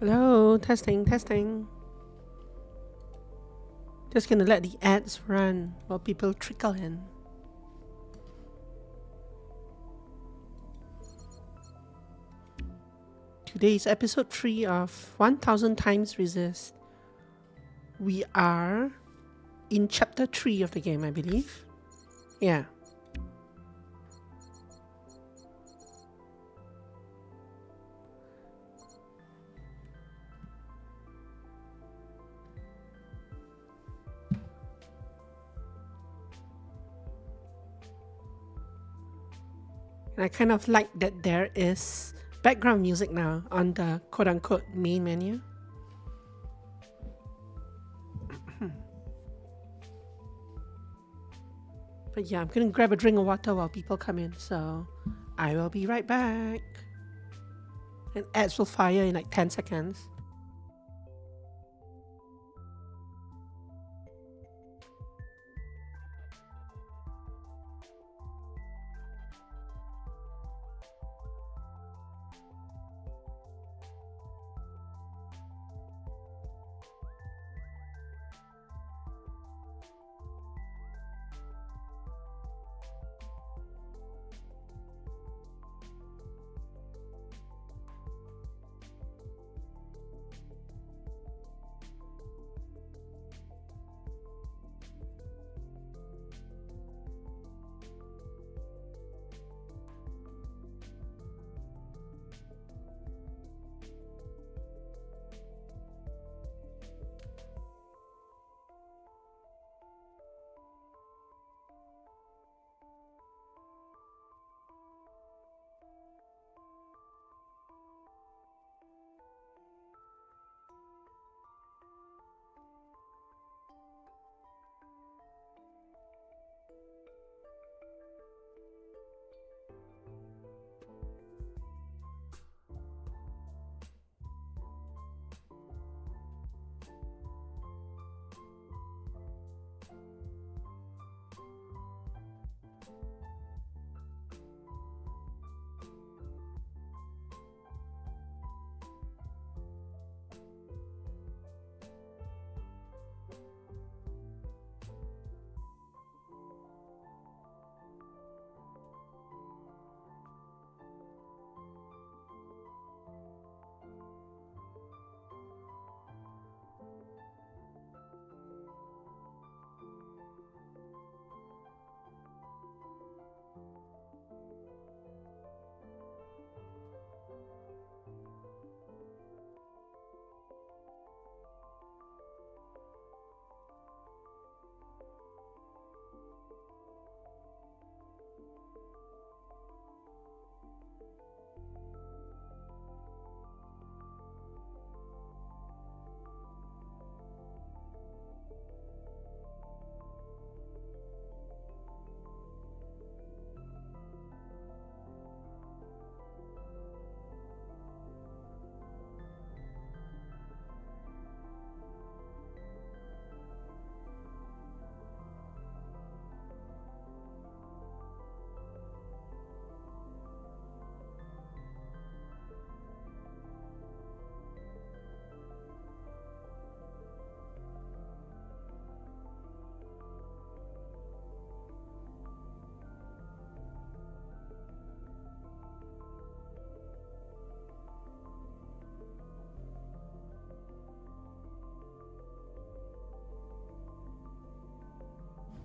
Hello, testing, testing. Just gonna let the ads run while people trickle in. Today's episode 3 of 1000 times resist. We are in chapter 3 of the game, I believe. Yeah. And I kind of like that there is background music now on the quote-unquote main menu. But yeah, I'm gonna grab a drink of water while people come in, so I will be right back. And ads will fire in like 10 seconds.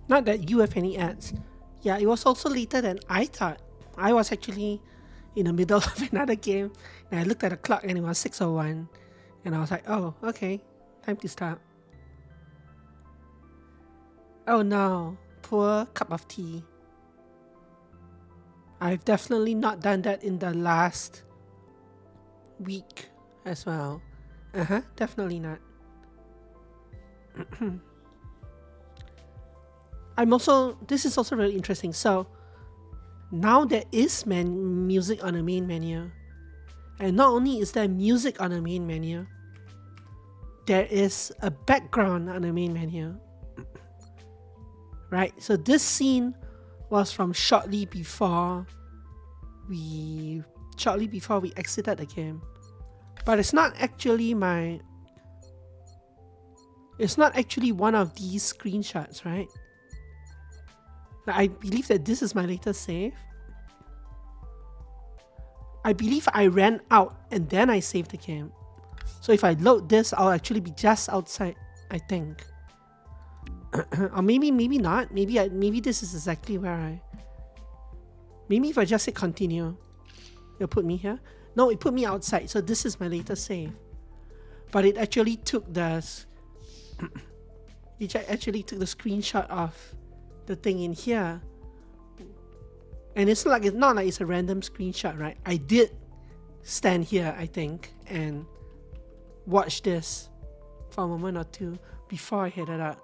Not that you have any ads. Yeah, it was also later than I thought. I was actually in the middle of another game, and I looked at the clock and it was 6:01, and I was like, oh, okay, time to start. Oh no, poor cup of tea. I've definitely not done that in the last week as well. Definitely not. This is also really interesting. So now there is music on the main menu. And not only is there music on the main menu, there is a background on the main menu. Right? So this scene was from shortly before we exited the game. But it's not actually my... It's not actually one of these screenshots, right? I believe that this is my latest save. I believe I ran out and then I saved the game. So if I load this, I'll actually be just outside, I think. Or maybe not. Maybe this is exactly where I... Maybe if I just hit continue, it'll put me here. No, it put me outside. So this is my latest save. But it actually took the... it actually took the screenshot of the thing in here. And it's not like it's a random screenshot, right? I did stand here, I think, and watch this for a moment or two before I headed out.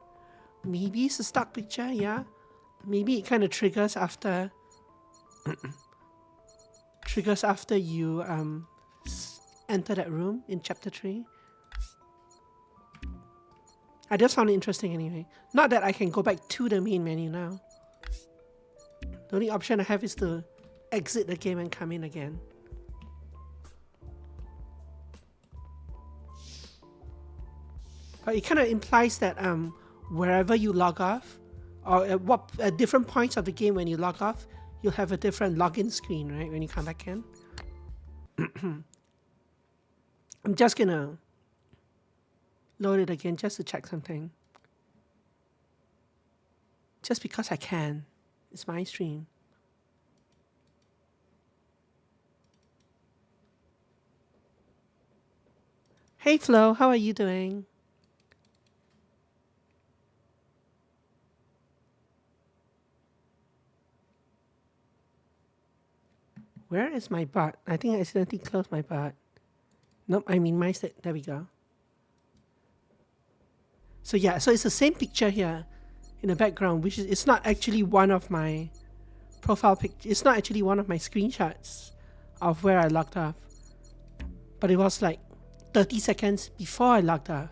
Maybe it's a stock picture, yeah. Maybe it kind of triggers after you enter that room in chapter 3. I just found it interesting anyway. Not that I can go back to the main menu now. The only option I have is to exit the game and come in again. But it kind of implies that wherever you log off, or at different points of the game when you log off, you'll have a different login screen, right? When you come back in. I'm just gonna load it again just to check something. Just because I can. It's my stream. Hey Flo, how are you doing? Where is my bot? I think I accidentally closed my bot. Nope, I mean my set. There we go. So yeah, so it's the same picture here in the background, which is it's not actually one of my profile pictures. It's not actually one of my screenshots of where I logged off. But it was like 30 seconds before I logged off.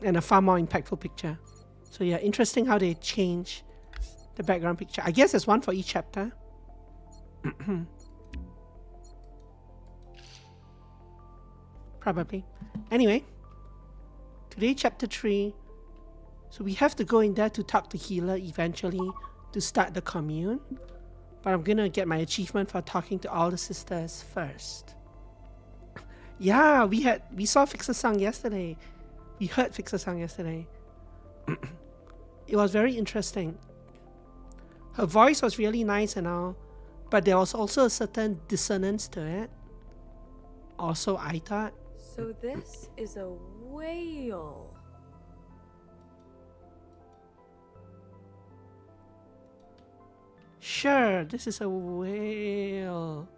And a far more impactful picture. So yeah, interesting how they change the background picture. I guess there's one for each chapter. Probably. Anyway, today chapter 3. So we have to go in there to talk to Healer eventually to start the commune. But I'm gonna get my achievement for talking to all the sisters first. Yeah, we saw Fixer's song yesterday. We heard Fixer's song yesterday. It was very interesting. Her voice was really nice and all, but there was also a certain dissonance to it. Also, I thought. So this is a whale. Sure, this is a whale.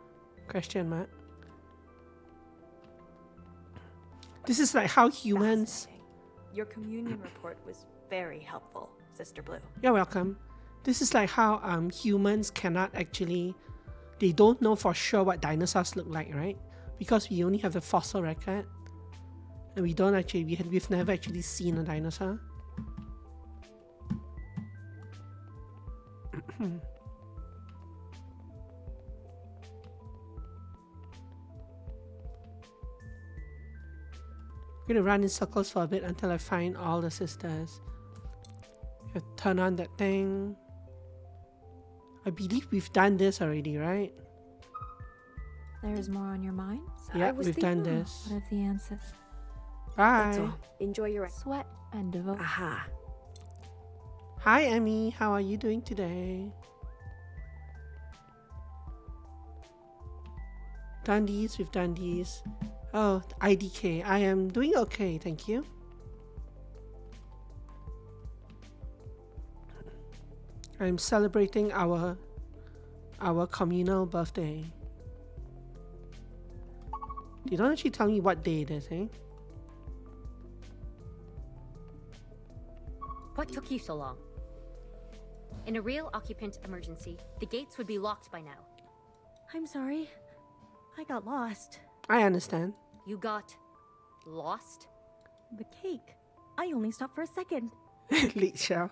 Question mark. This is like how humans... Your communion report was very helpful, Sister Blue. You're welcome. This is like how humans cannot actually... They don't know for sure what dinosaurs look like, right? Because we only have the fossil record. And we don't actually... We've never actually seen a dinosaur. I'm gonna run in circles for a bit until I find all the sisters. Turn on that thing. I believe we've done this already, right? There's more on your mind? Yeah, we've done this. What of the answers? Bye. Enjoy your Sweat and devotion. Aha. Hi, Emmy. How are you doing today? Done these. We've done these. Oh, IDK. I am doing okay, thank you. I'm celebrating our communal birthday. They don't actually tell me what day it is, eh? What took you so long? In a real occupant emergency, the gates would be locked by now. I'm sorry. I got lost. I understand. You got lost? The cake. I only stopped for a second. Late show.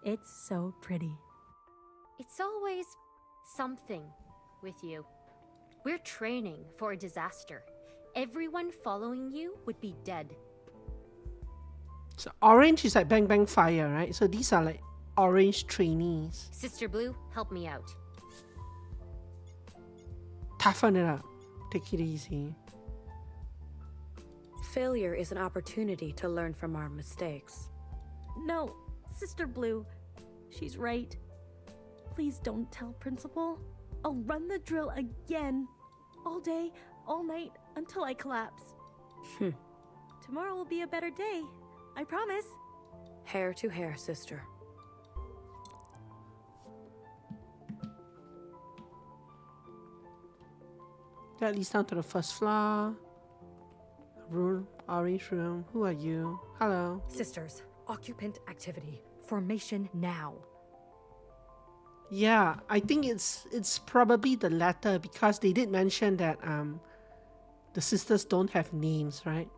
It's so pretty. It's always something with you. We're training for a disaster. Everyone following you would be dead. So orange is like bang bang fire, right? So these are like orange trainees. Sister Blue, help me out. Toughen it up. Take it easy. Failure is an opportunity to learn from our mistakes. No, Sister Blue. She's right. Please don't tell Principal. I'll run the drill again. All day, all night, until I collapse. Tomorrow will be a better day. I promise. Hair to hair, sister. That leads down to the first floor. Room, orange room. Who are you? Hello. Sisters, occupant activity. Formation now. Yeah, I think it's probably the latter because they did mention that the sisters don't have names, right?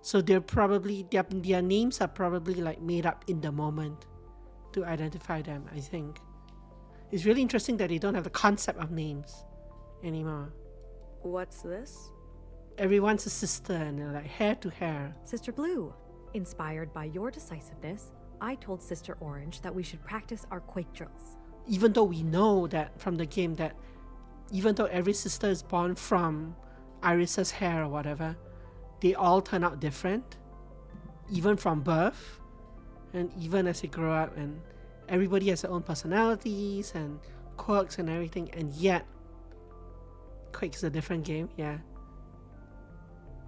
So they're probably their names are probably like made up in the moment to identify them, I think. It's really interesting that they don't have the concept of names anymore. What's this? Everyone's a sister and they're like hair to hair. Sister Blue, inspired by your decisiveness, I told Sister Orange that we should practice our quake drills. Even though we know that from the game that even though every sister is born from Iris's hair or whatever, they all turn out different, even from birth, and even as they grow up, and everybody has their own personalities and quirks and everything, and yet Quake is a different game, yeah.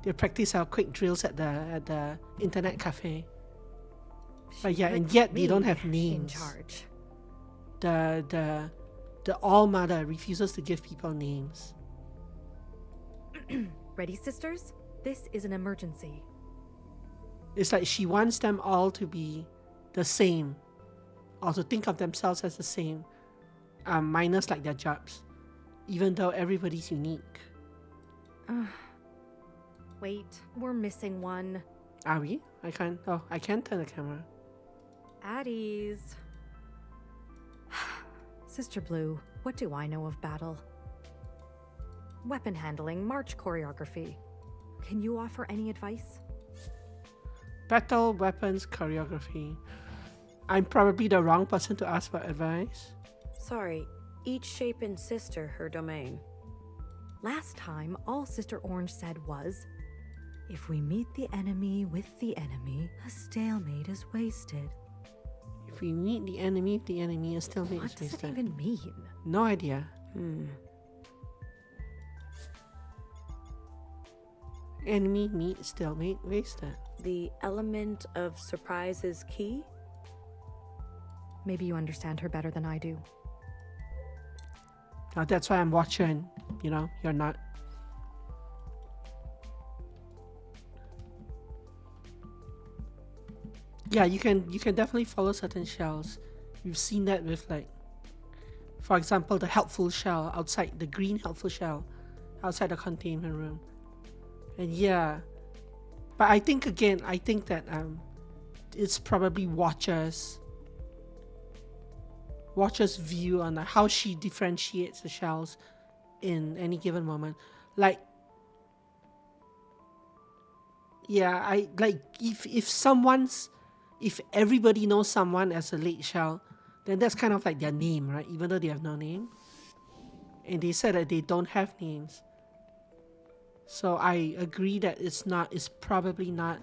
They practice our quick drills at the internet cafe. But yeah, and yet they don't have names. In charge. The All Mother refuses to give people names. Ready, sisters? This is an emergency. It's like she wants them all to be the same, or to think of themselves as the same, minus like their jobs, even though everybody's unique. Wait, we're missing one. Are we? I can't turn the camera. At ease. Sister Blue, what do I know of battle? Weapon handling, march choreography. Can you offer any advice? Battle weapons choreography. I'm probably the wrong person to ask for advice. Sorry, each shape and sister her domain. Last time, all Sister Orange said was, if we meet the enemy with the enemy, a stalemate is wasted. If we meet the enemy is still made. What does it even mean? No idea. Enemy meet stalemate wasted. The element of surprise is key? Maybe you understand her better than I do. That's why I'm watching. You're not. Yeah, you can definitely follow certain shells. We've seen that with like, for example, the helpful shell outside, the green helpful shell outside the containment room. And yeah, but I think that it's probably Watcher's view on how she differentiates the shells in any given moment. Like, yeah, I like if everybody knows someone as a late shell, then that's kind of like their name, right? Even though they have no name. And they said that they don't have names. So I agree that it's probably not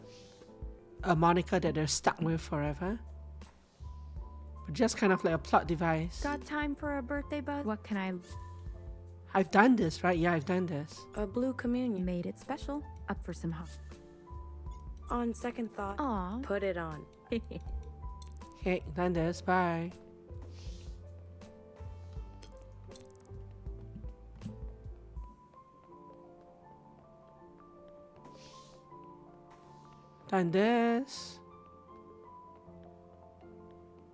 a moniker that they're stuck with forever. But just kind of like a plot device. Got time for a birthday buzz? What can I I've done this, right? Yeah, I've done this. A blue communion. made it special? Up for some hot. On second thought, Aw. put it on. Okay, done this. Bye. Done this.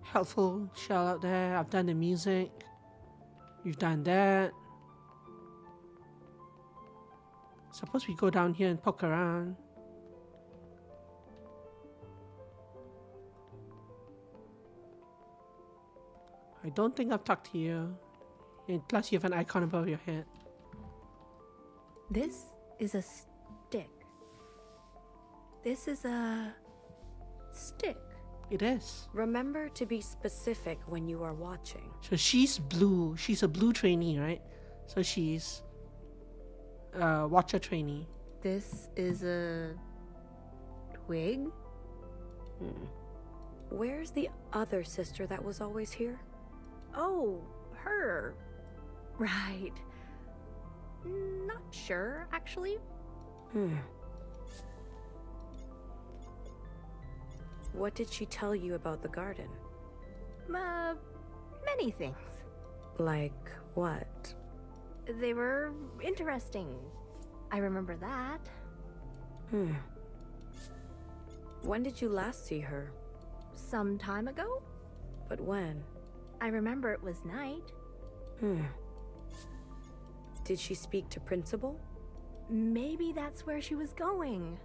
Helpful shell out there. I've done the music. You've done that. Suppose we go down here and poke around. I don't think I've talked to you. And plus you have an icon above your head. This is a This is a stick. It is. Remember to be specific when you are watching. So she's blue. She's a blue trainee, right? So she's a watcher trainee. This is a twig? Where's the other sister that was always here? Oh, her. Right. Not sure, actually. What did she tell you about the garden? Many things. Like what? They were interesting. I remember that. When did you last see her? Some time ago? But when? I remember it was night. Did she speak to Principal? Maybe that's where she was going.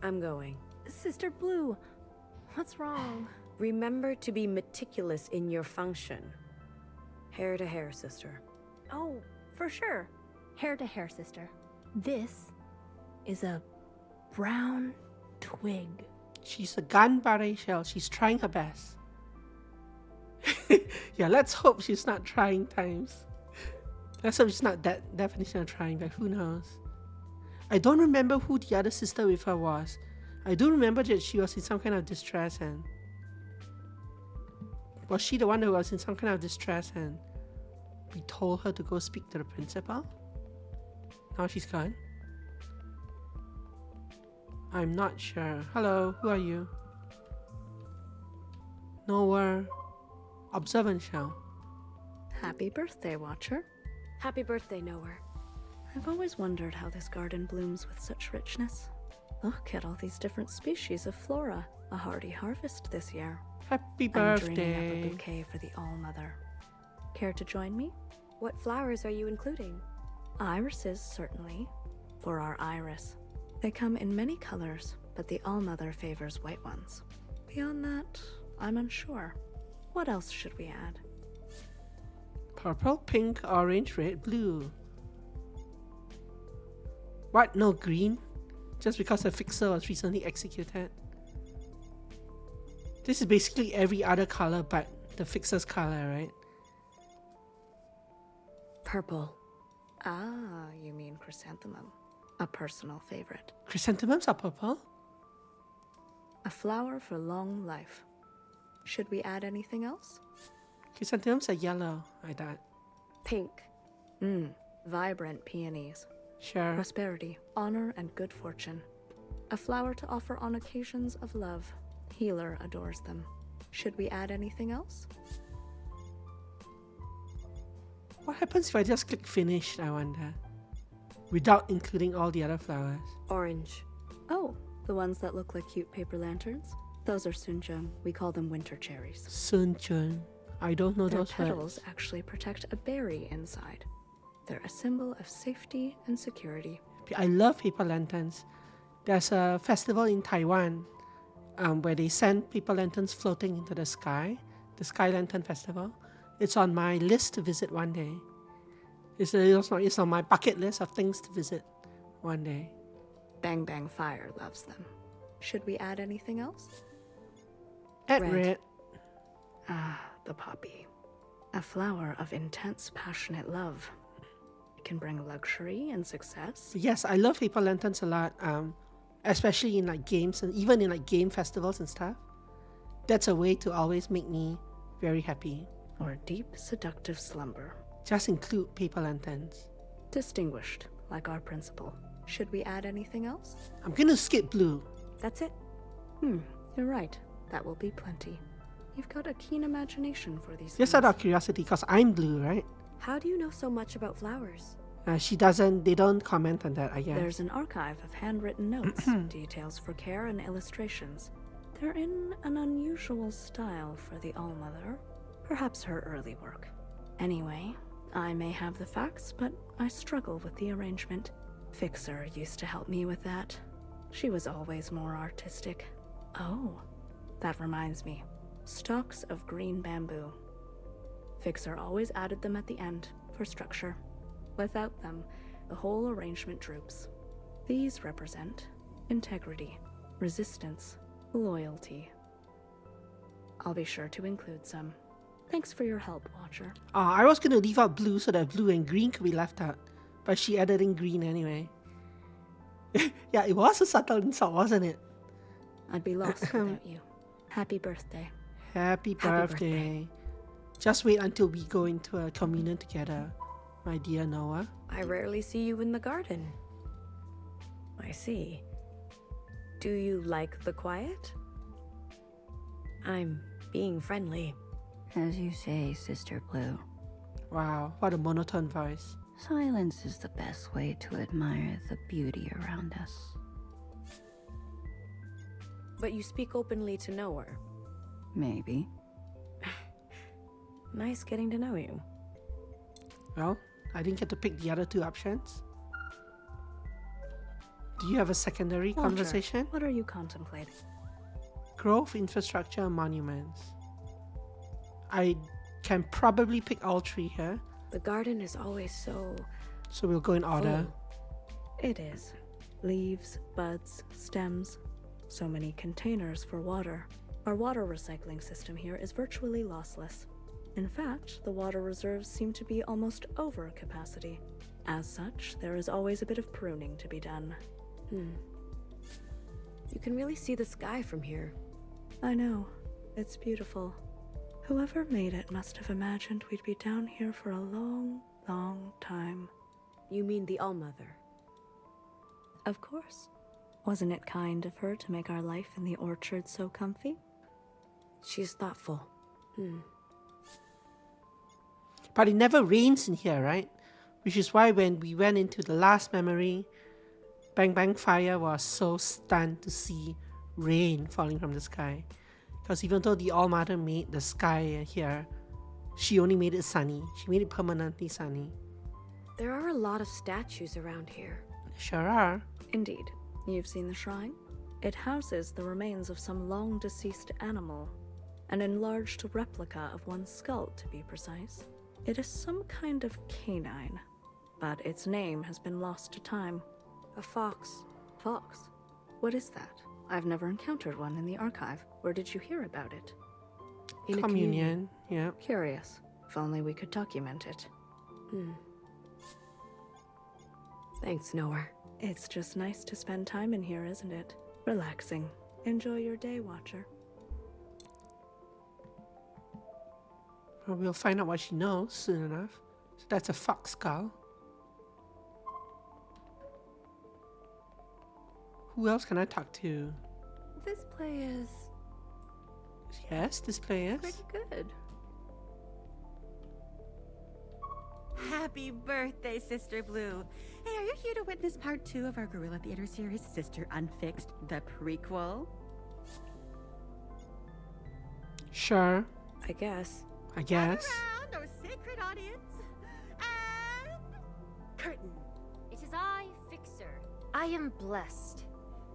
I'm going. Sister Blue, what's wrong? Remember to be meticulous in your function. Hair to hair, sister. Oh, for sure. Hair to hair, sister. This is a brown twig. She's a gun shell. She's trying her best. Yeah, let's hope she's not trying times. Let's hope she's not that definition of trying, but who knows? I don't remember who the other sister with her was. I do remember that she was in some kind of distress, and was she the one who was in some kind of distress and we told her to go speak to the principal? Now she's gone. I'm not sure. Hello, who are you? Nowhere. Observant shell. Happy birthday, Watcher. Happy birthday, Nowhere. I've always wondered how this garden blooms with such richness. Look at all these different species of flora. A hearty harvest this year. Happy I'm dreaming up birthday. a bouquet for the All-Mother. Care to join me? What flowers are you including? Irises, certainly. For our iris. They come in many colors, but the All-Mother favors white ones. Beyond that, I'm unsure. What else should we add? Purple, pink, orange, red, blue. What? No green? Just because a fixer was recently executed? This is basically every other color but the fixer's color, right? Purple. Ah, you mean chrysanthemum. A personal favorite. Chrysanthemums are purple? A flower for long life. Should we add anything else? Chrysanthemums are yellow, I thought. Pink. Vibrant peonies. Sure. Prosperity, honor, and good fortune. A flower to offer on occasions of love. Healer adores them. Should we add anything else? What happens if I just click finish, I wonder? Without including all the other flowers. Orange. Oh, the ones that look like cute paper lanterns? Those are sunjung. We call them winter cherries. Sunchun. I don't know Their those petals words. actually protect a berry inside. They're a symbol of safety and security. I love paper lanterns. There's a festival in Taiwan where they send paper lanterns floating into the sky. The Sky Lantern Festival. It's on my list to visit one day. It's on my bucket list of things to visit one day. Bang Bang Fire loves them. Should we add anything else? At Red. red. Ah, the poppy. A flower of intense, passionate love. It can bring luxury and success. Yes, I love paper lanterns a lot. Especially in like games and even in like game festivals and stuff. That's a way to always make me very happy. Or deep, seductive slumber. Just include paper lanterns. Distinguished, like our principal. Should we add anything else? I'm gonna skip blue. That's it. You're right. That will be plenty. You've got a keen imagination for these Just things. out of curiosity, because I'm blue, right? How do you know so much about flowers? They don't comment on that, I guess. There's an archive of handwritten notes, details for care, and illustrations. They're in an unusual style for the All-Mother. Perhaps her early work. Anyway, I may have the facts, but I struggle with the arrangement. Fixer used to help me with that. She was always more artistic. Oh, that reminds me. Stalks of green bamboo. Fixer always added them at the end, for structure. Without them, the whole arrangement droops. These represent integrity, resistance, loyalty. I'll be sure to include some. Thanks for your help, Watcher. I was gonna leave out blue so that blue and green could be left out, but she added in green anyway. Yeah, it was a subtle insult, wasn't it? I'd be lost without you. Happy birthday. Happy birthday. Just wait until we go into a communion together, my dear Noah. I rarely see you in the garden. I see. Do you like the quiet? I'm being friendly. As you say, Sister Blue, Wow, what a monotone voice. silence is the best way to admire the beauty around us. But you speak openly to know her. Maybe. Nice getting to know you. Well, I didn't get to pick the other two options. Do you have a secondary Watcher, conversation? what are you contemplating? Growth, infrastructure, monuments. I can probably pick all three here, The garden is always so so we'll go in order. full. It is. Leaves, buds, stems. So many containers for water. Our water recycling system here is virtually lossless. In fact, the water reserves seem to be almost over capacity. As such, there is always a bit of pruning to be done. You can really see the sky from here. I know. It's beautiful. Whoever made it must have imagined we'd be down here for a long, long time. You mean the Allmother? Of course. Wasn't it kind of her to make our life in the orchard so comfy? She's thoughtful. But it never rains in here, right? Which is why when we went into the last memory, Bang Bang Fire was so stunned to see rain falling from the sky. Because even though the All-Mother made the sky here, she only made it sunny. She made it permanently sunny. There are a lot of statues around here. Sure are. Indeed. You've seen the shrine? It houses the remains of some long-deceased animal. An enlarged replica of one's skull, to be precise. It is some kind of canine, but its name has been lost to time. A fox. Fox? What is that? I've never encountered one in the archive. Where did you hear about it? In a Communion, yeah. Curious. If only we could document it. Thanks, Noah. It's just nice to spend time in here, isn't it? Relaxing. Enjoy your day, Watcher. Well, we'll find out what she knows soon enough. So that's a fox skull. Who else can I talk to? This play is Yes, this play is. pretty good. Happy birthday, Sister Blue. Hey, are you here to witness part 2 of our Guerrilla Theater series, Sister Unfixed, the prequel? Sure, I guess. I guess. Around our sacred audience. And... curtain. It is I, Fixer. I am blessed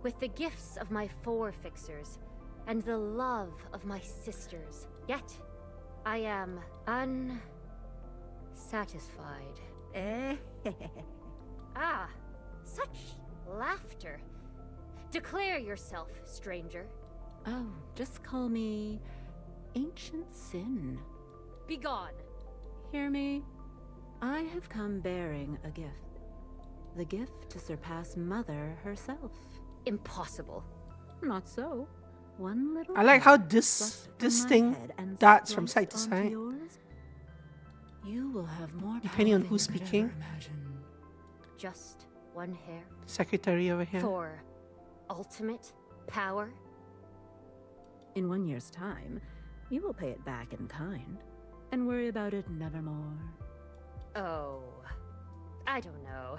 with the gifts of my 4 Fixers and the love of my sisters. Yet, I am unsatisfied. Ah, such laughter. Declare yourself, stranger. Oh, just call me Ancient Sin. Begone. Hear me? I have come bearing a gift. The gift to surpass Mother herself. Impossible. Not so. One little I like how hair this thrust from my thing head and darts from spliced side to onto side. yours. You will have more Depending power on than who's you could speaking. ever imagine. Just one hair Secretary over here. for ultimate power. In 1 year's time, you will pay it back in kind and worry about it nevermore. Oh, I don't know.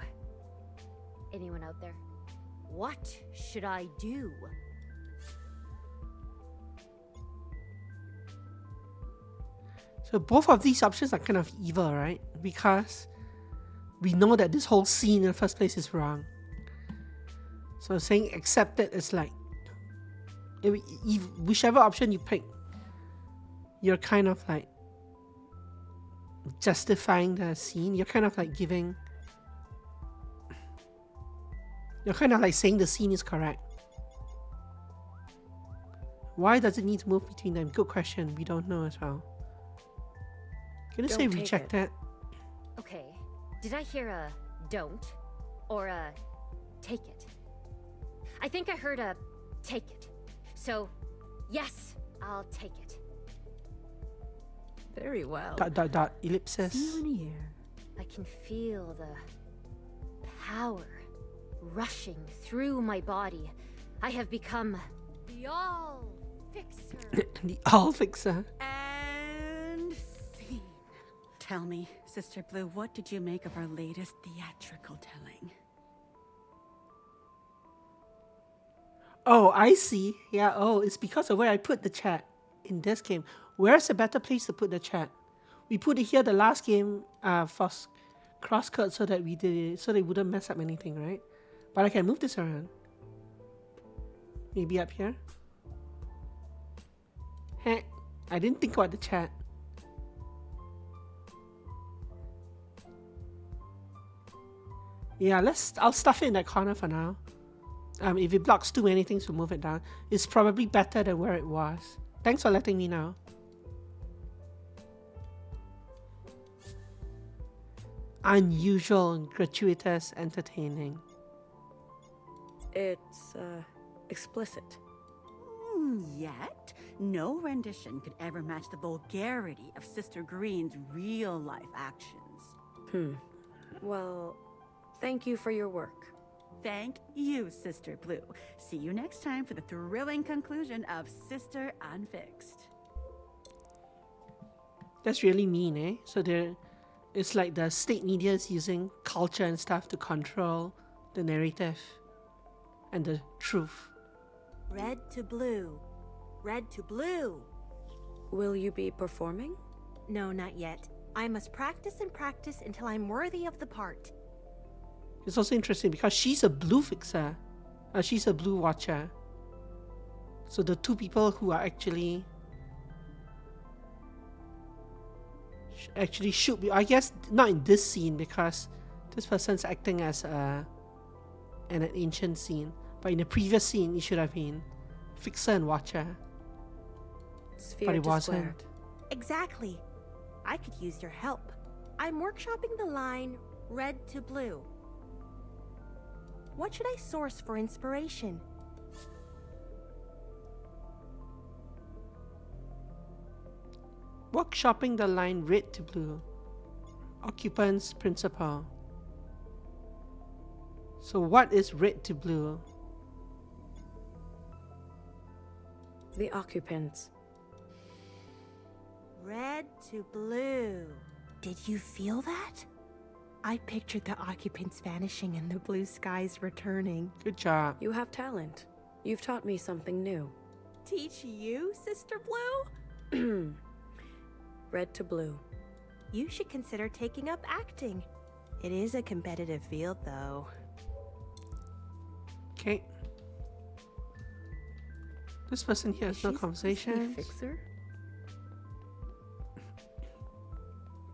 Anyone out there? What should I do? So both of these options are kind of evil, right? Because we know that this whole scene in the first place is wrong. So saying accept it is like, whichever option you pick, you're kind of like justifying the scene. You're kind of like giving You're kind of like saying the scene is correct. Why does it need to move between them? Good question. We don't know as well. Can you say Don't take reject it. that? Okay, did I hear a don't or a take it? I think I heard a take it. So, yes, I'll take it. Very well. Ellipsis. See you in a year. I can feel the power rushing through my body. I have become the all-fixer. The all fixer. And scene. Tell me, Sister Blue, what did you make of our latest theatrical telling? Oh, I see. Yeah, oh, it's because of where I put the chat in this game. Where's a better place to put the chat? We put it here the last game for crosscut so that they wouldn't mess up anything, right? But I can move this around. Maybe up here. Heck, I didn't think about the chat. Yeah, I'll stuff it in that corner for now. If it blocks too many things, we'll move it down. It's probably better than where it was. Thanks for letting me know. Unusual and gratuitous entertaining. It's, explicit. Yet, no rendition could ever match the vulgarity of Sister Green's real-life actions. Well, thank you for your work. Thank you, Sister Blue. See you next time for the thrilling conclusion of Sister Unfixed. That's really mean, eh? So it's like the state media is using culture and stuff to control the narrative and the truth. Red to blue. Red to blue. Will you be performing? No, not yet. I must practice and practice until I'm worthy of the part. It's also interesting because she's a blue fixer. She's a blue watcher. So the two people who are actually should be, I guess not in this scene because this person's acting as an ancient scene. But in the previous scene, it should have been fixer and watcher. Sphere But it to wasn't. square. Exactly. I could use your help. I'm workshopping the line red to blue. What should I source for inspiration? Workshopping the line red to blue. Occupant's principle. So what is red to blue? The occupants. Red to blue. Did you feel that? I pictured the occupants vanishing and the blue skies returning. Good job. You have talent. You've taught me something new. Teach you, Sister Blue? Red to blue. You should consider taking up acting. It is a competitive field, though. Okay. This person here has no conversation. Fixer?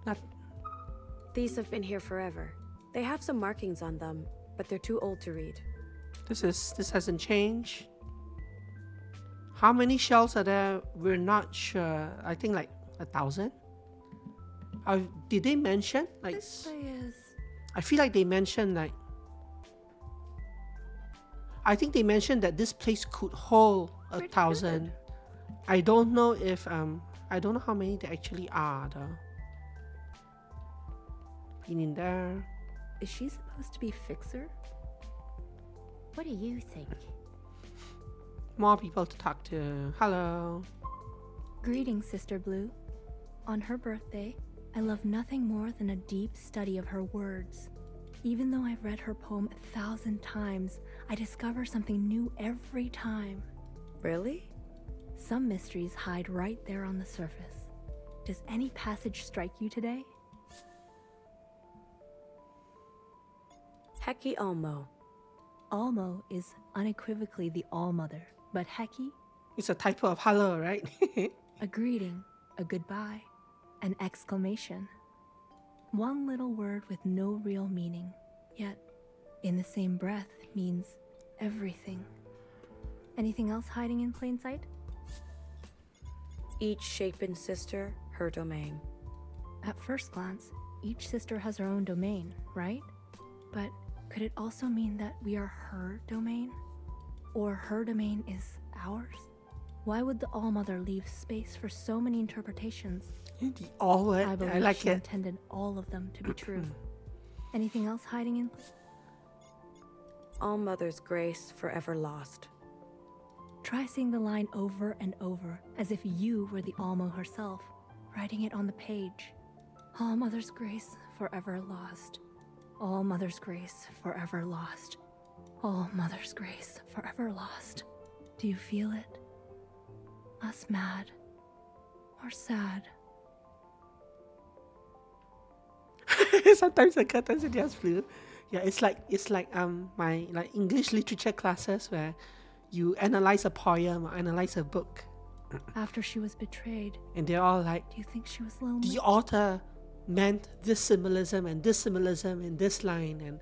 Not. These have been here forever. They have some markings on them, but they're too old to read. This hasn't changed. How many shells are there? We're not sure. I think like 1,000. Did they mention like? This way is. I feel like they mentioned like. I think they mentioned that this place could hold 1,000. I don't know if I don't know how many there actually are though. Been in there. Is she supposed to be Fixer? What do you think? More people to talk to. Hello. Greetings, Sister Blue. On her birthday, I love nothing more than a deep study of her words. Even though I've read her poem 1,000 times, I discover something new every time. Really? Some mysteries hide right there on the surface. Does any passage strike you today? Heki Almo. Almo is unequivocally the All-Mother, but Heki, It's a typo of hello, right? a greeting, a goodbye, an exclamation. One little word with no real meaning, yet in the same breath means everything. Anything else hiding in plain sight? Each shapen sister, her domain. At first glance, each sister has her own domain, right? But could it also mean that we are her domain? Or her domain is ours? Why would the All-Mother leave space for so many interpretations? The all word, I believe I like she it. intended all of them to be true. Anything else hiding in? All Mother's grace forever lost. Try seeing the line over and over, as if you were the Almo herself, writing it on the page. All Mother's grace forever lost. All Mother's grace forever lost. All Mother's grace forever lost. Do you feel it? Less mad or sad? Sometimes the curtains are just blue. Yeah, it's like my like English literature classes where you analyze a poem or analyze a book, After she was betrayed, and they're all like, do you think she was lonely? the author meant this symbolism and this symbolism in this line, and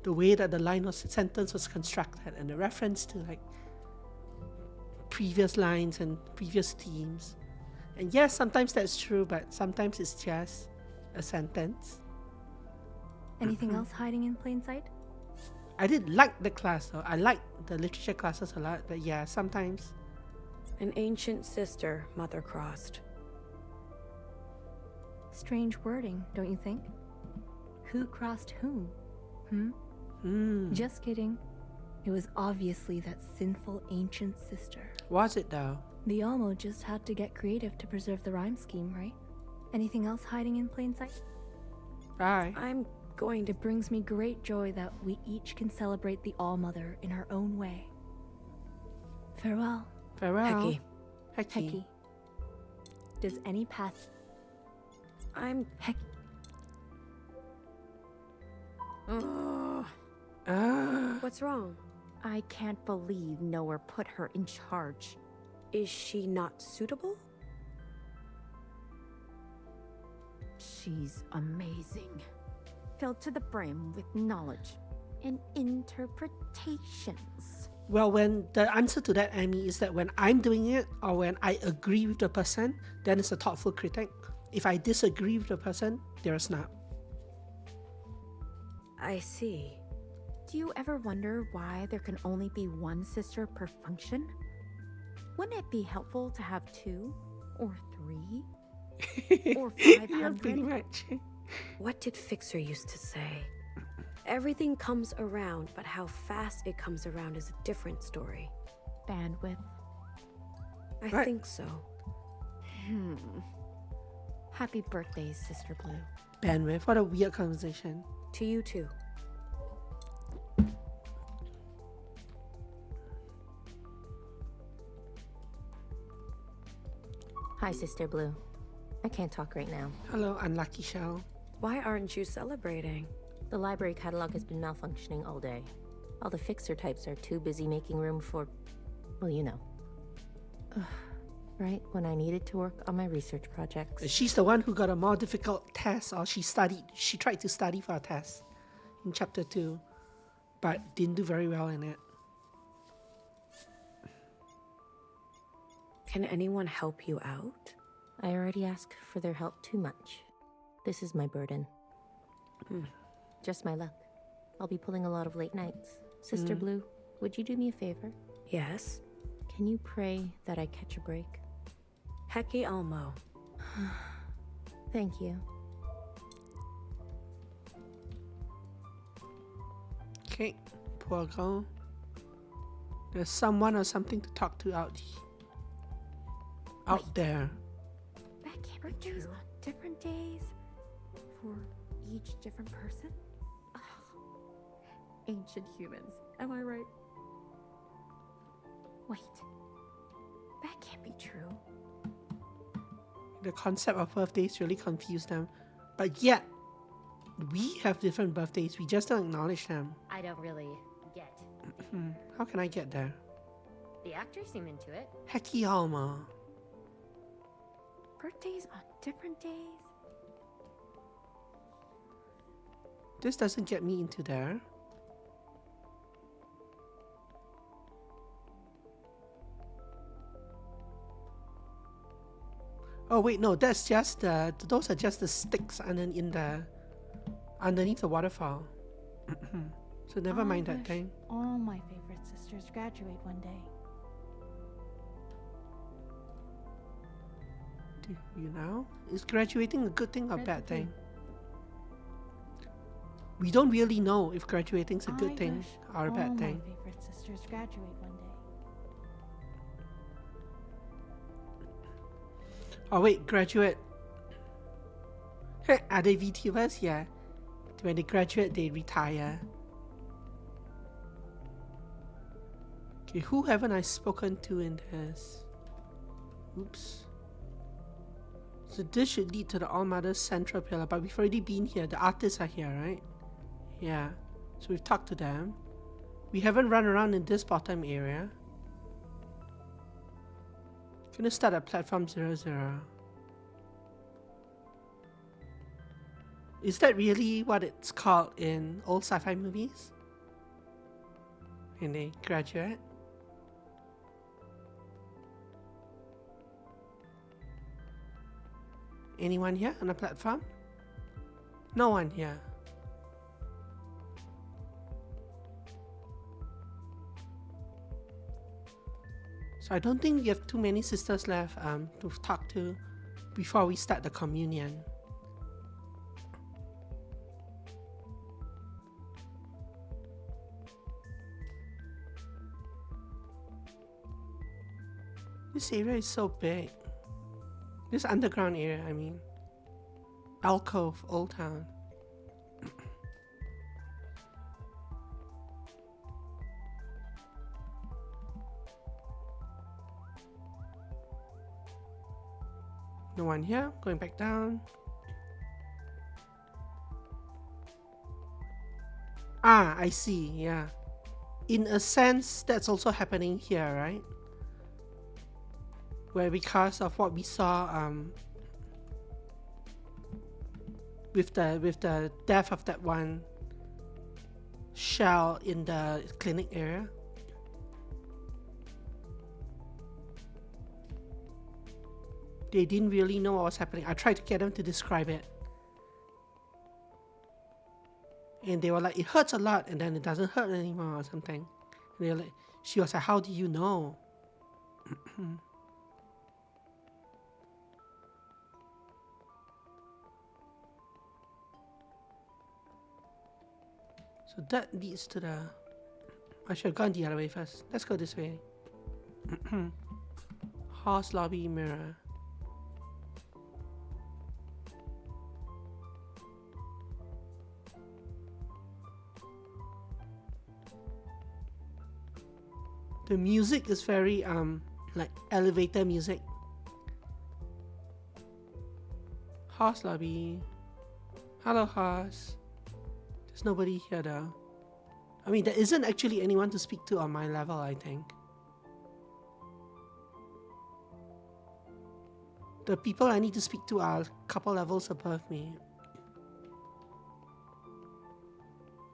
the way that the sentence was constructed, and the reference to like previous lines and previous themes. And yes, sometimes that's true, but sometimes it's just a sentence. Anything else hiding in plain sight? I did like the class though. I like the literature classes a lot, but yeah, sometimes. An ancient sister, Mother crossed. Strange wording, don't you think? Who crossed whom? Just kidding. It was obviously that sinful ancient sister. Was it though? The Almo just had to get creative to preserve the rhyme scheme, right? Anything else hiding in plain sight? Bye. I'm going to... It brings me great joy that we each can celebrate the All-Mother in our own way. Farewell, Farewell. Heki. Heki. Does any path... I'm... Heki... What's wrong? I can't believe Noah put her in charge. Is she not suitable? She's amazing. Filled to the brim with knowledge and interpretations. Well, when the answer to that, Amy, is that when I'm doing it or when I agree with the person, then it's a thoughtful critic. If I disagree with the person, they're a snap. I see. Do you ever wonder why there can only be one sister per function? Wouldn't it be helpful to have 2 or 3 or Yeah, 500? pretty much. What did Fixer used to say? Everything comes around, but how fast it comes around is a different story. Bandwidth. I Right. think so. Happy birthday, Sister Blue. Bandwidth. What a weird conversation. To you too. Hi, Sister Blue. I can't talk right now. Hello, unlucky shell. Why aren't you celebrating? The library catalog has been malfunctioning all day. All the fixer types are too busy making room for, well, you know. Right when I needed to work on my research projects. She's the one who got a more difficult test, or she tried to study for a test in chapter 2, but didn't do very well in it. Can anyone help you out? I already asked for their help too much. This is my burden. Just my luck. I'll be pulling a lot of late nights. Sister Blue, would you do me a favor? Yes? Can you pray that I catch a break? Heki Almo. Thank you. Okay, poor girl. There's someone or something to talk to out there. That can't be true. On different days for each different person? Ugh. Ancient humans, am I right? Wait, that can't be true. The concept of birthdays really confused them. But yet, we have different birthdays. We just don't acknowledge them. I don't really get. How can I get there? The actors seem into it. Heki Alma. Birthdays on different days? This doesn't get me into there. Oh wait, no, that's just those are just the sticks underneath the waterfall. So never mind that thing. All my favorite sisters graduate one day. Do you know? Is graduating a good thing or bad thing? We don't really know if graduating is a good thing or a bad thing. All my favorite sisters graduate one day. Oh wait, graduate. Are they VTubers? Yeah. When they graduate, they retire. Okay, who haven't I spoken to in this? Oops. So this should lead to the All-Mother's central pillar, but we've already been here. The artists are here, right? Yeah. So we've talked to them. We haven't run around in this bottom area. Gonna start at platform 00. Is that really what it's called in old sci-fi movies? When they graduate? Anyone here on the platform? No one here. So I don't think you have too many sisters left to talk to before we start the communion. This area is so big. This underground area, I mean. Alcove, Old Town. No one here. Going back down. Ah, I see, yeah. In a sense, that's also happening here, right? Where because of what we saw with the death of that one shell in the clinic area. They didn't really know what was happening. I tried to get them to describe it. And they were like, it hurts a lot, and then it doesn't hurt anymore or something. And they were like, she was like, how do you know? So that leads to the... I should have gone the other way first. Let's go this way. Horse lobby mirror. The music is very like elevator music. Horse lobby. Hello, horse. There's nobody here though. I mean, there isn't actually anyone to speak to on my level, I think. The people I need to speak to are a couple levels above me.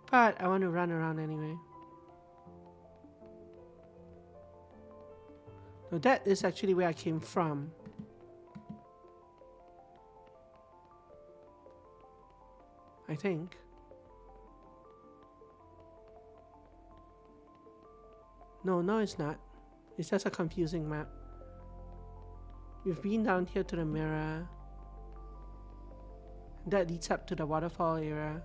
But I want to run around anyway. So that is actually where I came from. I think. No, it's not. It's just a confusing map. We've been down here to the mirror. That leads up to the waterfall area.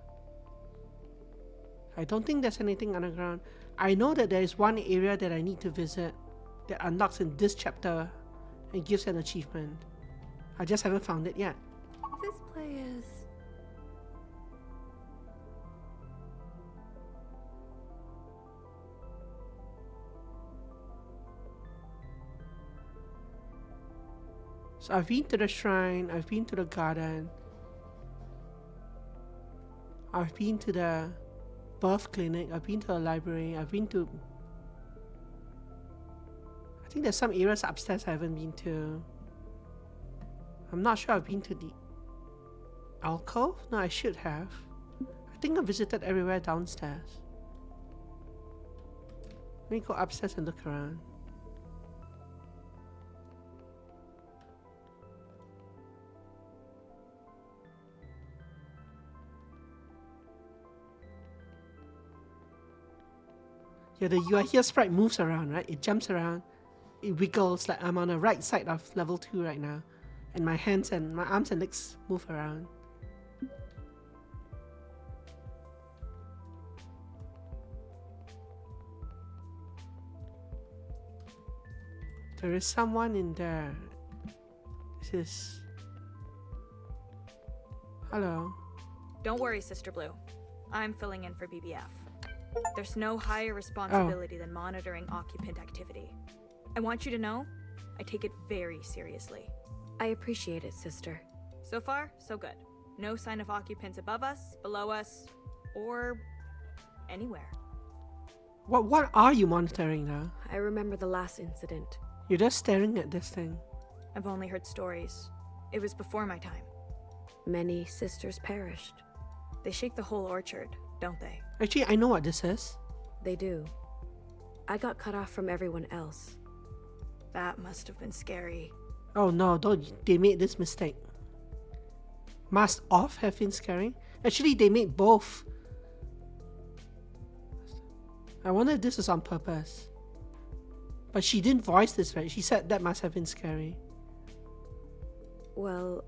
I don't think there's anything underground. I know that there is one area that I need to visit that unlocks in this chapter and gives an achievement. I just haven't found it yet. This play is... So I've been to the shrine, I've been to the garden, I've been to the birth clinic, I've been to the library, I've been to... I think there's some areas upstairs I haven't been to. I'm not sure I've been to the alcove? No, I should have. I think I visited everywhere downstairs. Let me go upstairs and look around. Yeah, the You Are Here sprite moves around, right? It jumps around. It wiggles like I'm on the right side of level 2 right now. And my hands and my arms and legs move around. There is someone in there. This is... Hello. Don't worry, Sister Blue. I'm filling in for BBF. There's no higher responsibility than monitoring occupant activity. I want you to know, I take it very seriously. I appreciate it, sister. So far, so good. No sign of occupants above us, below us, or anywhere. What are you monitoring now? I remember the last incident. You're just staring at this thing. I've only heard stories. It was before my time. Many sisters perished. They shake the whole orchard, don't they? Actually, I know what this is. They do. I got cut off from everyone else. That must have been scary. Oh no, they made this mistake. Must off have been scary? Actually, they made both. I wonder if this is on purpose. But she didn't voice this, right? She said that must have been scary. Well,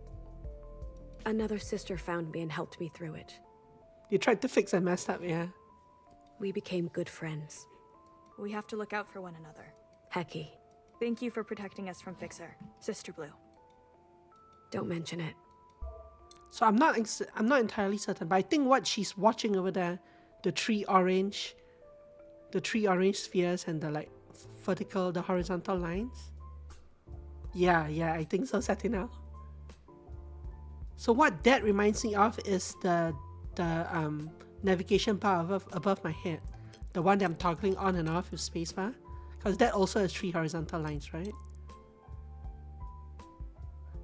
another sister found me and helped me through it. You tried to fix and messed up, yeah? We became good friends. We have to look out for one another. Hecky. Thank you for protecting us from Fixer, Sister Blue. Don't mention it. So I'm not entirely certain, but I think what she's watching over there, the three orange spheres and the like vertical, the horizontal lines. Yeah, I think so, Satinel. So what that reminds me of is the navigation bar above my head, the one that I'm toggling on and off with spacebar, because that also has three horizontal lines, right?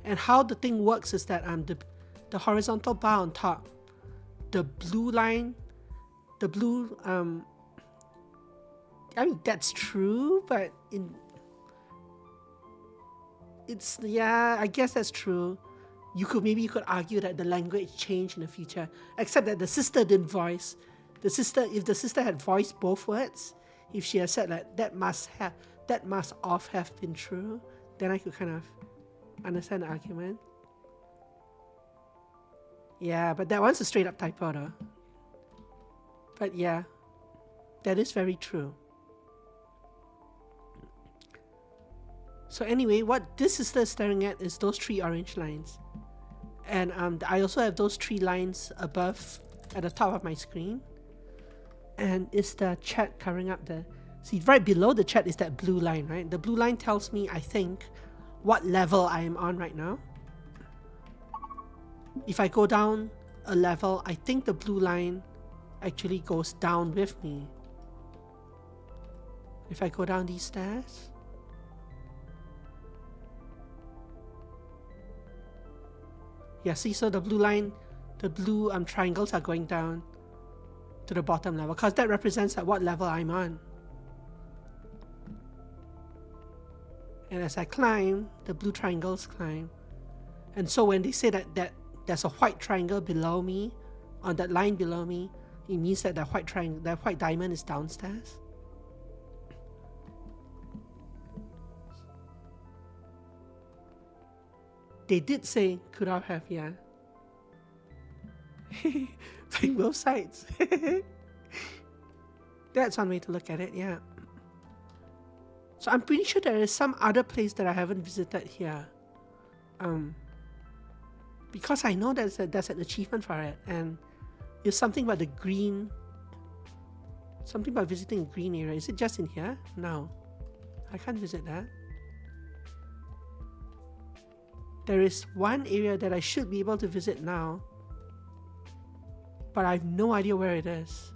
And how the thing works is that the horizontal bar on top, the blue line, I mean that's true, but I guess that's true. Maybe you could argue that the language changed in the future, except that the sister didn't voice. If the sister had voiced both words, if she had said like that must off have been true, then I could kind of understand the argument. Yeah, but that one's a straight up typo though. But yeah, that is very true. So anyway, what this sister is staring at is those three orange lines. And I also have those three lines above at the top of my screen. And it's the chat covering up the... See, right below the chat is that blue line, right? The blue line tells me, I think, what level I am on right now. If I go down a level, I think the blue line actually goes down with me. If I go down these stairs... Yeah, see, so the blue triangles are going down to the bottom level, because that represents at what level I'm on. And as I climb, the blue triangles climb. And so when they say that there's a white triangle below me, on that line below me, it means that that white diamond is downstairs. They did say, could I have, yeah. Playing both sides. That's one way to look at it, yeah. So I'm pretty sure there is some other place that I haven't visited here. Because I know there's an achievement for it, and it's something about the green... Something about visiting a green area. Is it just in here? No. I can't visit that. There is one area that I should be able to visit now, but I have no idea where it is.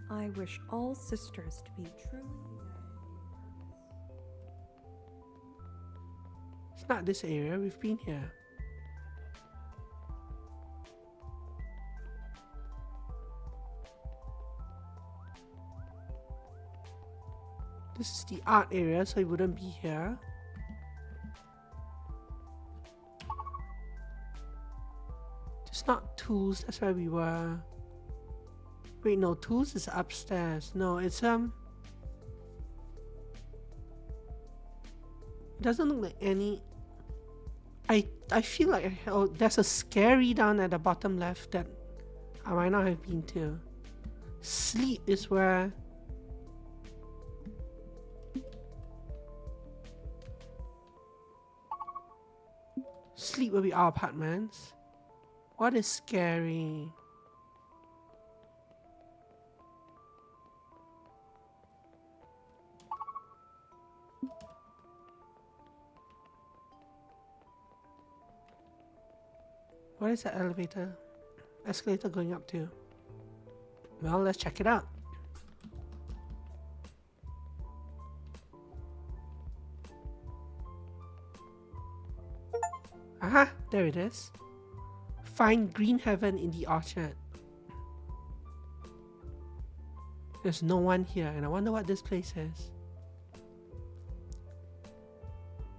I wish all sisters to be truly united. It's not this area, we've been here. This is the art area, so it wouldn't be here. It's not tools, that's where we were. Wait, no, tools is upstairs. No, it's it doesn't look like any. I feel like there's a scary down at the bottom left that I might not have been to. Sleep is where. Sleep will be our apartments. What is scary? What is that escalator going up to? Well, let's check it out. Aha, there it is. Find green heaven in the orchard. There's no one here, and I wonder what this place is.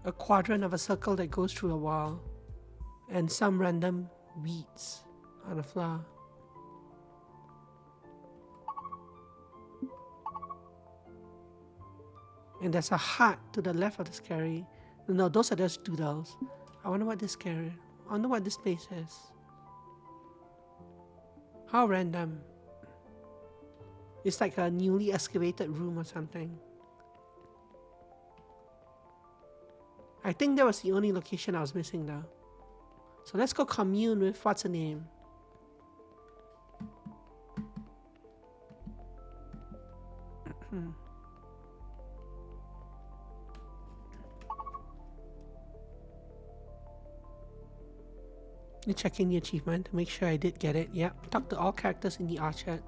A quadrant of a circle that goes through a wall, and some random weeds on the floor. And there's a heart to the left of the scary. No, those are just doodles. I wonder what this scary. I wonder what this place is. How random. It's like a newly excavated room or something. I think that was the only location I was missing though. So let's go commune with what's her name. You check in the achievement to make sure I did get it. Yep. Talk to all characters in the orchard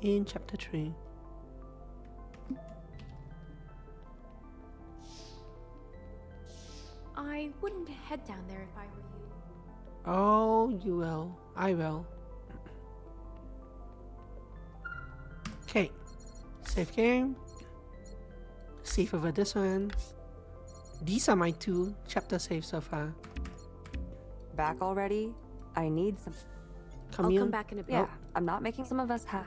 in chapter 3. I wouldn't head down there if I were you. Oh, you will. I will. Okay. Save game. Save over this one. These are my 2 chapter saves so far. Back already? I need some. Commune. I'll come back in a bit. Yeah, I'm not making some of us have.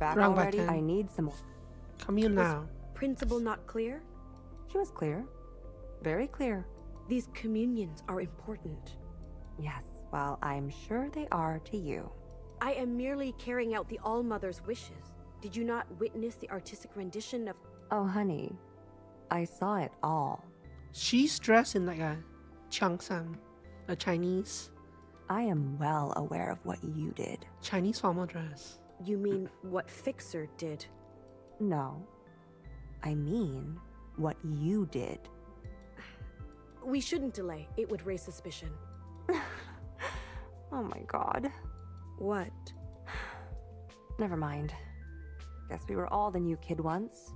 Back Wrong already? button. I need some more. Commune now. Principal not clear? She was clear. Very clear. These communions are important. Yes, well, I'm sure they are to you. I am merely carrying out the All-Mother's wishes. Did you not witness the artistic rendition of... Oh, honey. I saw it all. She's dressed in like a cheongsam, a Chinese I am well aware of what you did. Chinese formal dress. You mean what Fixer did? No. I mean what you did. We shouldn't delay. It would raise suspicion. Oh my god. What? Never mind. Guess we were all the new kid once.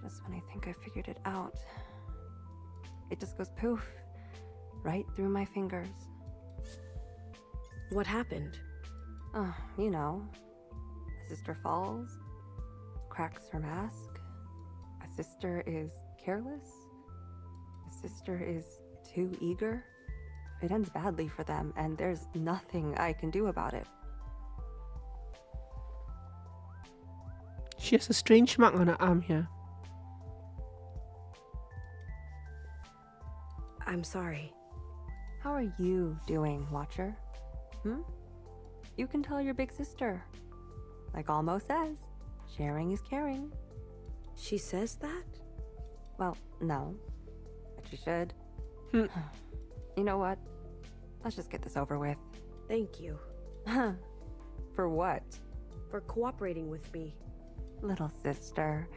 Just when I think I figured it out. It just goes poof. Right through my fingers. What happened? Oh, you know. A sister falls. Cracks her mask. A sister is careless. A sister is too eager. It ends badly for them, and there's nothing I can do about it. She has a strange mark on her arm here. I'm sorry. How are you doing, Watcher? You can tell your big sister. Like Almo says, sharing is caring. She says that? Well, no. But she should. You know what? Let's just get this over with. Thank you. For what? For cooperating with me. Little sister,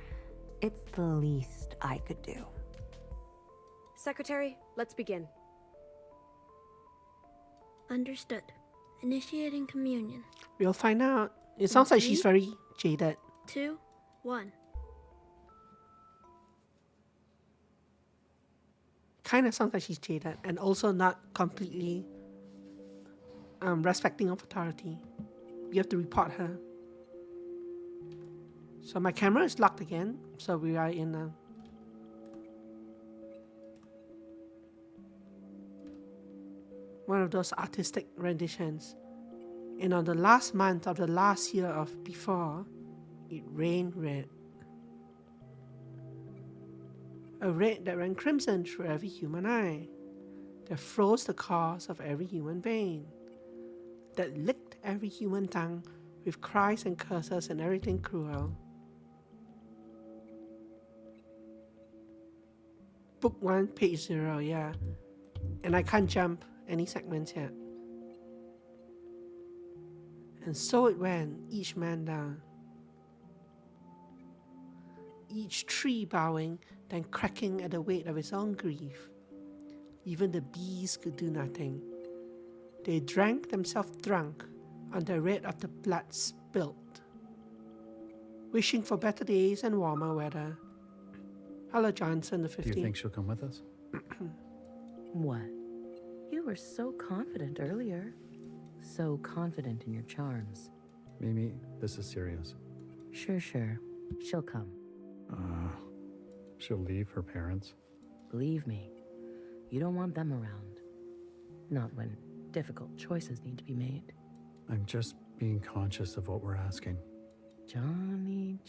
it's the least I could do. Secretary, let's begin. Understood. Initiating communion. We'll find out. It sounds like she's very jaded. 2, 1. Kind of sounds like she's jaded and also not completely respecting of authority. We have to report her. So my camera is locked again. So we are in a... one of those artistic renditions. And on the last month of the last year of before, it rained red. A red that ran crimson through every human eye, that froze the cause of every human vein, that licked every human tongue with cries and curses and everything cruel. Book 1, page 0, yeah. And I can't jump any segments yet. And so it went, each man down. Each tree bowing, then cracking at the weight of its own grief. Even the bees could do nothing. They drank themselves drunk on the red of the blood spilt, wishing for better days and warmer weather. Hello, Johnson, the 50. Do you think she'll come with us? What? You were so confident earlier. So confident in your charms. Mimi, this is serious. Sure. She'll come. She'll leave her parents? Believe me, you don't want them around. Not when difficult choices need to be made. I'm just being conscious of what we're asking. Johnny.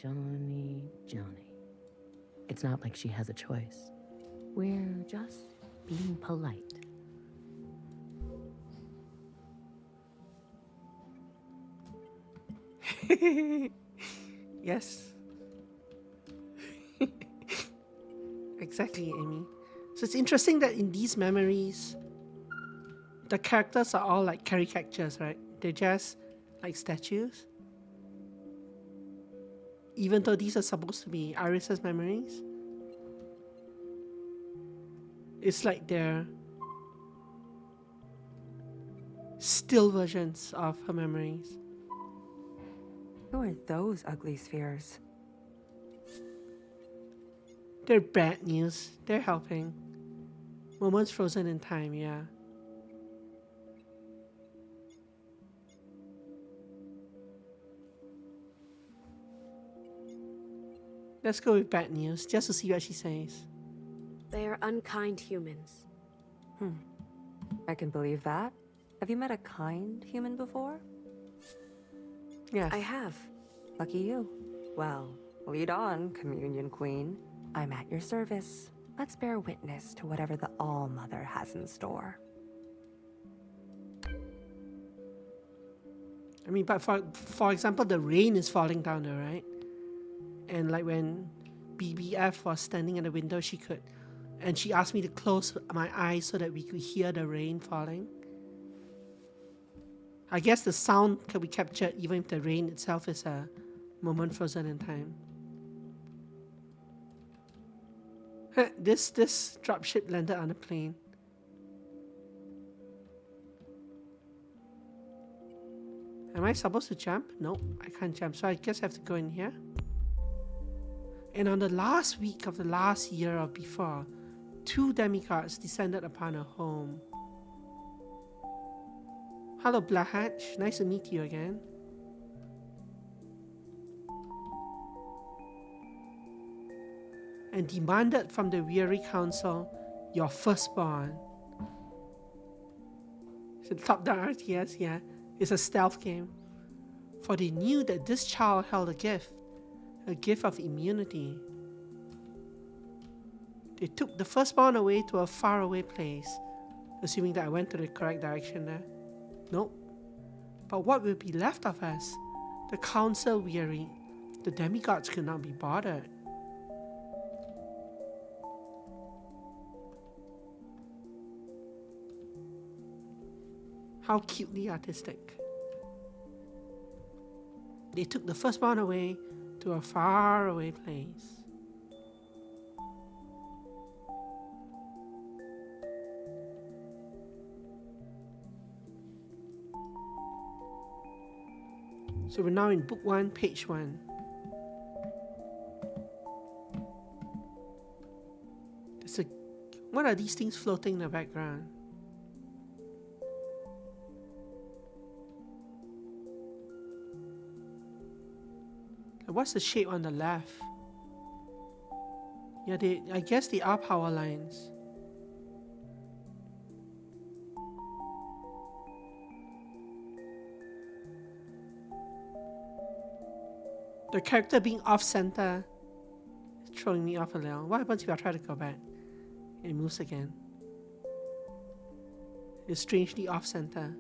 It's not like she has a choice. We're just being polite. Yes. Exactly, Amy. So it's interesting that in these memories, the characters are all like caricatures, right? They're just like statues. Even though these are supposed to be Iris's memories. It's like they're still versions of her memories. Who are those ugly spheres? They're bad news. They're helping. Moments frozen in time, yeah. Let's go with bad news, just to see what she says. They are unkind humans. I can believe that. Have you met a kind human before? Yes. I have. Lucky you. Well, lead on, Communion Queen. I'm at your service. Let's bear witness to whatever the All-Mother has in store. I mean, but for example, the rain is falling down there, right? And like when BBF was standing at the window, she asked me to close my eyes so that we could hear the rain falling. I guess the sound can be captured even if the rain itself is a moment frozen in time. This dropship landed on a plane. Am I supposed to jump? Nope, I can't jump, so I guess I have to go in here. And on the last week of the last year or before, 2 demigods descended upon her home. Hello, Black Hatch. Nice to meet you again. And demanded from the weary council your firstborn. It's a top-down RTS, yeah. It's a stealth game. For they knew that this child held a gift of immunity. They took the firstborn away to a faraway place, assuming that I went to the correct direction there. Nope. But what will be left of us? The council weary. The demigods could not be bothered. How cutely artistic. They took the firstborn away to a faraway place. So we're now in book 1, page 1. What are these things floating in the background? What's the shape on the left? Yeah, I guess they are power lines. The character being off-center is throwing me off a little. What happens if I try to go back? It moves again. It's strangely off-center.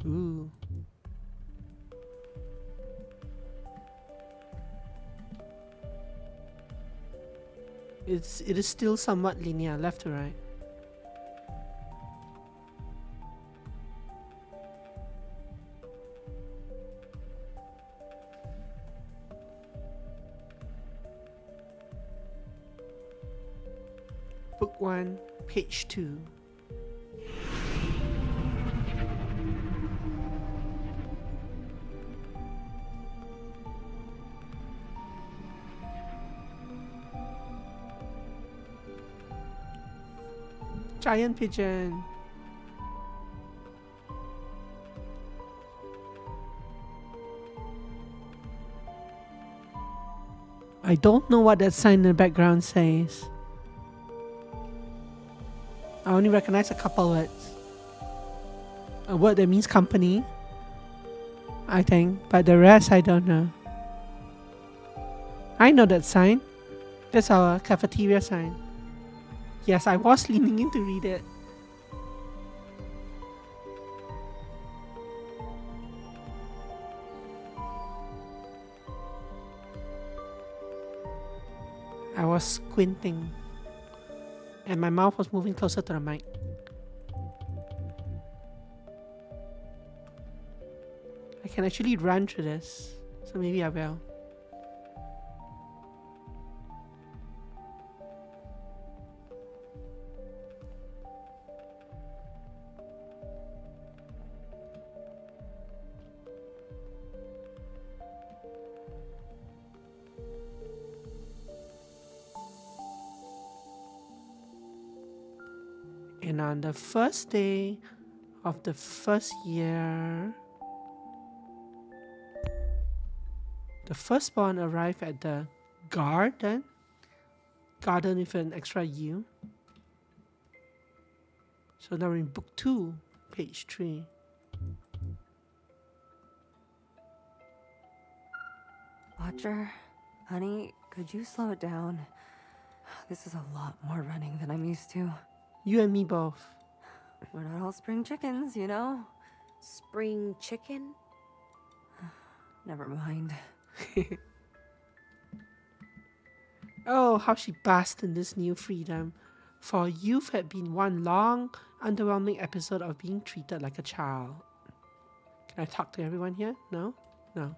Ooh. It is still somewhat linear, left to right. Book 1, page 2. Giant pigeon. I don't know what that sign in the background says. I only recognize a couple words. A word that means company, I think, but the rest I don't know. I know that sign. That's our cafeteria sign. Yes, I was leaning in to read it. I was squinting, and my mouth was moving closer to the mic. I can actually run through this, so maybe I will. And on the first day of the first year, the firstborn arrived at the garden with an extra U. So now we're in book 2, page 3. Watcher, honey, could you slow it down? This is a lot more running than I'm used to. You and me both. We're not all spring chickens, you know? Spring chicken? Never mind. Oh, how she basked in this new freedom. For youth had been one long, underwhelming episode of being treated like a child. Can I talk to everyone here? No? No.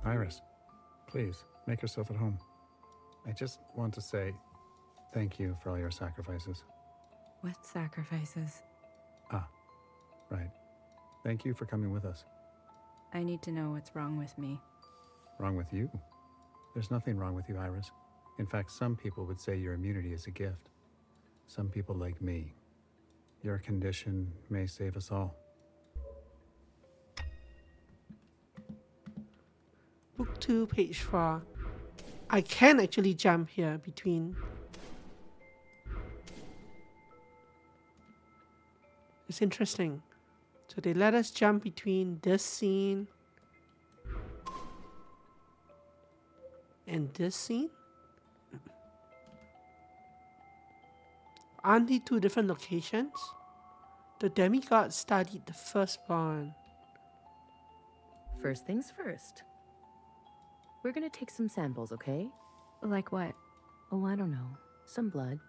Iris, please, make yourself at home. I just want to say thank you for all your sacrifices. What sacrifices? Ah, right. Thank you for coming with us. I need to know what's wrong with me. Wrong with you? There's nothing wrong with you, Iris. In fact, some people would say your immunity is a gift. Some people like me. Your condition may save us all. Book 2, page 4. I can actually jump here between. It's interesting. So they let us jump between this scene and this scene. Aren't they two different locations? The demigod studied the firstborn. First things first. We're gonna take some samples, okay? Like what? Oh, I don't know. Some blood,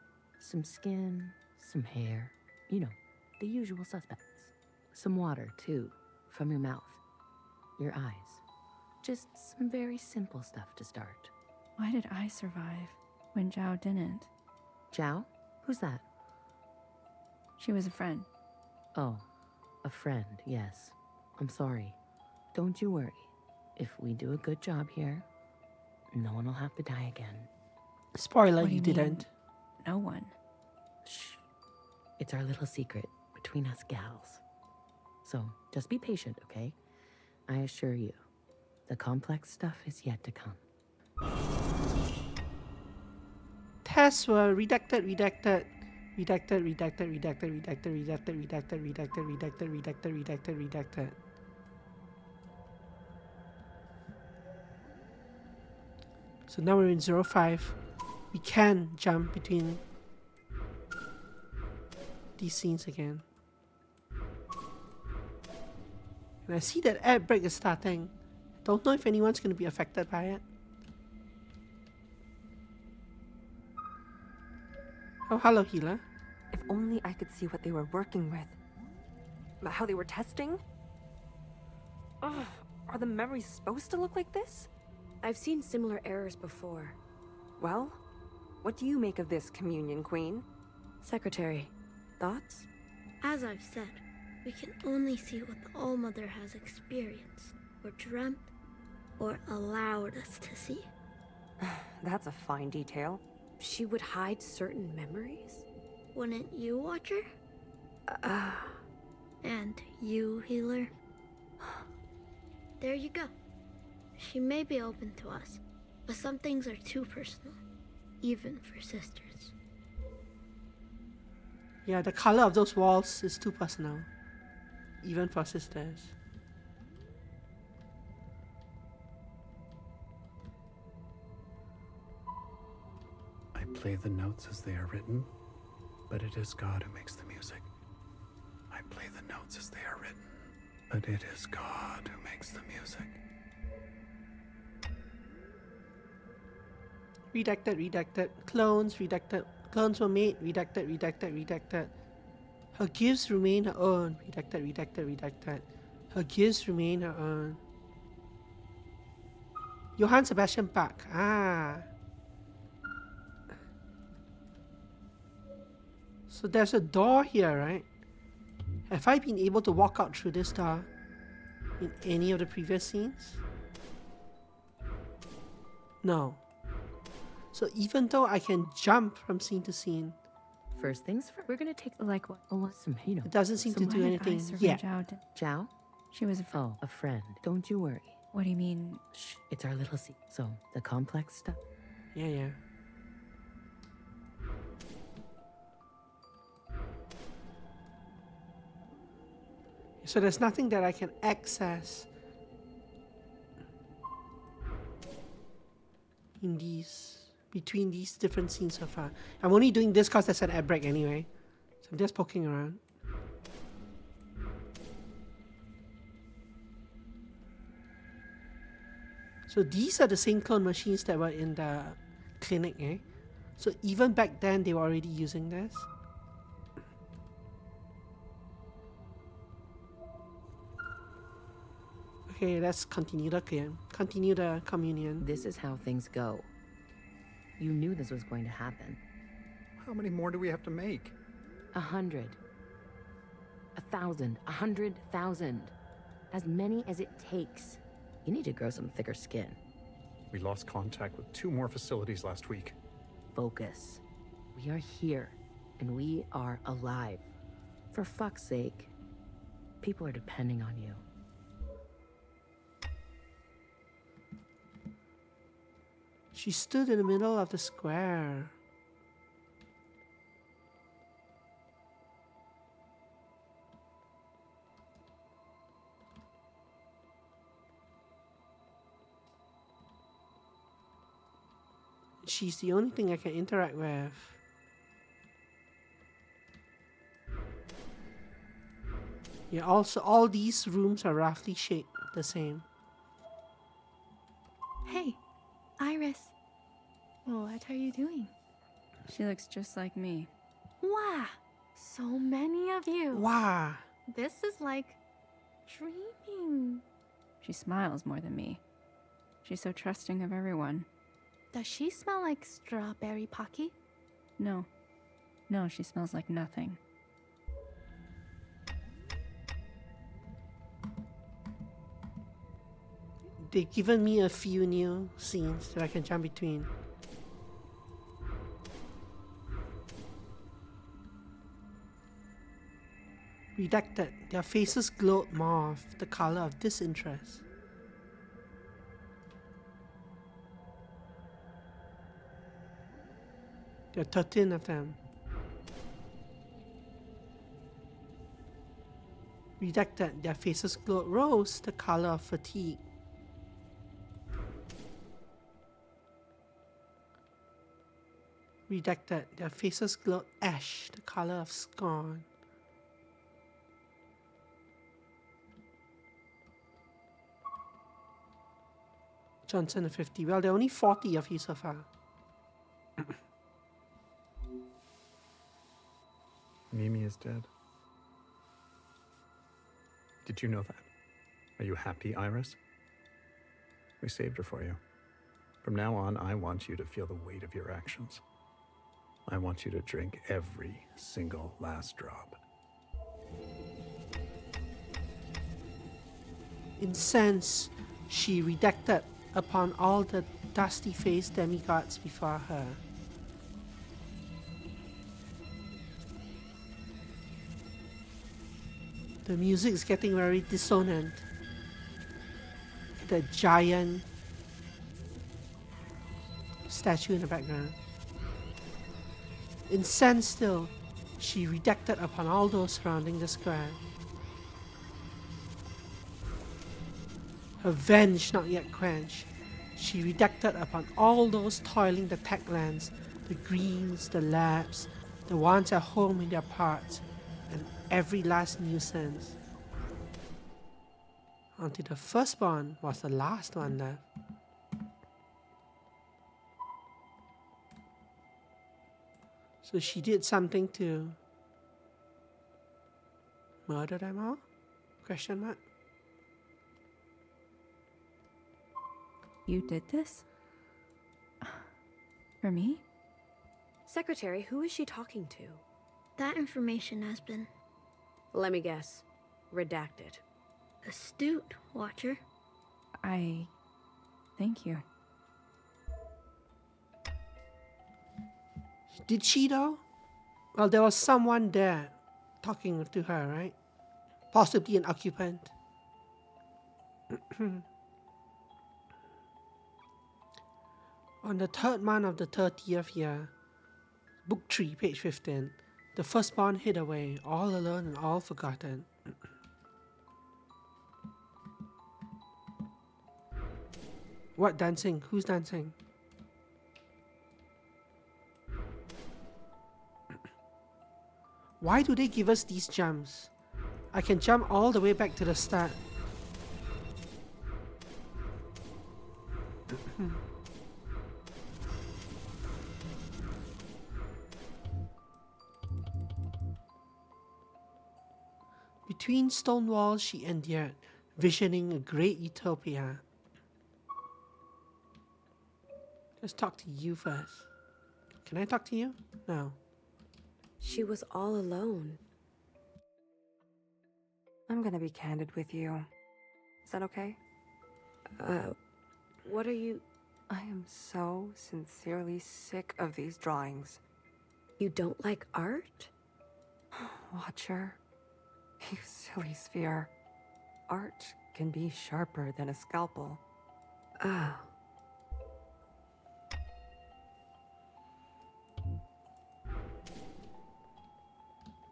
some skin, some hair. You know, the usual suspects. Some water, too, from your mouth, your eyes. Just some very simple stuff to start. Why did I survive when Zhao didn't? Zhao? Who's that? She was a friend. Oh, a friend, yes. I'm sorry. Don't you worry. If we do a good job here, no one will have to die again. Spoiler, What do you you mean? didn't. No one. Shh. It's our little secret between us gals. So just be patient, okay? I assure you, The complex stuff is yet to come. Tests were redacted, redacted, redacted, redacted, redacted, redacted, redacted, redacted, redacted, redacted, redacted, redacted, redacted. So now we're in 05. We can jump between these scenes again. And I see that ad break is starting. Don't know if anyone's going to be affected by it. Oh, hello, healer. If only I could see what they were working with. But how they were testing? Ugh, are the memories supposed to look like this? I've seen similar errors before. Well, what do you make of this, Communion Queen? Secretary, thoughts? As I've said, we can only see what the All-Mother has experienced, or dreamt, or allowed us to see. That's a fine detail. She would hide certain memories? Wouldn't you, Watcher? And you, Healer? There you go. She may be open to us, but some things are too personal, even for sisters. Yeah, the color of those walls is too personal, even for sisters. I play the notes as they are written, but it is God who makes the music. I play the notes as they are written, but it is God who makes the music. Redacted, redacted, clones, redacted, clones were made, redacted, redacted, redacted. Her gifts remain her own, redacted, redacted, redacted. Her gifts remain her own. Johann Sebastian Bach, So there's a door here, right? Have I been able to walk out through this door in any of the previous scenes? No. So even though I can jump from scene to scene, First things first, we're gonna take Like what? some, it doesn't seem to Why do did anything I survey yet. Zhao? She was a Oh, a friend. Don't you worry. What do you mean? Shh, it's our little secret. So, the complex stuff. Yeah. So there's nothing that I can access in between these different scenes so far. I'm only doing this because there's an ad break anyway. So I'm just poking around. So these are the same clone machines that were in the clinic, eh? So even back then they were already using this. Okay, let's continue the communion. This is how things go. You knew this was going to happen. How many more do we have to make? 100. 1,000. 100,000. As many as it takes. You need to grow some thicker skin. We lost contact with 2 more facilities last week. Focus. We are here, and we are alive. For fuck's sake. People are depending on you. She stood in the middle of the square. She's the only thing I can interact with. Yeah, also all these rooms are roughly shaped the same. Hey, Iris. What are you doing? She looks just like me. Wow, so many of you. Wow. This is like dreaming. She smiles more than me. She's so trusting of everyone. Does she smell like strawberry pocky? No, she smells like nothing. They've given me a few new scenes that I can jump between. Redacted. Their faces glowed mauve, the color of disinterest. There are 13 of them. Redacted, their faces glowed rose, the color of fatigue. Redacted, their faces glowed ash, the color of scorn. Johnson at 50. Well, there are only 40 of you so far. Mimi is dead. Did you know that? Are you happy, Iris? We saved her for you. From now on, I want you to feel the weight of your actions. I want you to drink every single last drop. Incensed, she redacted upon all the dusty-faced demigods before her. The music is getting very dissonant. The giant statue in the background. Incensed still, she redacted upon all those surrounding the square. Her venge not yet quenched, she redacted upon all those toiling the techlands, the greens, the labs, the ones at home in their parts, and every last nuisance. Until the firstborn was the last one left. So she did something to murder them all? Question mark. You did this? For me? Secretary, who is she talking to? That information has been Let me guess. Redacted. astute, Watcher. Thank you. Did she though? Well, there was someone there talking to her, right? Possibly an occupant. On the third month of the 30th year, Book 3, page 15, the firstborn hid away, all alone and all forgotten. What dancing? Who's dancing? Why do they give us these jumps? I can jump all the way back to the start. Between stone walls she endured, visioning a great utopia. Let's talk to you first. Can I talk to you? No. She was all alone. I'm gonna be candid with you. Is that okay? What are you... I am so sincerely sick of these drawings. You don't like art? Watcher, you silly sphere. Art can be sharper than a scalpel. Oh.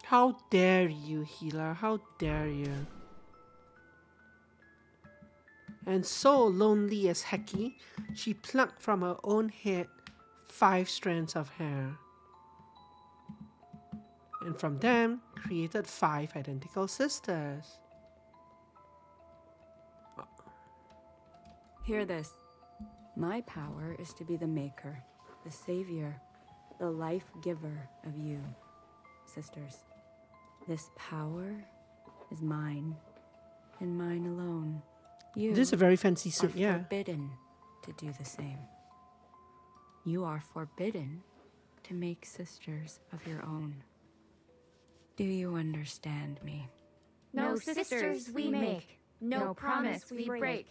How dare you, healer? How dare you? And so lonely as Heki, she plucked from her own head 5 strands of hair. And from them, created 5 identical sisters. Hear this. My power is to be the maker, the savior, the life giver of you, sisters. This power is mine, and mine alone. You This is a very fancy suit, are yeah. forbidden to do the same. You are forbidden to make sisters of your own. Do you understand me? No sisters we make, no promise we break.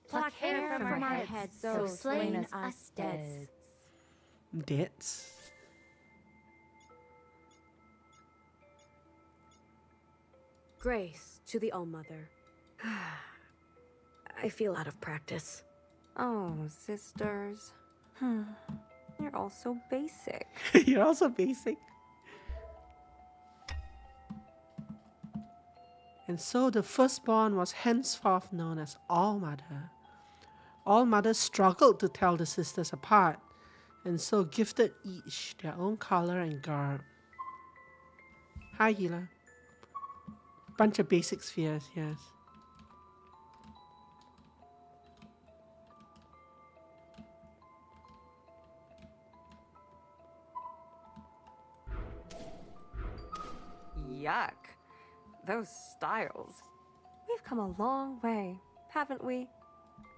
Pluck hair from our heads, so slain us dead. Deads? Grace to the All-Mother. I feel out of practice. Oh, sisters. You're all so basic. You're also basic. And so the firstborn was henceforth known as All-Mother. All-Mother struggled to tell the sisters apart, and so gifted each their own color and garb. Hi, Gila. Bunch of basic spheres, yes. Yuck. Those styles. We've come a long way, haven't we?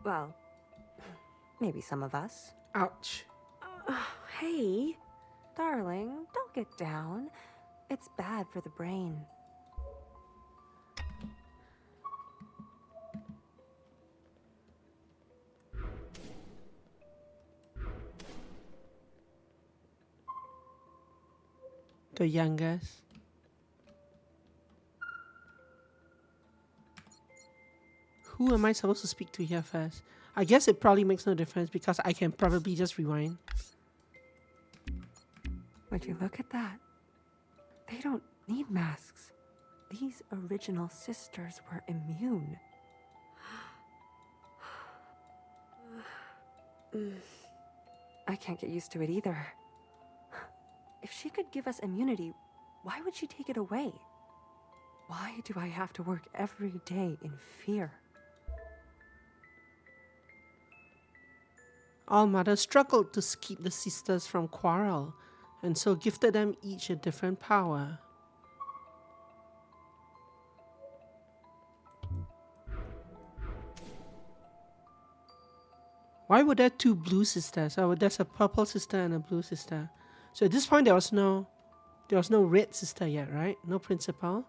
Well, maybe some of us. Ouch. Hey, darling, don't get down. It's bad for the brain. The youngest. Who am I supposed to speak to here first? I guess it probably makes no difference because I can probably just rewind. Would you look at that? They don't need masks. These original sisters were immune. I can't get used to it either. If she could give us immunity, why would she take it away? Why do I have to work every day in fear? All-Mother struggled to keep the sisters from quarrel, and so gifted them each a different power. Why were there two blue sisters? Oh, there's a purple sister and a blue sister. So at this point there was no red sister yet, right? No principal.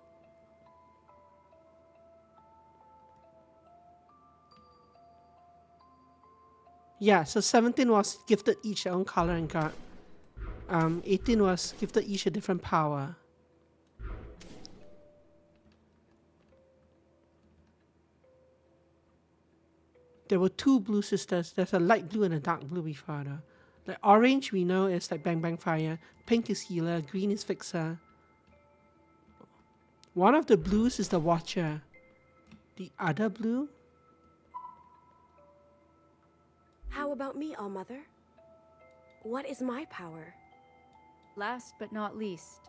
Yeah, so 17 was gifted each their own color and garb. 18 was gifted each a different power. There were two blue sisters. There's a light blue and a dark blue before though. Like orange we know is like Bang Bang Fire. Pink is Healer. Green is Fixer. One of the blues is the Watcher. The other blue? How about me, All-Mother? What is my power? Last but not least,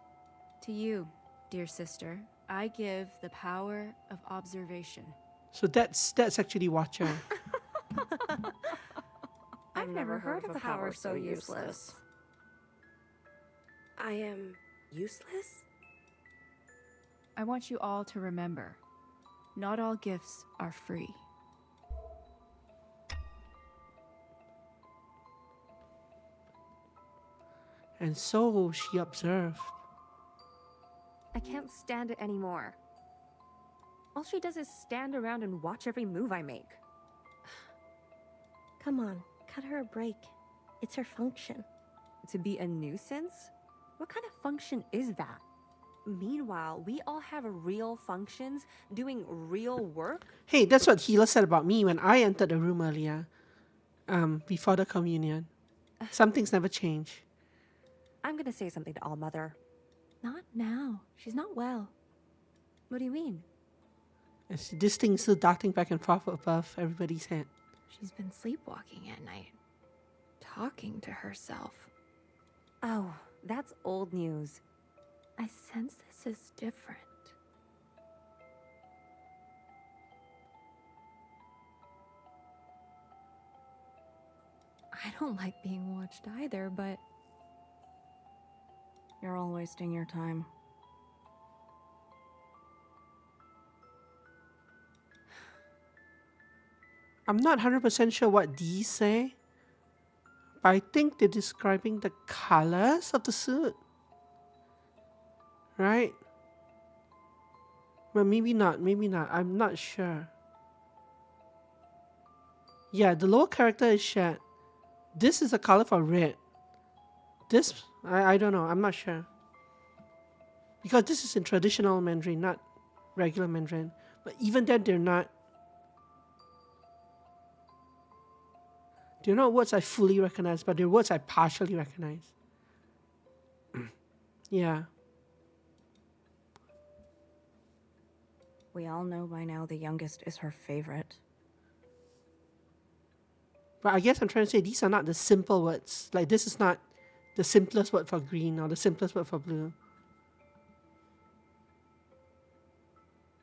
to you, dear sister, I give the power of observation. So that's actually Watcher. I've never heard of a power so useless. I am useless? I want you all to remember, not all gifts are free. And so she observed. I can't stand it anymore. All she does is stand around and watch every move I make. Come on, cut her a break. It's her function. To be a nuisance? What kind of function is that? Meanwhile, we all have real functions, doing real work. Hey, that's what Healer said about me when I entered the room earlier. Before the communion. Some things never change. I'm gonna say something to All-Mother. Not now. She's not well. What do you mean? This thing is still darting back and forth above everybody's head. She's been sleepwalking at night, talking to herself. Oh, that's old news. I sense this is different. I don't like being watched either, but... You're all wasting your time. I'm not 100% sure what these say, but I think they're describing the colors of the suit. Right? But maybe not, I'm not sure. Yeah, the lower character is shed. This is the color for red. This, I don't know, I'm not sure. Because this is in traditional Mandarin, not regular Mandarin. But even then, they're not. They're not words I fully recognize, but they're words I partially recognize. Yeah. We all know by now the youngest is her favorite. But I guess I'm trying to say these are not the simple words. Like, this is not the simplest word for green or the simplest word for blue.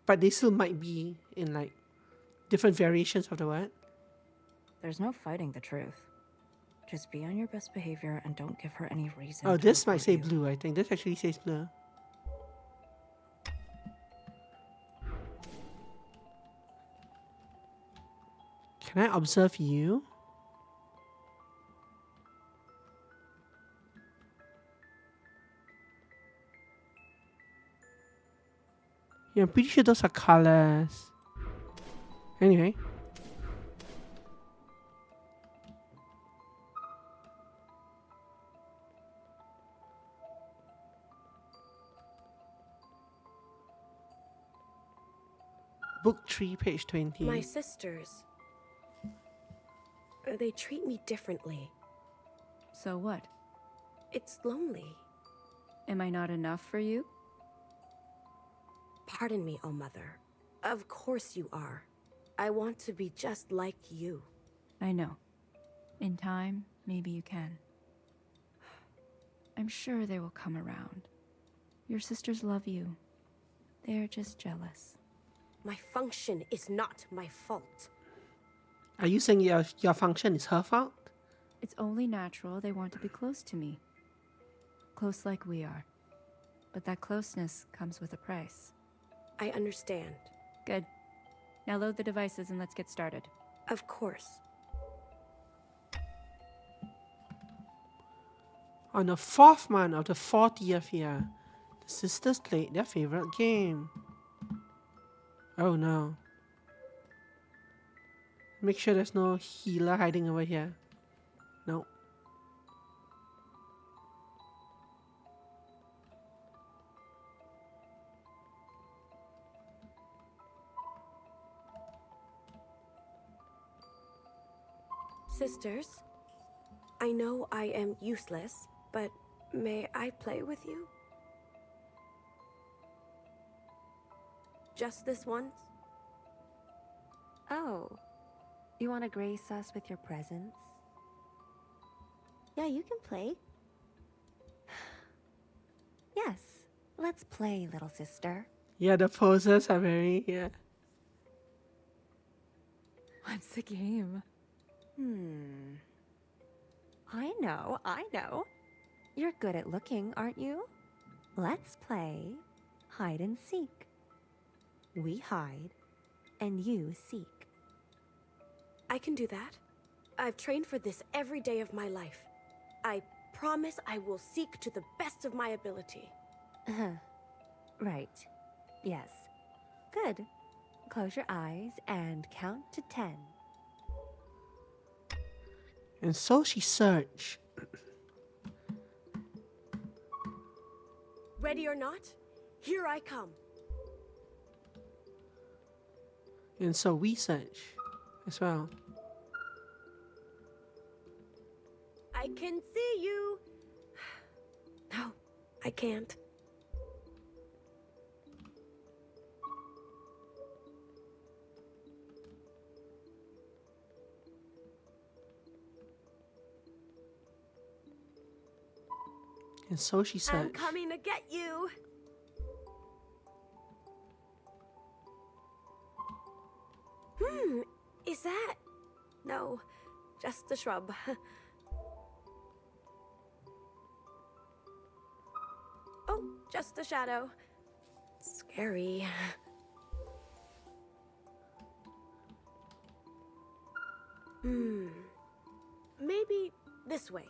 But they still might be in, like, different variations of the word. There's no fighting the truth. Just be on your best behavior and don't give her any reason. Oh, to this might report say you. blue, I think. This actually says blue. Can I observe you? Yeah, I'm pretty sure those are colors. Anyway. Book 3, page 20. My sisters. They treat me differently. So what? It's lonely. Am I not enough for you? Pardon me, oh mother. Of course you are. I want to be just like you. I know. In time, maybe you can. I'm sure they will come around. Your sisters love you. They're just jealous. My function is not my fault. Are you saying your function is her fault? It's only natural they want to be close to me. Close like we are. But that closeness comes with a price. I understand. Good. Now load the devices and let's get started. Of course. On the 4th month of the 40th year, the sisters played their favorite game. Oh no. Make sure there's no healer hiding over here. No. Sisters, I know I am useless, but may I play with you? Just this once? Oh, you want to grace us with your presence? Yeah, you can play. Yes, let's play, little sister. Yeah, the poses are very, yeah. What's the game? I know. You're good at looking, aren't you? Let's play hide and seek. We hide, and you seek. I can do that. I've trained for this every day of my life. I promise I will seek to the best of my ability. Right. Yes. Good. Close your eyes and count to 10. And so she searched. Ready or not, here I come. And so we search as well. I can see you. No, I can't. And so she I'm searched. coming to get you. Is that? No, just a shrub. Oh, just a shadow. Scary. Maybe this way.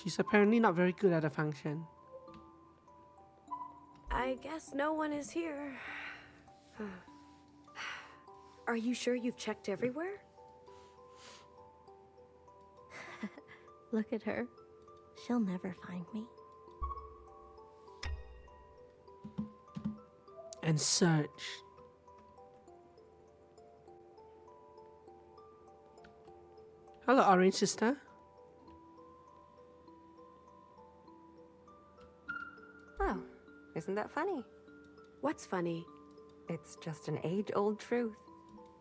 She's apparently not very good at a function. I guess no one is here. Are you sure you've checked everywhere? Look at her. She'll never find me. And search. Hello, Orange Sister. Oh, isn't that funny? What's funny? It's just an age-old truth.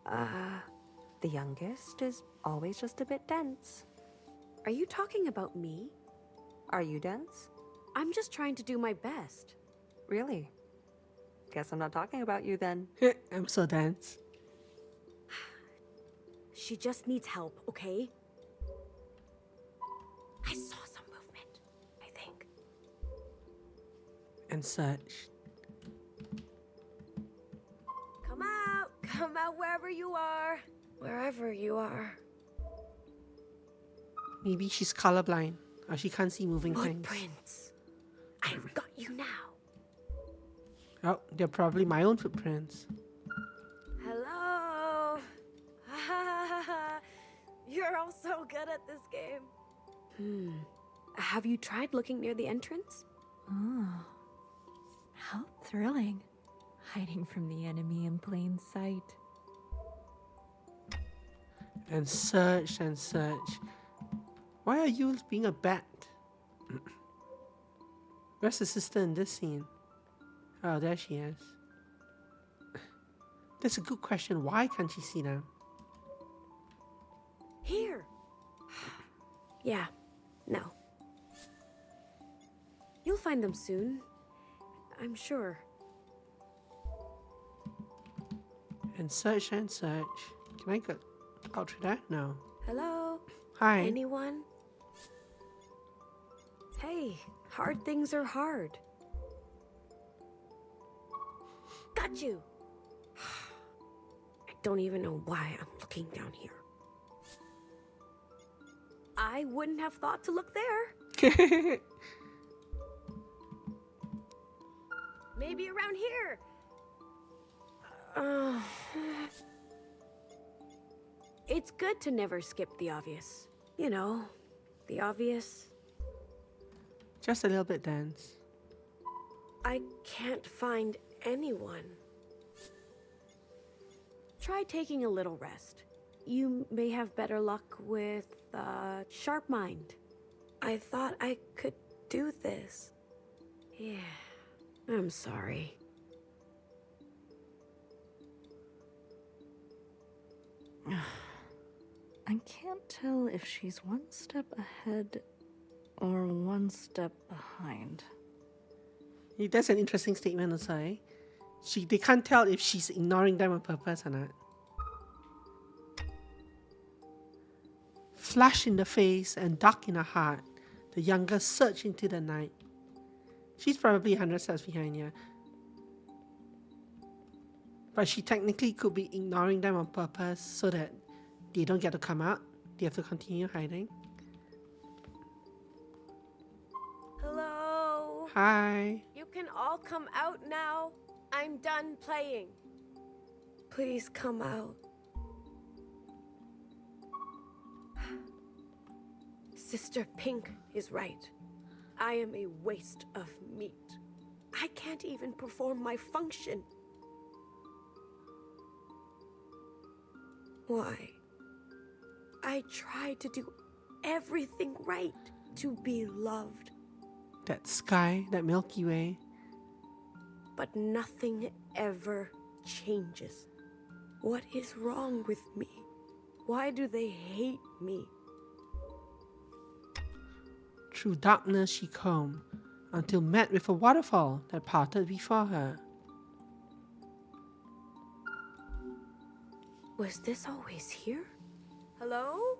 The youngest is always just a bit dense. Are you talking about me? Are you dense? I'm just trying to do my best. Really? Guess I'm not talking about you then. I'm so dense. She just needs help, okay? I saw some movement, I think. And such. Come out wherever you are. Wherever you are. Maybe she's colorblind, or she can't see moving things. Footprints. I've got you now. Oh, they're probably my own footprints. Hello. You're all so good at this game. Have you tried looking near the entrance? Oh, how thrilling. Hiding from the enemy in plain sight. And search and search. Why are you being a bat? Where's the sister in this scene? Oh, there she is. That's a good question. Why can't she see them? Here. Yeah, no. You'll find them soon. I'm sure. And search and search. Can I get out to that? No. Hello? Hi. Anyone? Hey, hard things are hard. Got you! I don't even know why I'm looking down here. I wouldn't have thought to look there. Maybe around here. It's good to never skip the obvious. You know, the obvious. Just a little bit dense. I can't find anyone. Try taking a little rest. You may have better luck with sharp mind. I thought I could do this. Yeah, I'm sorry. I can't tell if she's one step ahead or one step behind. That's an interesting statement to say. They can't tell if she's ignoring them on purpose or not. Flash in the face and dark in her heart, the youngest surged into the night. She's probably 100 steps behind, yeah. But she technically could be ignoring them on purpose so that they don't get to come out. They have to continue hiding. Hello? Hi. You can all come out now. I'm done playing. Please come out. Sister Pink is right. I am a waste of meat. I can't even perform my function. Why? I tried to do everything right to be loved. That sky, that Milky Way. But nothing ever changes. What is wrong with me? Why do they hate me? Through darkness she combed, until met with a waterfall that parted before her. Was this always here? Hello?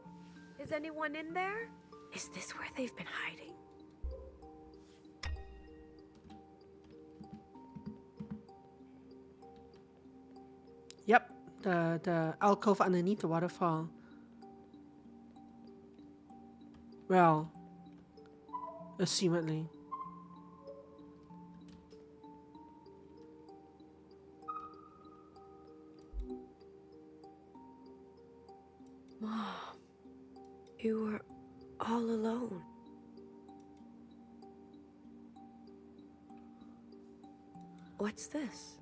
Is anyone in there? Is this where they've been hiding? Yep, the alcove underneath the waterfall. Well, assumedly. Mom, you were all alone. What's this?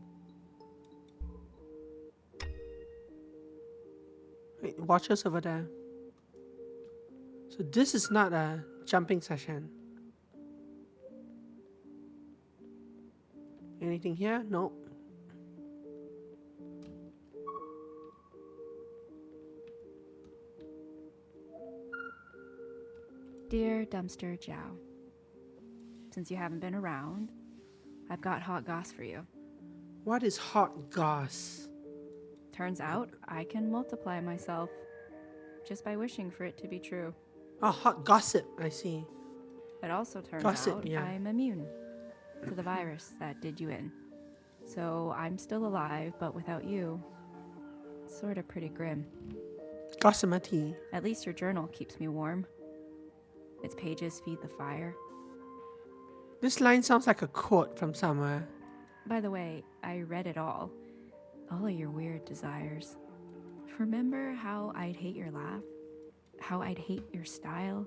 Wait, watch us over there. So this is not a jumping session. Anything here? No. Dear Dumpster Jow, since you haven't been around, I've got hot goss for you. What is hot goss? Turns out I can multiply myself just by wishing for it to be true. Oh, hot gossip, I see. It also turns Gossip, out yeah. I'm immune to the virus that did you in. So I'm still alive, but without you, it's sort of pretty grim. Gossamati. At least your journal keeps me warm. Its pages feed the fire. This line sounds like a quote from somewhere. By the way, I read it all of your weird desires. Remember how I'd hate your laugh? How I'd hate your style?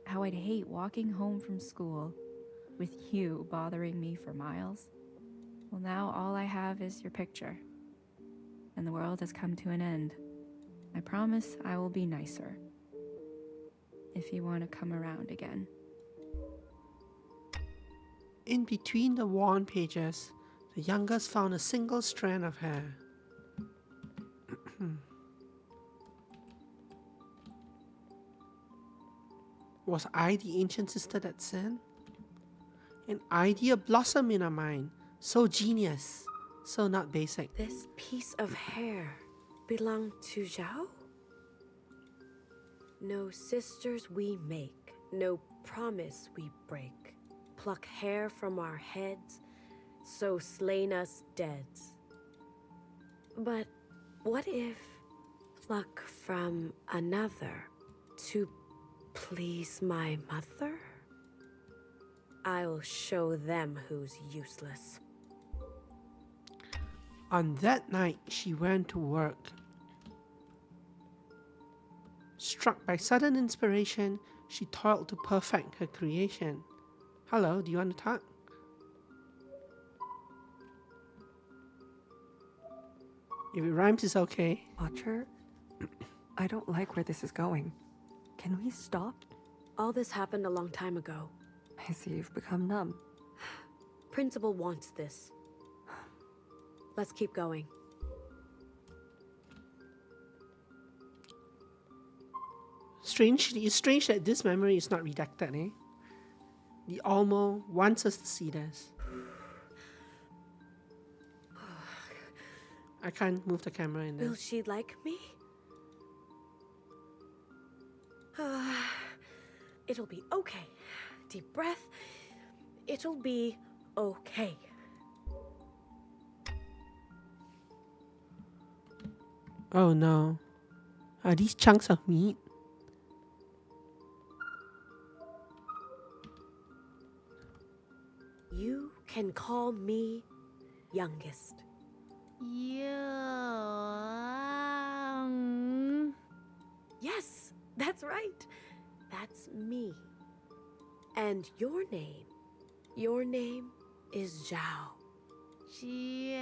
How I'd hate walking home from school with you bothering me for miles? Well, now all I have is your picture, and the world has come to an end. I promise I will be nicer if you want to come around again. In between the worn pages, the youngest found a single strand of hair. Was I the ancient sister that sinned? An idea blossomed in her mind, so genius, so not basic. This piece of hair belonged to Zhao? No sisters we make, no promise we break. Pluck hair from our heads, so slain us deads. But what if pluck from another to please my mother? I'll show them who's useless. On that night, she went to work. Struck by sudden inspiration, she toiled to perfect her creation. Hello, do you want to talk? If it rhymes, it's okay. Watcher, I don't like where this is going. Can we stop? All this happened a long time ago. I see you've become numb. Principal wants this. Let's keep going. It's strange that this memory is not redacted, eh? The Almo wants us to see this. I can't move the camera in there. Will she like me? It'll be okay. Deep breath. It'll be okay. Oh no. Are these chunks of meat? You can call me youngest. Young. Yes, that's right. That's me. And your name is Zhao. Zhao.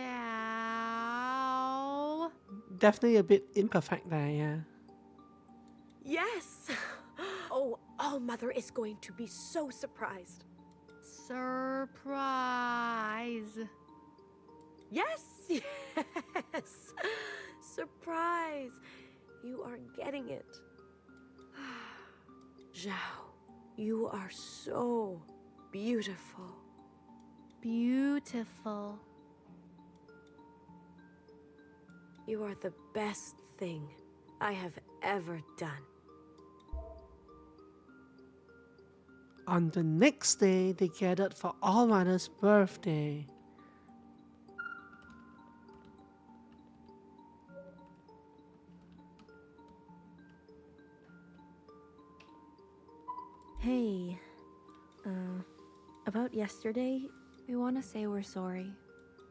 Definitely a bit imperfect there, yeah. Yes. Oh, All Mother is going to be so surprised. Surprise. Yes, yes. Surprise. You are getting it. Zhao, you are so beautiful. Beautiful. You are the best thing I have ever done. On the next day, they gathered for All Mother's birthday. Hey, about yesterday, We want to say we're sorry.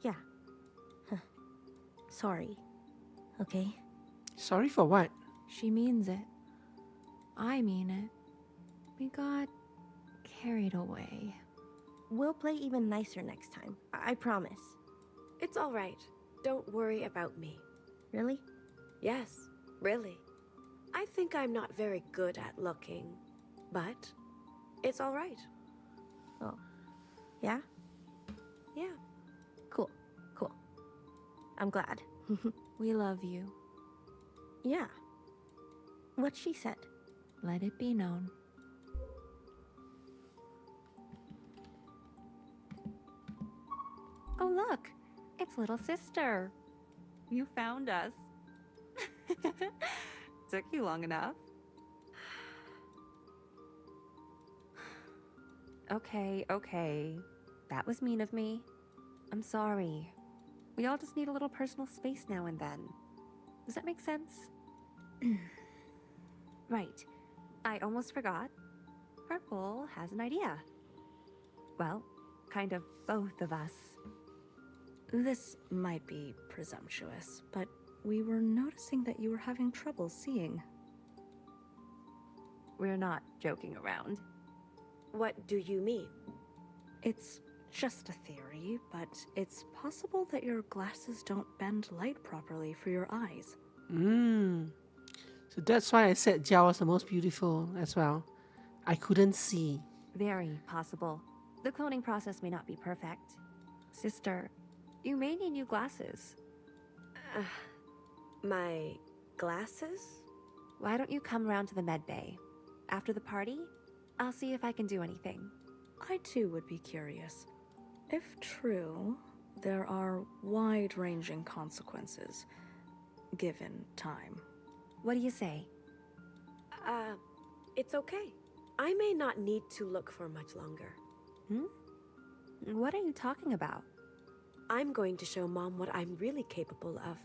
yeah. Sorry. Okay? Sorry for what? She means it. I mean it. We got carried away. We'll play even nicer next time. I promise. It's all right. Don't worry about me. Really? Yes, really. I think I'm not very good at looking. But it's all right. Oh, yeah? Yeah. Cool, cool. I'm glad. We love you. Yeah. What she said. Let it be known. Oh, look, it's little sister. You found us. Took you long enough. Okay. That was mean of me. I'm sorry. We all just need a little personal space now and then. Does that make sense? Right. I almost forgot. Purple has an idea. Well, kind of both of us. This might be presumptuous, but we were noticing that you were having trouble seeing. We're not joking around. What do you mean? It's just a theory, but it's possible that your glasses don't bend light properly for your eyes. So that's why I said Jiao was the most beautiful as well. I couldn't see. Very possible. The cloning process may not be perfect. Sister, you may need new glasses. My glasses? Why don't you come round to the med bay? After the party, I'll see if I can do anything. I too would be curious. If true, there are wide-ranging consequences, given time. What do you say? It's okay. I may not need to look for much longer. What are you talking about? I'm going to show Mom what I'm really capable of.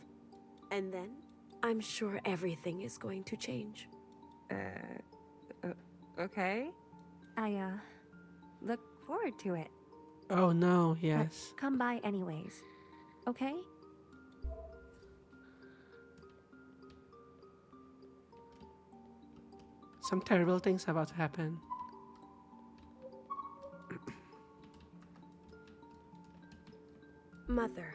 And then, I'm sure everything is going to change. Okay. I, look forward to it. Oh no, yes. But come by anyways. Okay? Some terrible things are about to happen. Mother,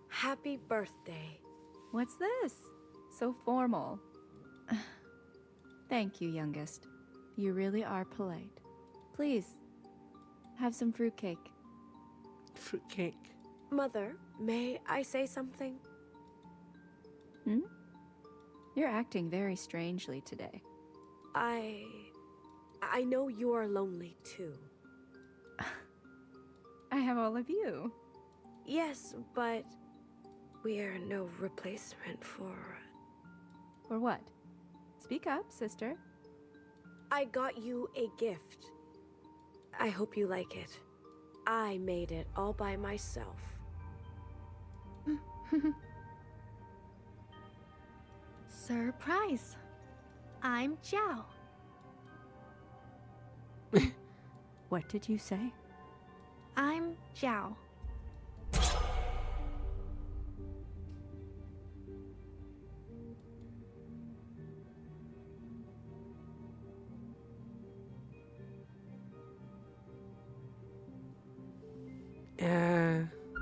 happy birthday. What's this? So formal. Thank you, youngest. You really are polite. Please, have some fruitcake. Fruitcake. Mother, may I say something? You're acting very strangely today. I know you are lonely too. I have all of you. Yes, but we're no replacement for... For what? Speak up, sister. I got you a gift. I hope you like it. I made it all by myself. Surprise! I'm Jiao. What did you say? I'm Jiao.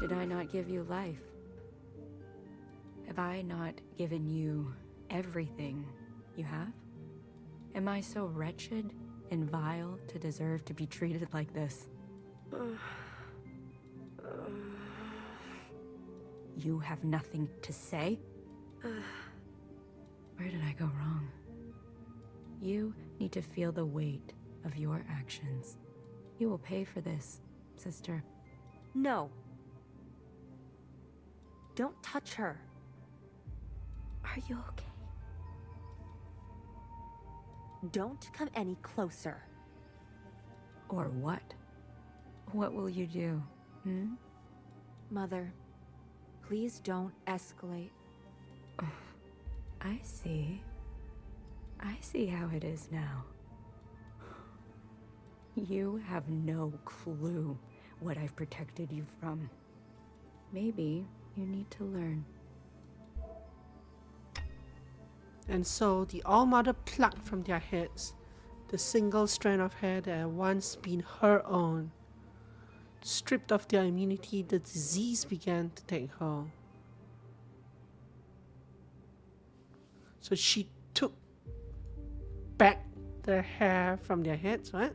Did I not give you life? Have I not given you everything you have? Am I so wretched and vile to deserve to be treated like this? You have nothing to say? Where did I go wrong? You need to feel the weight of your actions. You will pay for this, sister. No. Don't touch her. Are you okay? Don't come any closer. Or what? What will you do, Mother, please don't escalate. I see. I see how it is now. You have no clue what I've protected you from. Maybe you need to learn. And so the All-Mother plucked from their heads the single strand of hair that had once been her own. Stripped of their immunity, the disease began to take hold. So she took back the hair from their heads, what?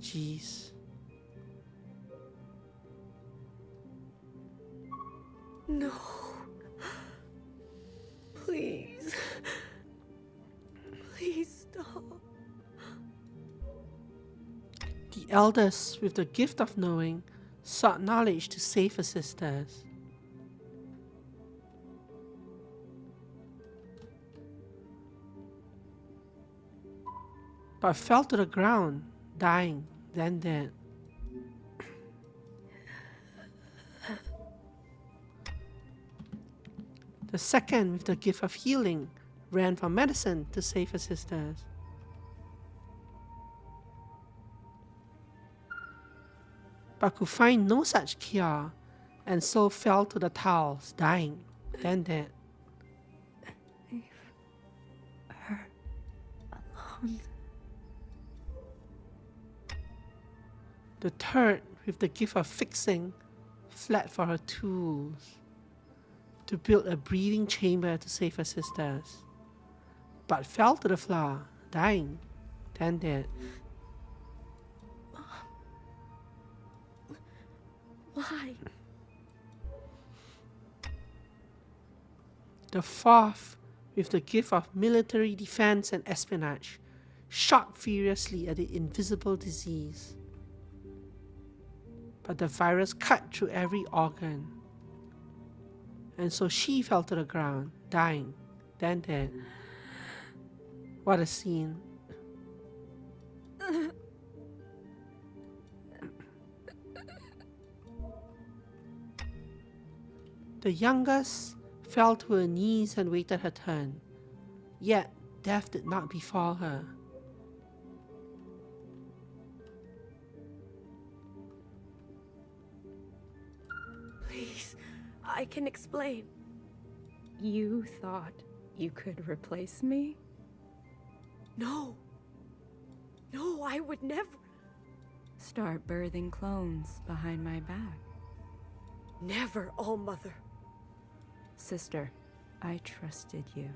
Jeez. No. Please. Please stop. The eldest, with the gift of knowing, sought knowledge to save her sisters. But fell to the ground, dying, then dead. The second, with the gift of healing, ran for medicine to save her sisters. But could find no such cure, and so fell to the towels, dying, then dead. Leave her alone. The third, with the gift of fixing, fled for her tools to build a breathing chamber to save her sisters, but fell to the floor, dying, then dead. Why? The fourth, with the gift of military defense and espionage, shot furiously at the invisible disease. But the virus cut through every organ, and so she fell to the ground, dying, then dead. What a scene. The youngest fell to her knees and waited her turn, yet death did not befall her. Please, I can explain. You thought you could replace me? No. No, I would never. Start birthing clones behind my back. Never, All-Mother. Sister, I trusted you.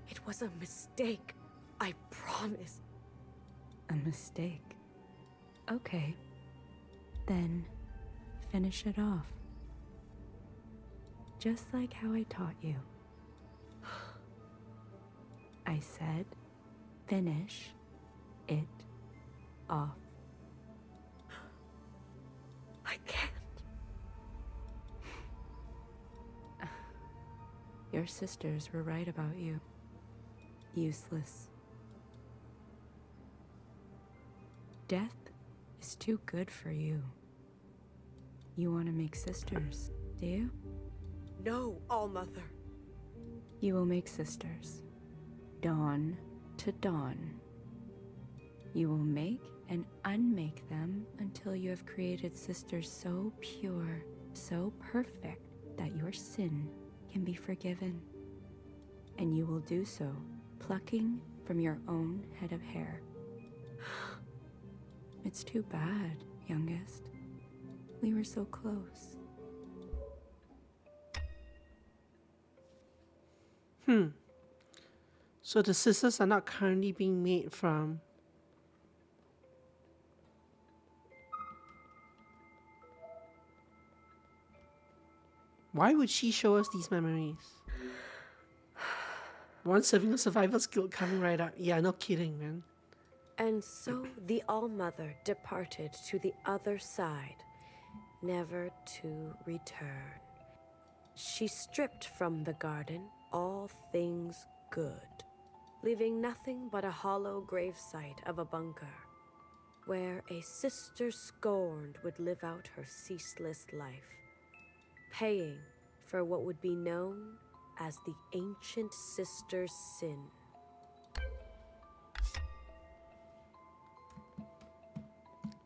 It was a mistake. I promise. A mistake? Okay. Then, finish it off. Just like how I taught you. I said, finish it off. I can't. Your sisters were right about you. Useless. Death is too good for you. You want to make sisters, do you? No, All-Mother. You will make sisters. Dawn to dawn. You will make and unmake them until you have created sisters so pure, so perfect that your sin can be forgiven. And you will do so, plucking from your own head of hair. It's too bad, youngest. We were so close. So the sisters are not currently being made from why would she show us these memories? One serving of survival skill coming right up. Yeah, no kidding, man. And so the All-Mother departed to the other side, never to return. She stripped from the garden all things good, leaving nothing but a hollow gravesite of a bunker, where a sister scorned would live out her ceaseless life, paying for what would be known as the ancient sister's sin.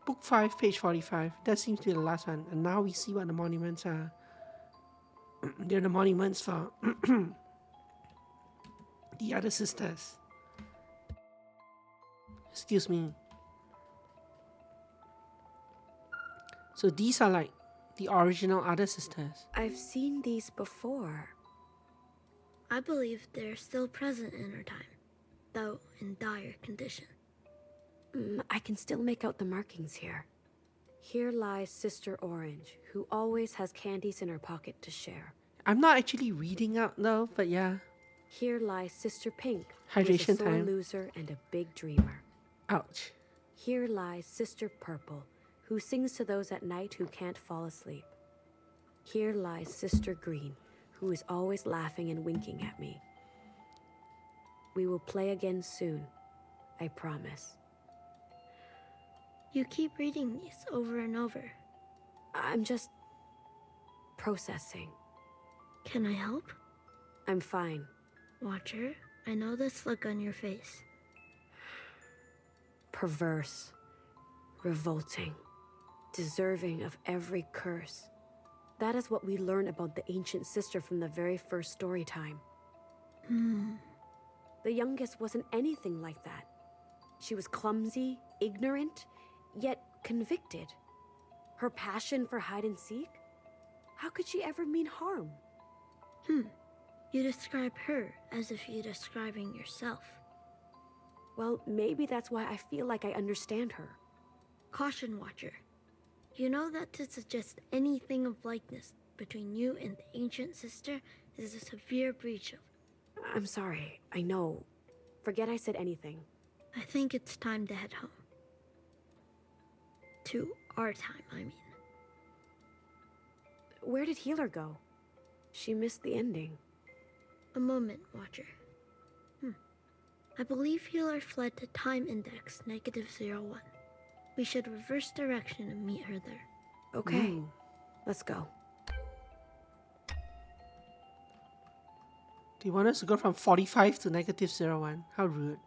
Book 5, page 45. That seems to be the last one. And now we see what the monuments are. They're the monuments for the other sisters. Excuse me. So these are like the original other sisters. I've seen these before. I believe they're still present in our time, though in dire condition. I can still make out the markings here. Here lies Sister Orange, who always has candies in her pocket to share. I'm not actually reading out though, but yeah. Here lies Sister Pink, who is a Hydration sore time. loser and a big dreamer. Ouch. Here lies Sister Purple, who sings to those at night who can't fall asleep. Here lies Sister Green, who is always laughing and winking at me. We will play again soon, I promise. You keep reading these over and over. I'm just processing. Can I help? I'm fine. Watcher, I know this look on your face. Perverse, revolting, deserving of every curse. That is what we learn about the ancient sister from the very first story time. The youngest wasn't anything like that. She was clumsy, ignorant, yet convicted. Her passion for hide and seek? How could she ever mean harm? You describe her as if you're describing yourself. Well, maybe that's why I feel like I understand her. Caution, Watcher. You know that to suggest anything of likeness between you and the ancient sister is a severe breach of... I'm sorry, I know. Forget I said anything. I think it's time to head home. To our time, I mean. Where did Healer go? She missed the ending. A moment, Watcher. I believe Healer fled to time index -01. We should reverse direction and meet her there. Okay, let's go. Do you want us to go from 45 to -01? How rude.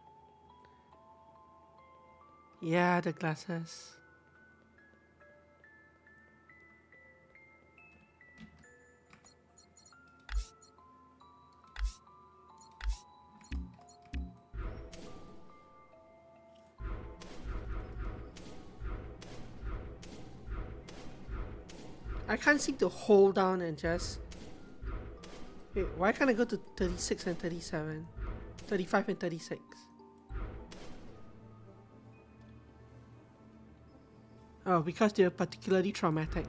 Yeah, the glasses. I can't seem to hold down and just... Wait, why can't I go to 36 and 37? 35 and 36? Oh, because they're particularly traumatic.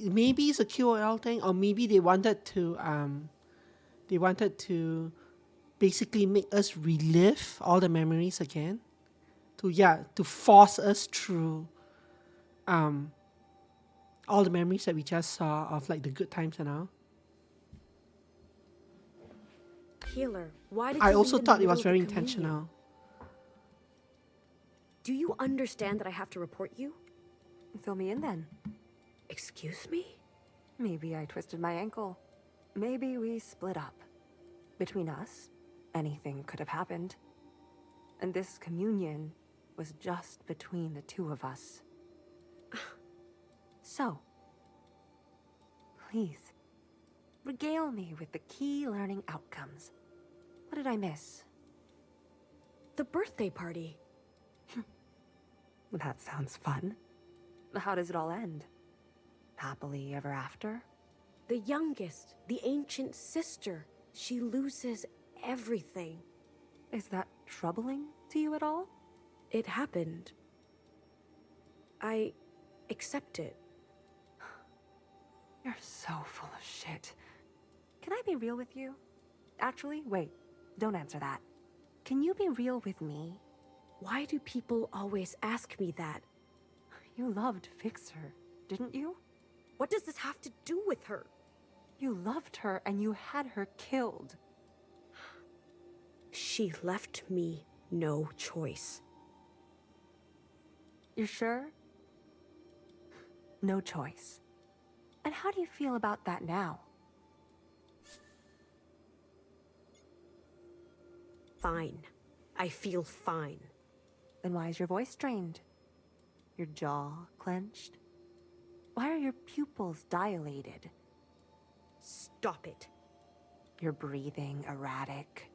Maybe it's a QOL thing, or maybe they wanted to basically make us relive all the memories again, to force us through all the memories that we just saw of like the good times and all. Healer, why did I you also leave in the thought it middle was of the very communion? intentional. Do you understand that I have to report you? Fill me in then. Excuse me? Maybe I twisted my ankle. Maybe we split up. Between us, anything could have happened. And this communion was just between the two of us. So, please, regale me with the key learning outcomes. What did I miss? The birthday party. That sounds fun. How does it all end? Happily ever after? The youngest, the ancient sister, she loses everything. Is that troubling to you at all? It happened. I accept it. You're so full of shit. Can I be real with you? Actually, wait, don't answer that. Can you be real with me? Why do people always ask me that? You loved Fixer, didn't you? What does this have to do with her? You loved her and you had her killed. She left me no choice. You sure? no choice. And how do you feel about that now? Fine. I feel fine. Then why is your voice strained? Your jaw clenched? Why are your pupils dilated? Stop it. Your breathing erratic?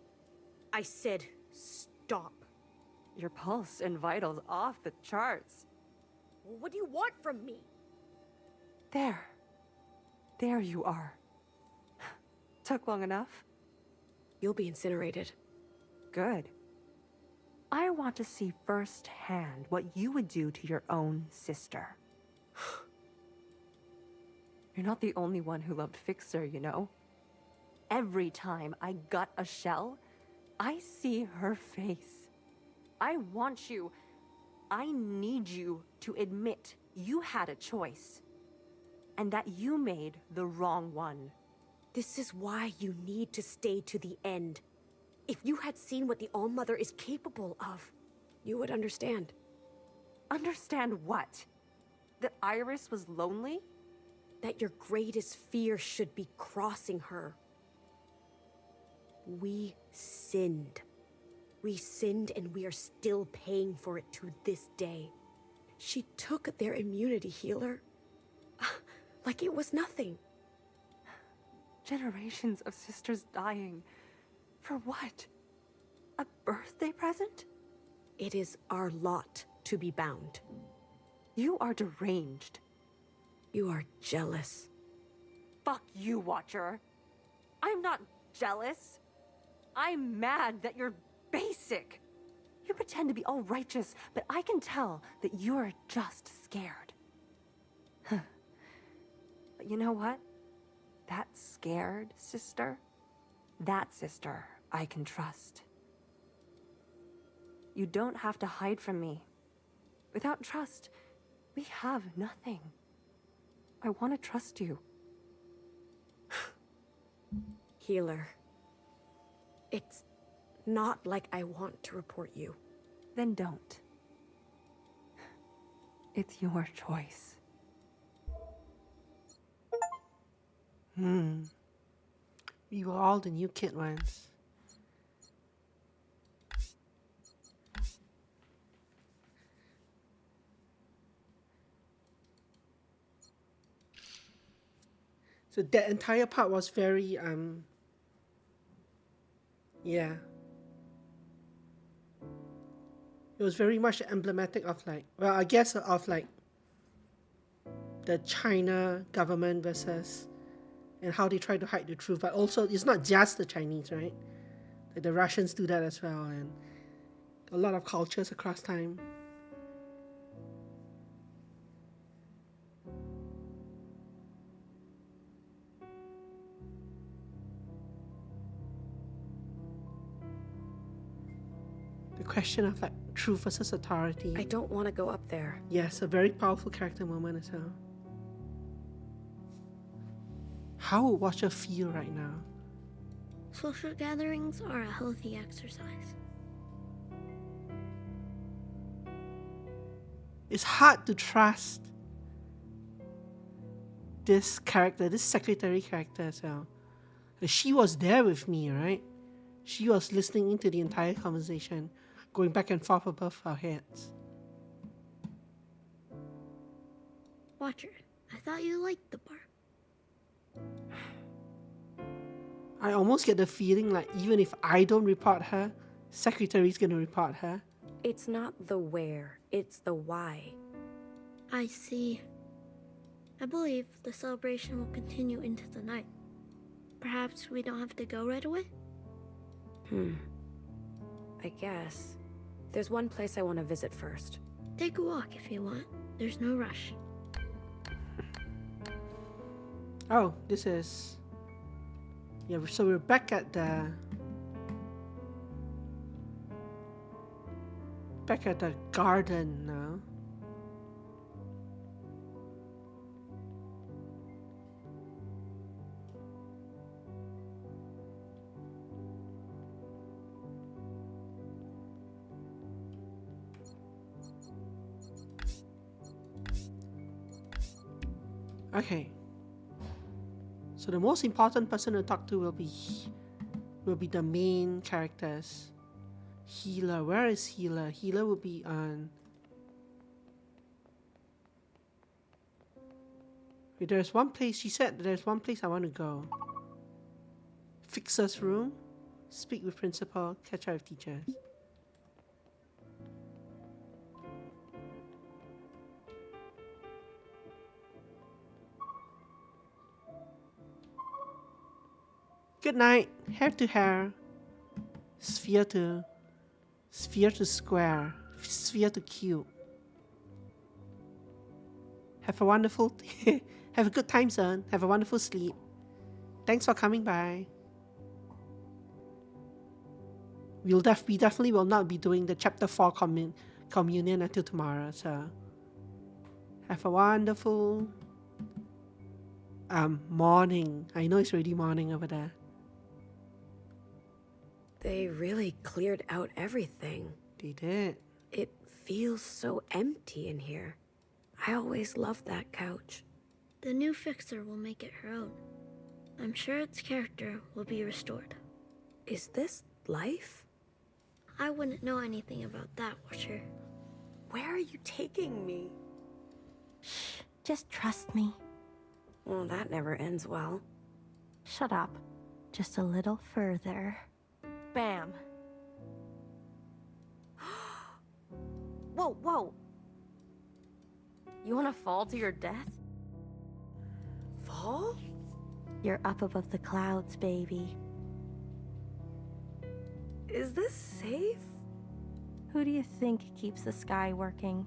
I said stop. Your pulse and vitals off the charts. What do you want from me? There. There you are. Took long enough? You'll be incinerated. Good. I want to see firsthand what you would do to your own sister. You're not the only one who loved Fixer, you know. Every time I gut a shell, I see her face. I want you, I need you to admit you had a choice. And that you made the wrong one. This is why you need to stay to the end. If you had seen what the All-Mother is capable of, you would understand. Understand what? That Iris was lonely? That your greatest fear should be crossing her. We sinned. We sinned and we are still paying for it to this day. She took their immunity healer like it was nothing. Generations of sisters dying. For what? A birthday present? It is our lot to be bound. You are deranged. You are jealous. Fuck you, Watcher. I'm not jealous. I'm mad that you're basic. You pretend to be all righteous, but I can tell that you're just scared. But you know what? That scared sister, that sister I can trust. You don't have to hide from me. Without trust, we have nothing. I want to trust you. Healer. It's not like I want to report you. Then don't. It's your choice. We were all the new kid ones. So that entire part was very, yeah. It was very much emblematic of like, well, I guess of like the China government versus and how they try to hide the truth. But also, it's not just the Chinese, right? Like the Russians do that as well, and a lot of cultures across time. The question of like truth versus authority. I don't want to go up there. Yes, a very powerful character moment as well. How would Watcher feel right now? Social gatherings are a healthy exercise. It's hard to trust this character, this secretary character as well. She was there with me, right? She was listening into the entire conversation, going back and forth above our heads. Watcher, I thought you liked the bar. I almost get the feeling like even if I don't report her, Secretary's gonna report her. It's not the where, it's the why. I see. I believe the celebration will continue into the night. Perhaps we don't have to go right away? I guess. There's one place I want to visit first. Take a walk if you want. There's no rush. Oh, this is... Yeah, so we're back at the... Back at the garden now. Okay. So the most important person to talk to will be the main characters. Healer. Where is Healer? Healer will be on... Wait, there's one place. She said there's one place I want to go. Fixer's room. Speak with principal. Catch up with teachers. Good night. Hair to hair. Sphere to square. Sphere to cube. Have a wonderful... Have a good time, son. Have a wonderful sleep. Thanks for coming by. We definitely will not be doing the chapter 4 communion until tomorrow, so have a wonderful morning. I know it's already morning over there. They really cleared out everything. They did. It feels so empty in here. I always loved that couch. The new fixer will make it her own. I'm sure its character will be restored. Is this life? I wouldn't know anything about that, Watcher. Where are you taking me? Shh, just trust me. Well, that never ends well. Shut up. Just a little further. Bam. Whoa, whoa. You want to fall to your death? Fall? You're up above the clouds, baby. Is this safe? Who do you think keeps the sky working?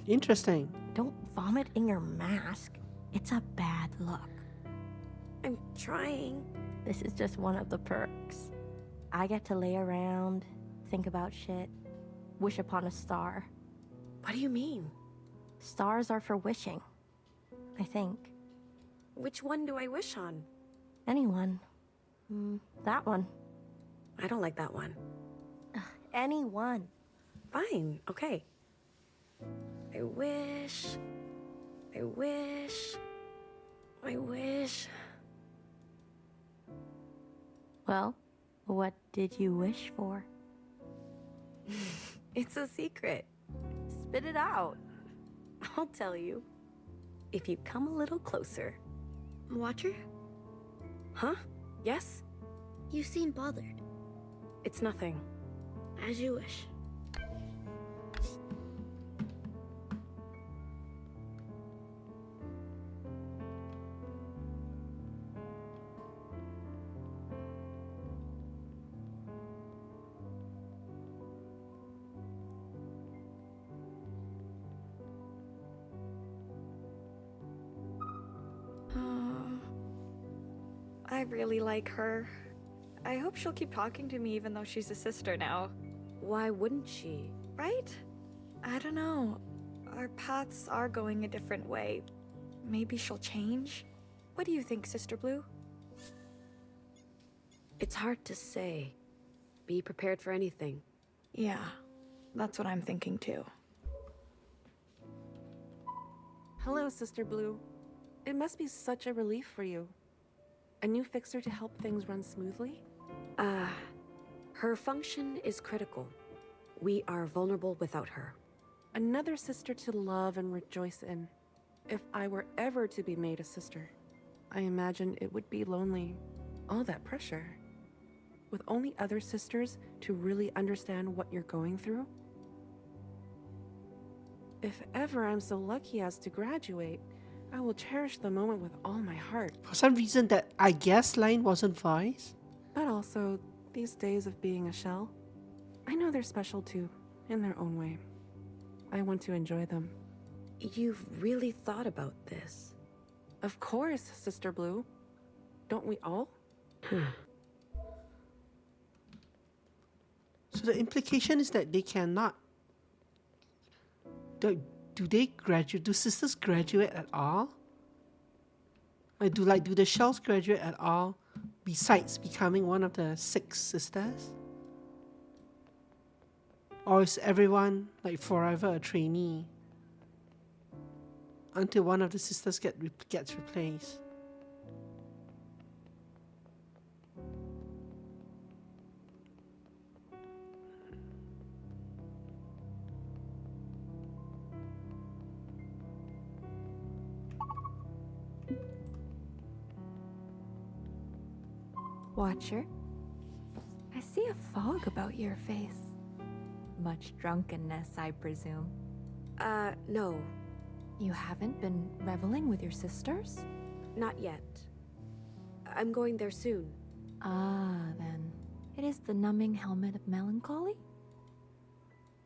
Interesting. Don't vomit in your mask. It's a bad look. I'm trying. This is just one of the perks. I get to lay around, think about shit, wish upon a star. What do you mean? Stars are for wishing, I think. Which one do I wish on? Anyone. That one. I don't like that one. Anyone. Fine, okay. I wish. Well, what did you wish for? It's a secret. Spit it out. I'll tell you. If you come a little closer. Watcher? Huh? Yes? You seem bothered. It's nothing. As you wish. I really like her. I hope she'll keep talking to me even though she's a sister now. Why wouldn't she? Right? I don't know. Our paths are going a different way. Maybe she'll change? What do you think, Sister Blue? It's hard to say. Be prepared for anything. Yeah, that's what I'm thinking too. Hello, Sister Blue. It must be such a relief for you. A new fixer to help things run smoothly? Her function is critical. We are vulnerable without her. Another sister to love and rejoice in. If I were ever to be made a sister, I imagine it would be lonely. All that pressure. With only other sisters to really understand what you're going through. If ever I'm so lucky as to graduate, I will cherish the moment with all my heart. For some reason that I guess line wasn't voiced. But also, these days of being a shell, I know they're special too, in their own way. I want to enjoy them. You've really thought about this. Of course, Sister Blue. Don't we all? So the implication is that they cannot... Do they graduate? Do sisters graduate at all? Do the shells graduate at all besides becoming one of the 6 sisters? Or is everyone like forever a trainee? until one of the sisters gets replaced. Watcher, I see a fog about your face. Much drunkenness, I presume. No. You haven't been reveling with your sisters? Not yet. I'm going there soon. Ah, then. It is the numbing helmet of melancholy?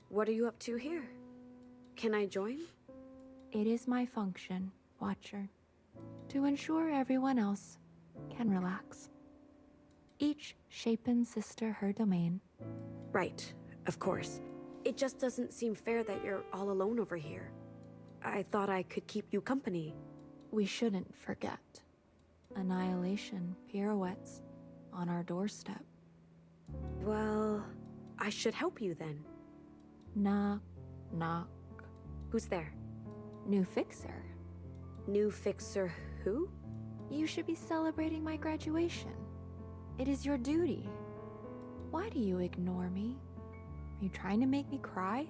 What are you up to here? Can I join? It is my function, Watcher, to ensure everyone else can relax. Each shapen sister her domain. Right, of course. It just doesn't seem fair that you're all alone over here. I thought I could keep you company. We shouldn't forget. Annihilation pirouettes on our doorstep. Well, I should help you then. Knock, knock. Who's there? New fixer. New fixer who? You should be celebrating my graduation. It is your duty. Why do you ignore me? Are you trying to make me cry?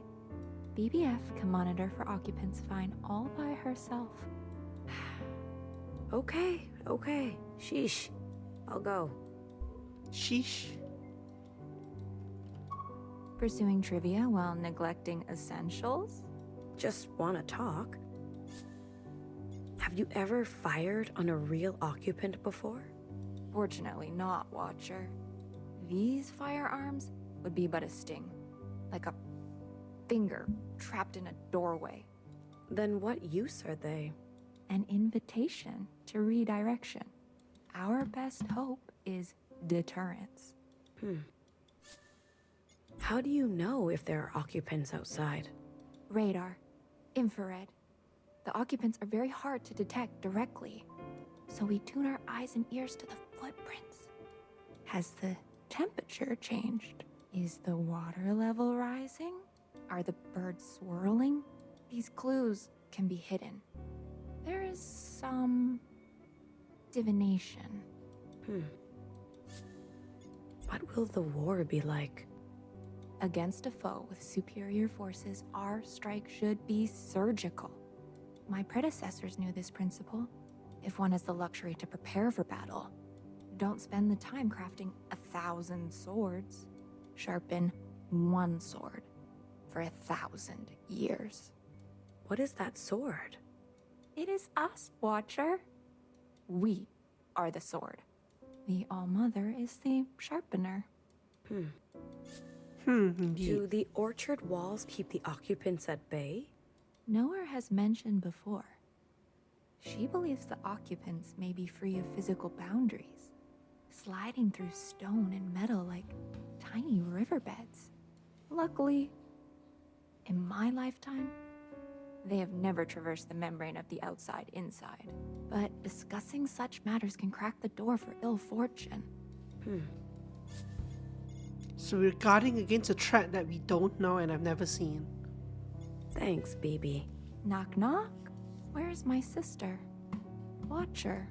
BBF can monitor for occupants fine all by herself. Okay. Sheesh. I'll go. Sheesh. Pursuing trivia while neglecting essentials? Just wanna talk. Have you ever fired on a real occupant before? Fortunately not, Watcher. These firearms would be but a sting. Like a finger trapped in a doorway. Then what use are they? An invitation to redirection. Our best hope is deterrence. How do you know if there are occupants outside? Radar. Infrared. The occupants are very hard to detect directly, so we tune our eyes and ears to the footprints. Has the temperature changed? Is the water level rising? Are the birds swirling? These clues can be hidden. There is some divination. What will the war be like? Against a foe with superior forces, our strike should be surgical. My predecessors knew this principle. If one has the luxury to prepare for battle, don't spend the time crafting 1,000 swords. Sharpen one sword for 1,000 years. What is that sword? It is us, Watcher. We are the sword. The All-Mother is the sharpener. Do the orchard walls keep the occupants at bay? Noah has mentioned before. She believes the occupants may be free of physical boundaries, sliding through stone and metal like tiny riverbeds. Luckily, in my lifetime, they have never traversed the membrane of the outside inside. But discussing such matters can crack the door for ill fortune. So we're guarding against a threat that we don't know and have never seen. Thanks, baby. Knock knock? Where's my sister? Watcher.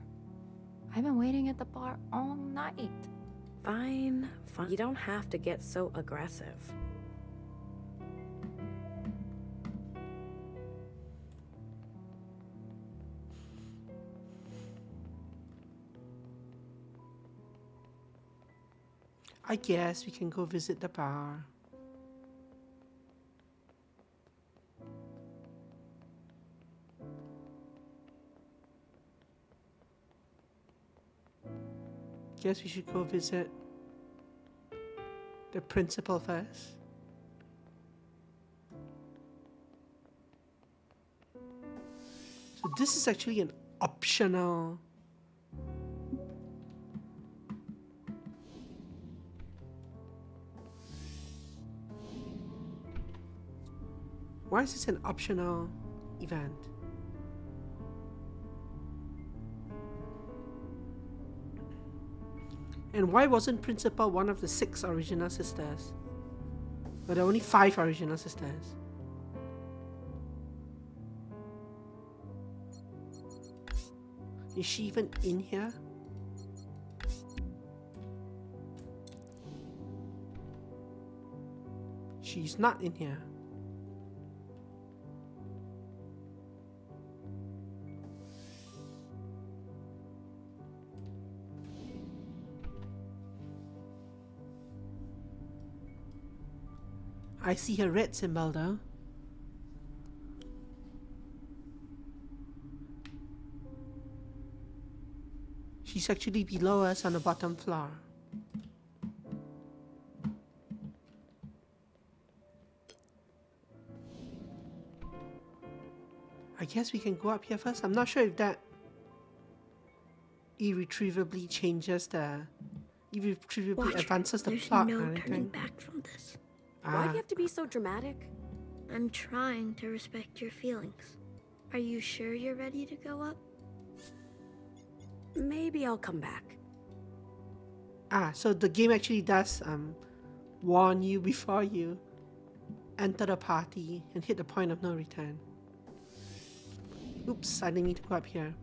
I've been waiting at the bar all night. Fine. You don't have to get so aggressive. I guess we can go visit the bar. Guess we should go visit the principal first. So this is actually an optional. Why is this an optional event? And why wasn't Principal one of the 6 original sisters? But there are only 5 original sisters. Is she even in here? She's not in here. I see her red symbol though. She's actually below us on the bottom floor. I guess we can go up here first. I'm not sure if that irretrievably changes the... irretrievably advances the plot no or anything. turning back from this. Why do you have to be so dramatic? I'm trying to respect your feelings. Are you sure you're ready to go up? Maybe I'll come back. So the game actually does warn you before you enter the party and hit the point of no return. Oops, I didn't need to go up here.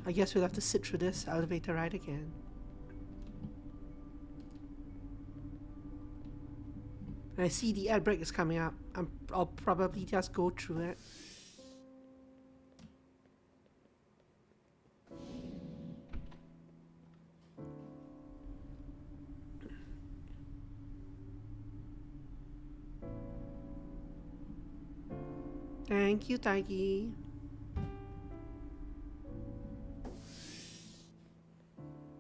I guess we'll have to sit through this elevator ride again. And I see the ad break is coming up. I'll probably just go through it. Thank you, Taigi.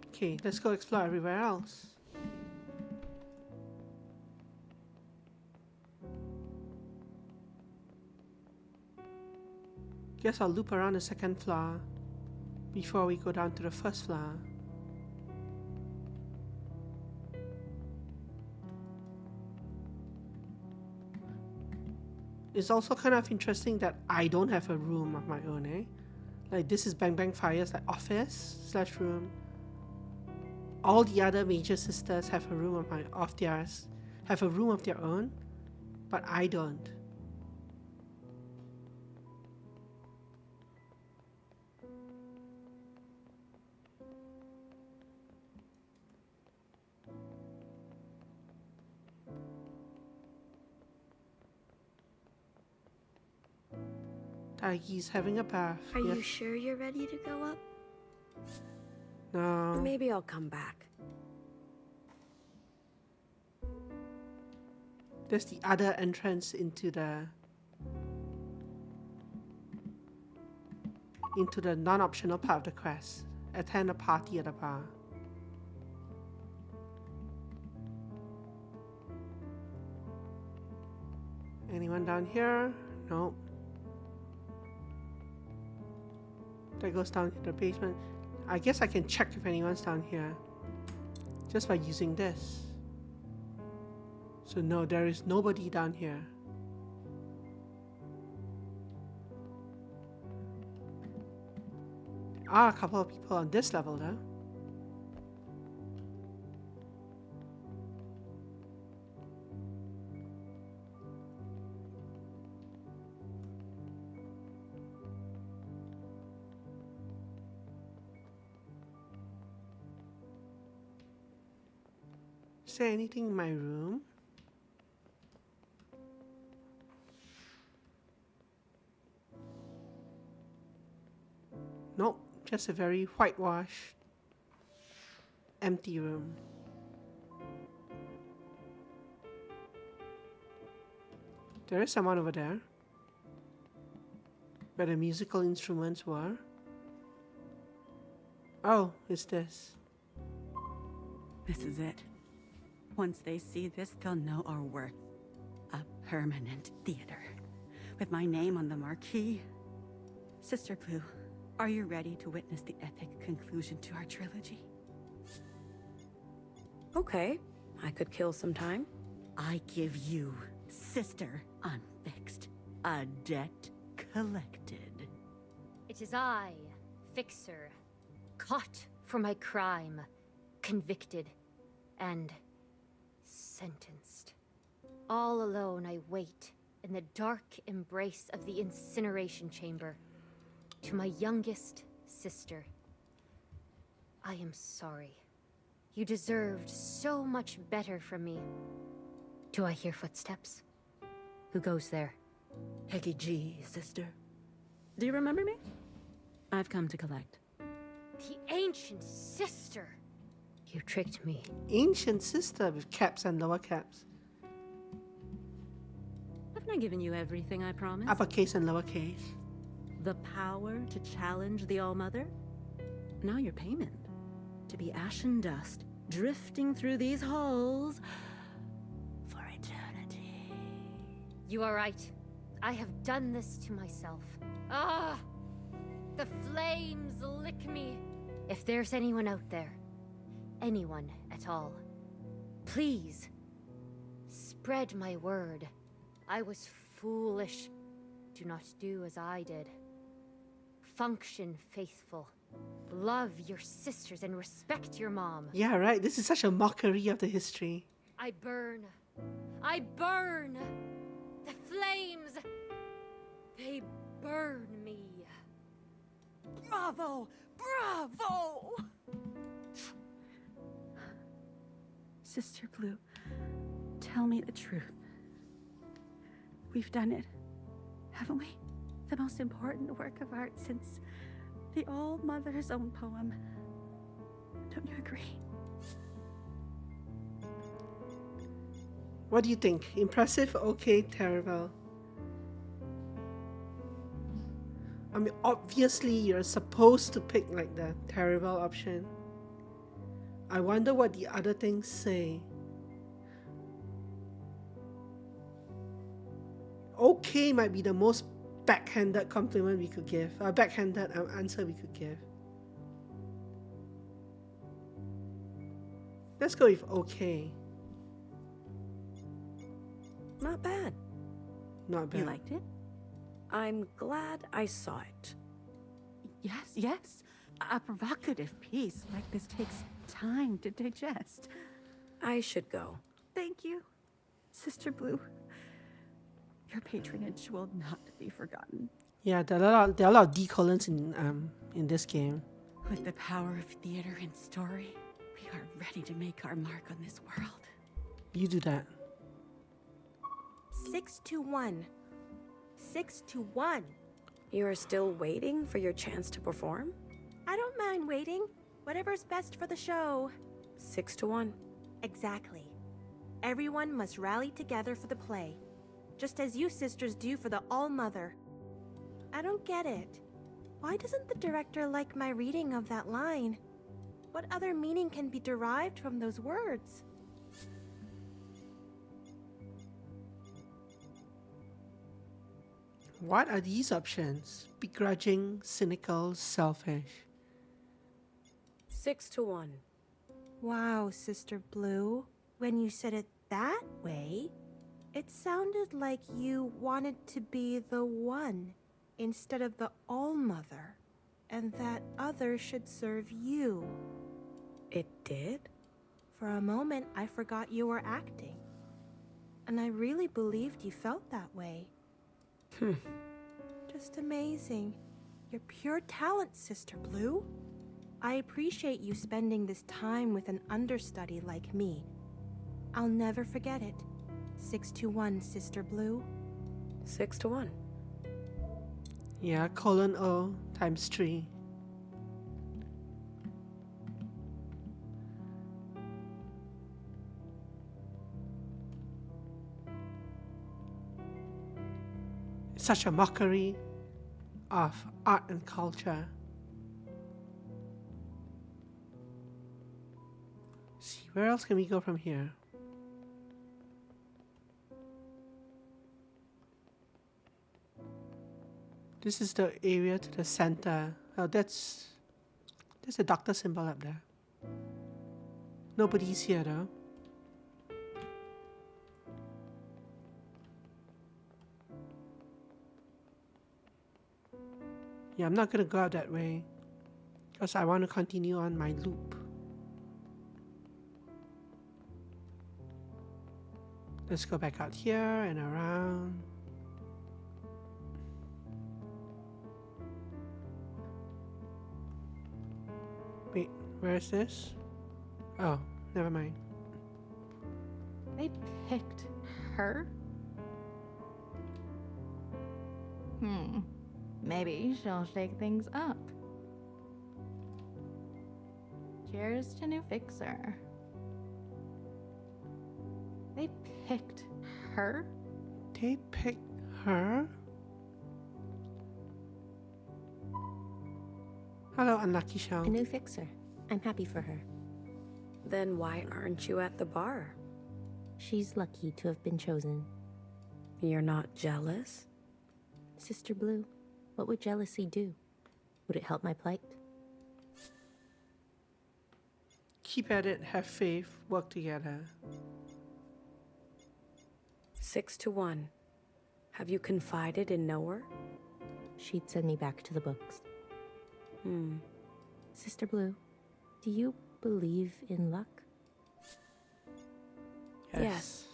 Okay, let's go explore everywhere else. Guess I'll loop around the second floor before we go down to the first floor. It's also kind of interesting that I don't have a room of my own, eh? Like this is Bang Bang Fire's like office / room. All the other major sisters have a room of their own, but I don't. Taigi's having a bath. Are you sure you're ready to go up? No. Maybe I'll come back. There's the other entrance into the non-optional part of the quest. Attend a party at a bar. Anyone down here? Nope. That goes down to the basement. I guess I can check if anyone's down here just by using this. So no, there is nobody down here. There are a couple of people on this level though. Is there anything in my room? Nope, just a very whitewashed, empty room. There is someone over there, where the musical instruments were. Oh, it's this. This is it. Once they see this, they'll know our worth. A permanent theater. With my name on the marquee. Sister Blue, are you ready to witness the epic conclusion to our trilogy? Okay, I could kill some time. I give you, Sister Unfixed, a debt collected. It is I, Fixer, caught for my crime, convicted, and sentenced. All alone I wait in the dark embrace of the incineration chamber. To my youngest sister, I am sorry. You deserved so much better from me. Do I hear footsteps? Who goes there? Peggy G, sister. Do you remember me? I've come to collect. The ancient sister! You tricked me. Ancient sister with caps and lower caps. Haven't I given you everything I promised? Uppercase and lowercase. The power to challenge the All-Mother? Now your payment. To be ashen dust, drifting through these halls for eternity. You are right. I have done this to myself. Ah! The flames lick me. If there's anyone out there, anyone at all, please, spread my word. I was foolish. Do not do as I did. Function faithful. Love your sisters and respect your mom. Yeah, right. This is such a mockery of the history. I burn. I burn. The flames. They burn me. Bravo! Bravo! Sister Blue, tell me the truth. We've done it, haven't we? The most important work of art since the All-Mother's own poem. Don't you agree? What do you think? Impressive? Okay, terrible. I mean, obviously you're supposed to pick like the terrible option. I wonder what the other things say. Okay might be the most backhanded compliment we could give. A backhanded answer we could give. Let's go with okay. Not bad. Not bad. You liked it? I'm glad I saw it. Yes, yes. A provocative piece like this takes time to digest. I should go. Thank you, Sister Blue. Your patronage will not be forgotten. Yeah, there are a lot of D colons in this game. With the power of theater and story, we are ready to make our mark on this world. You do that. 6-1. 6-1. You are still waiting for your chance to perform? I don't mind waiting. Whatever's best for the show. 6-1. Exactly. Everyone must rally together for the play, just as you sisters do for the All-Mother. I don't get it. Why doesn't the director like my reading of that line? What other meaning can be derived from those words? What are these options? Begrudging, cynical, selfish. 6-1. Wow, Sister Blue. When you said it that way, it sounded like you wanted to be the one instead of the All-Mother, and that others should serve you. It did? For a moment, I forgot you were acting. And I really believed you felt that way. Just amazing. You're pure talent, Sister Blue. I appreciate you spending this time with an understudy like me. I'll never forget it. 6-1, Sister Blue. 6-1. Yeah, colon O times 3. Such a mockery of art and culture. See, where else can we go from here? This is the area to the center. Oh, there's a doctor symbol up there. Nobody's here though. Yeah, I'm not gonna go out that way because I want to continue on my loop. Let's go back out here and around. Where is this? Oh, never mind. They picked her? Maybe she'll shake things up. Cheers to new fixer. They picked her? They picked her? Hello, Unlucky Shell. A new fixer. I'm happy for her. Then why aren't you at the bar? She's lucky to have been chosen. You're not jealous? Sister Blue, what would jealousy do? Would it help my plight? Keep at it, have faith, work together. 6-1. Have you confided in Noah? She'd send me back to the books. Sister Blue, do you believe in luck? Yes.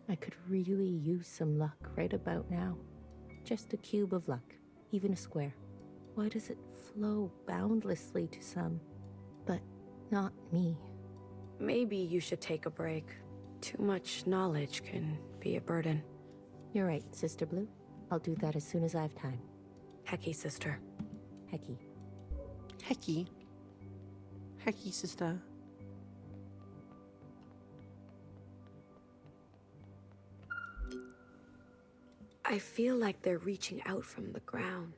I could really use some luck right about now. Just a cube of luck, even a square. Why does it flow boundlessly to some, but not me? Maybe you should take a break. Too much knowledge can be a burden. You're right, Sister Blue. I'll do that as soon as I have time. Hecky, sister. Hecky. Hecky. Hecky, sister. I feel like they're reaching out from the ground.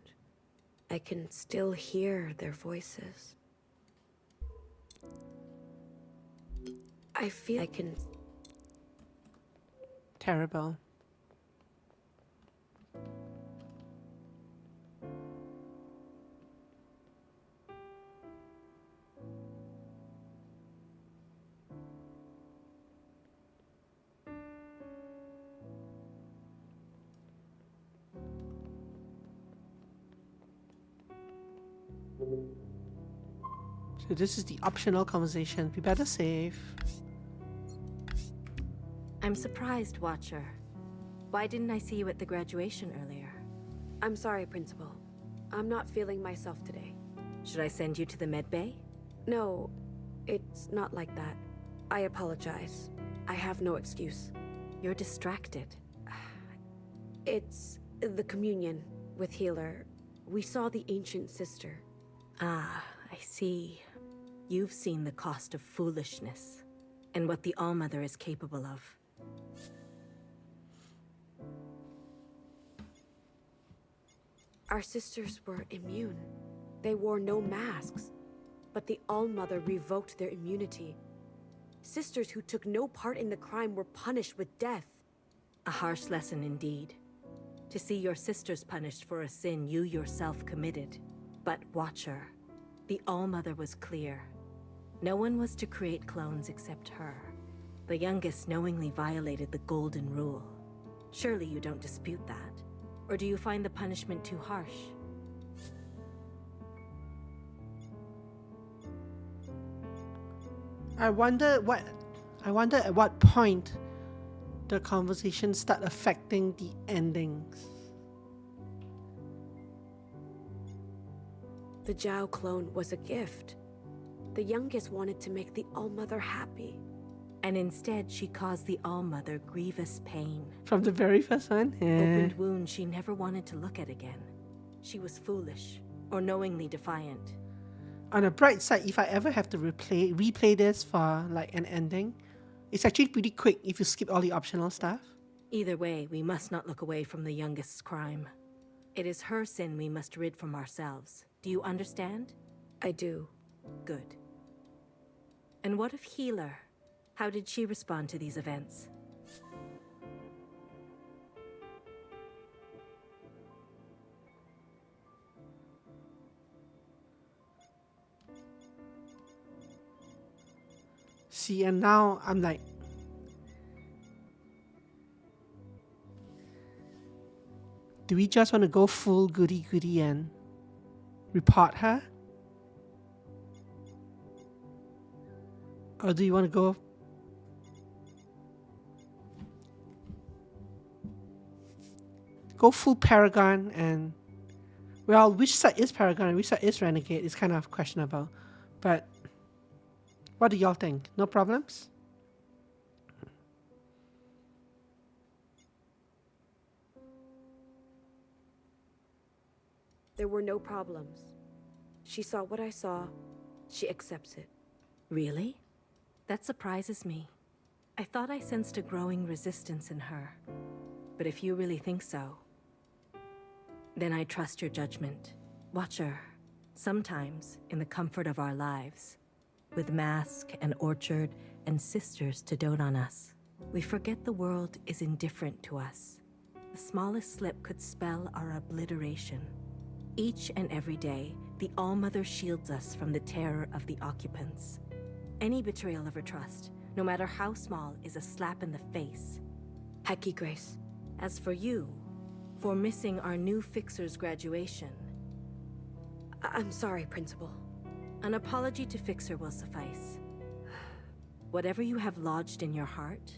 I can still hear their voices. I feel I can... Terrible. So this is the optional conversation. We better save. I'm surprised, Watcher. Why didn't I see you at the graduation earlier? I'm sorry, Principal. I'm not feeling myself today. Should I send you to the med bay? No, it's not like that. I apologize. I have no excuse. You're distracted. It's the communion with Healer. We saw the ancient sister. Ah, I see. You've seen the cost of foolishness and what the Allmother is capable of. Our sisters were immune. They wore no masks. But the Allmother revoked their immunity. Sisters who took no part in the crime were punished with death. A harsh lesson indeed. To see your sisters punished for a sin you yourself committed. But Watcher, the Allmother was clear. No one was to create clones except her. The youngest knowingly violated the Golden Rule. Surely you don't dispute that. Or do you find the punishment too harsh? I wonder at what point the conversation start affecting the endings. The Zhao clone was a gift. The youngest wanted to make the Allmother happy. And instead she caused the Allmother grievous pain. From the very first one? Yeah. Opened wounds she never wanted to look at again. She was foolish, or knowingly defiant. On the bright side, if I ever have to replay this for like an ending, it's actually pretty quick if you skip all the optional stuff. Either way, we must not look away from the youngest's crime. It is her sin we must rid from ourselves. Do you understand? I do. Good. And what of Healer? How did she respond to these events? See, and now I'm like, do we just want to go full goody-goody and report her? Or do you want to go full Paragon and, well, which side is Paragon and which side is Renegade is kind of questionable. But What do y'all think? No problems? There were no problems. She saw what I saw. She accepts it. Really? That surprises me. I thought I sensed a growing resistance in her. But if you really think so, then I trust your judgment. Watcher, sometimes in the comfort of our lives, with mask and orchard and sisters to dote on us, we forget the world is indifferent to us. The smallest slip could spell our obliteration. Each and every day, the All-Mother shields us from the terror of the occupants. Any betrayal of her trust, no matter how small, is a slap in the face. Hecky Grace. As for you, for missing our new fixer's graduation, I'm sorry, Principal. an apology to Fixer will suffice. Whatever you have lodged in your heart,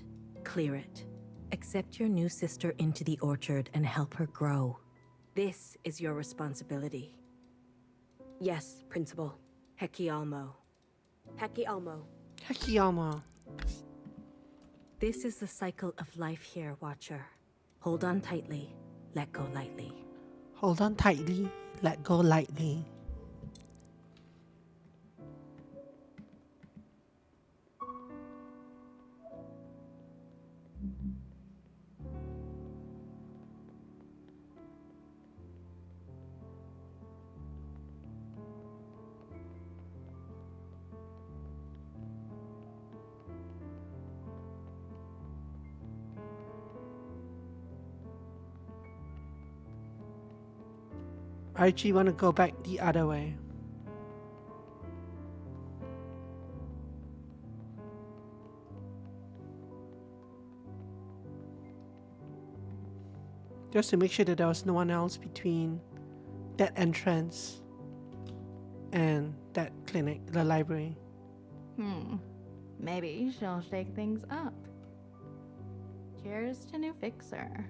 clear it. Accept your new sister into the orchard and help her grow. This is your responsibility. Yes, Principal. Heki Almo. Hecky Almo. Hecky Almo. This is the cycle of life here, Watcher. Hold on tightly, let go lightly. Hold on tightly, let go lightly. I actually want to go back the other way. Just to make sure that there was no one else between that entrance and that clinic, the library. Maybe she'll shake things up. Cheers to new fixer.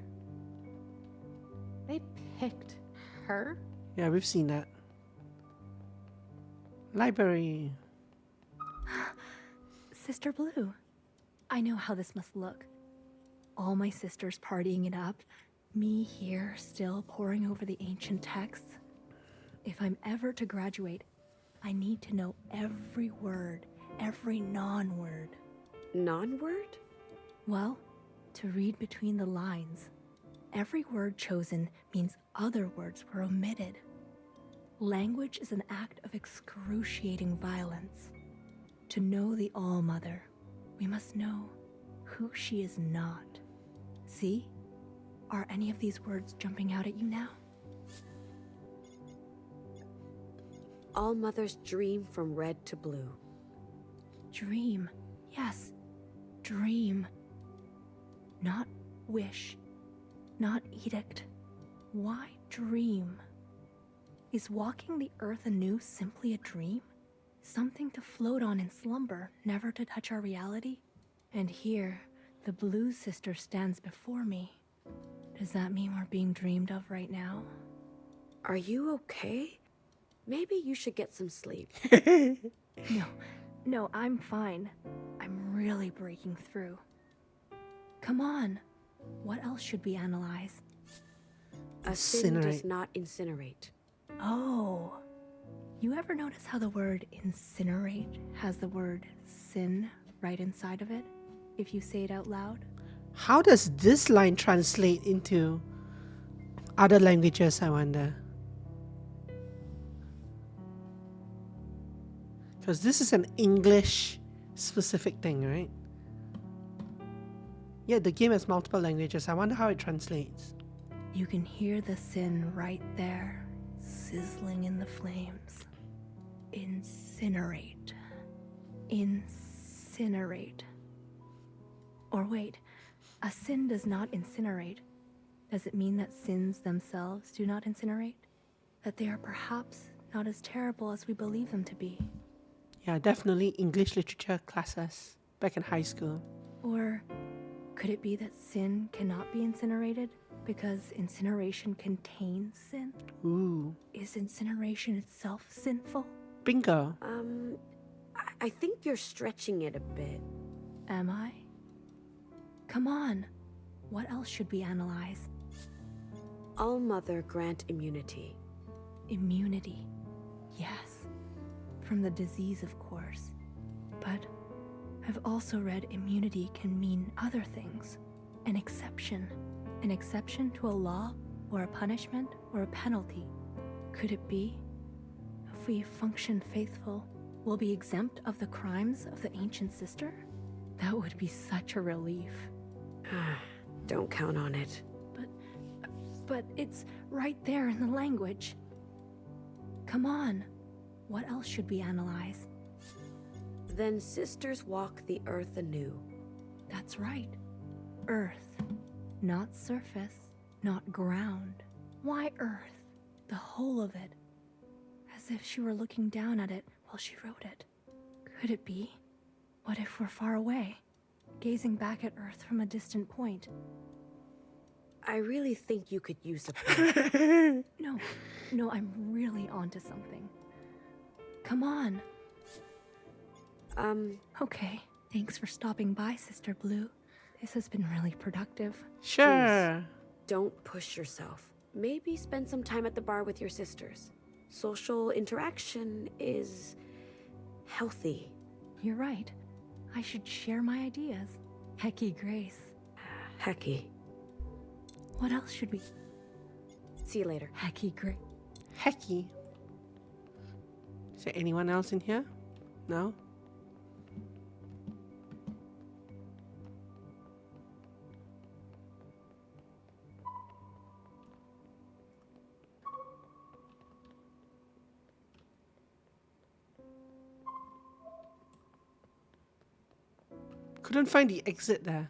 They picked her? Yeah, we've seen that. Library. Sister Blue, I know how this must look. All my sisters partying it up, me here still poring over the ancient texts. If I'm ever to graduate, I need to know every word, every non-word. Non-word? Well, to read between the lines. Every word chosen means other words were omitted. Language is an act of excruciating violence. To know the All-Mother, we must know who she is not. See? Are any of these words jumping out at you now? All-Mother's dream from red to blue. Dream. Yes, dream. Not wish. Not edict. Why dream? Is walking the earth anew simply a dream? Something to float on in slumber, never to touch our reality? And here, the Blue Sister stands before me. Does that mean we're being dreamed of right now? Are you okay? Maybe you should get some sleep. No, I'm fine. I'm really breaking through. Come on. What else should we analyze? A sin does not incinerate. Oh. You ever notice how the word incinerate has the word sin right inside of it, if you say it out loud? How does this line translate into other languages, I wonder? Because this is an English specific thing, right? Yeah, the game has multiple languages. I wonder how it translates. You can hear the sin right there, sizzling in the flames. Incinerate. Incinerate. Or wait, a sin does not incinerate. Does it mean that sins themselves do not incinerate? That they are perhaps not as terrible as we believe them to be? Yeah, definitely English literature classes back in high school. Or could it be that sin cannot be incinerated because incineration contains sin? Ooh. Is incineration itself sinful? Bingo. I think you're stretching it a bit. Am I? Come on. What else should we analyze? All-Mother grant immunity. Immunity. Yes. From the disease, of course. But I've also read immunity can mean other things. An exception. An exception to a law, or a punishment, or a penalty. Could it be? If we function faithful, we'll be exempt of the crimes of the ancient sister? That would be such a relief. Don't count on it. But it's right there in the language. Come on. What else should we analyze? Then sisters walk the earth anew. That's right. Earth. Not surface, not ground. Why earth? The whole of it. As if she were looking down at it while she wrote it. Could it be? What if we're far away, gazing back at earth from a distant point? I really think you could use a break. No, I'm really onto something. Come on. Okay, thanks for stopping by, Sister Blue. This has been really productive. Sure. Please, don't push yourself. Maybe spend some time at the bar with your sisters. Social interaction is healthy. You're right. I should share my ideas. Hecky Grace. Hecky. What else should we... See you later. Hecky Grace. Hecky. Is there anyone else in here? No? Couldn't find the exit there.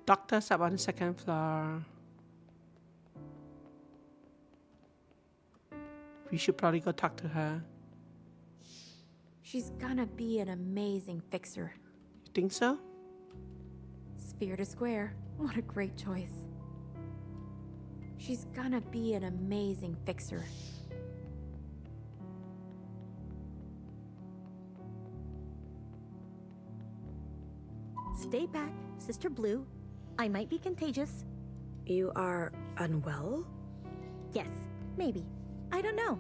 Doctor's up on the second floor. We should probably go talk to her. She's gonna be an amazing fixer. You think so? Sphere to square. What a great choice. She's gonna be an amazing fixer. Stay back, Sister Blue. I might be contagious. You are unwell? Yes, maybe. I don't know.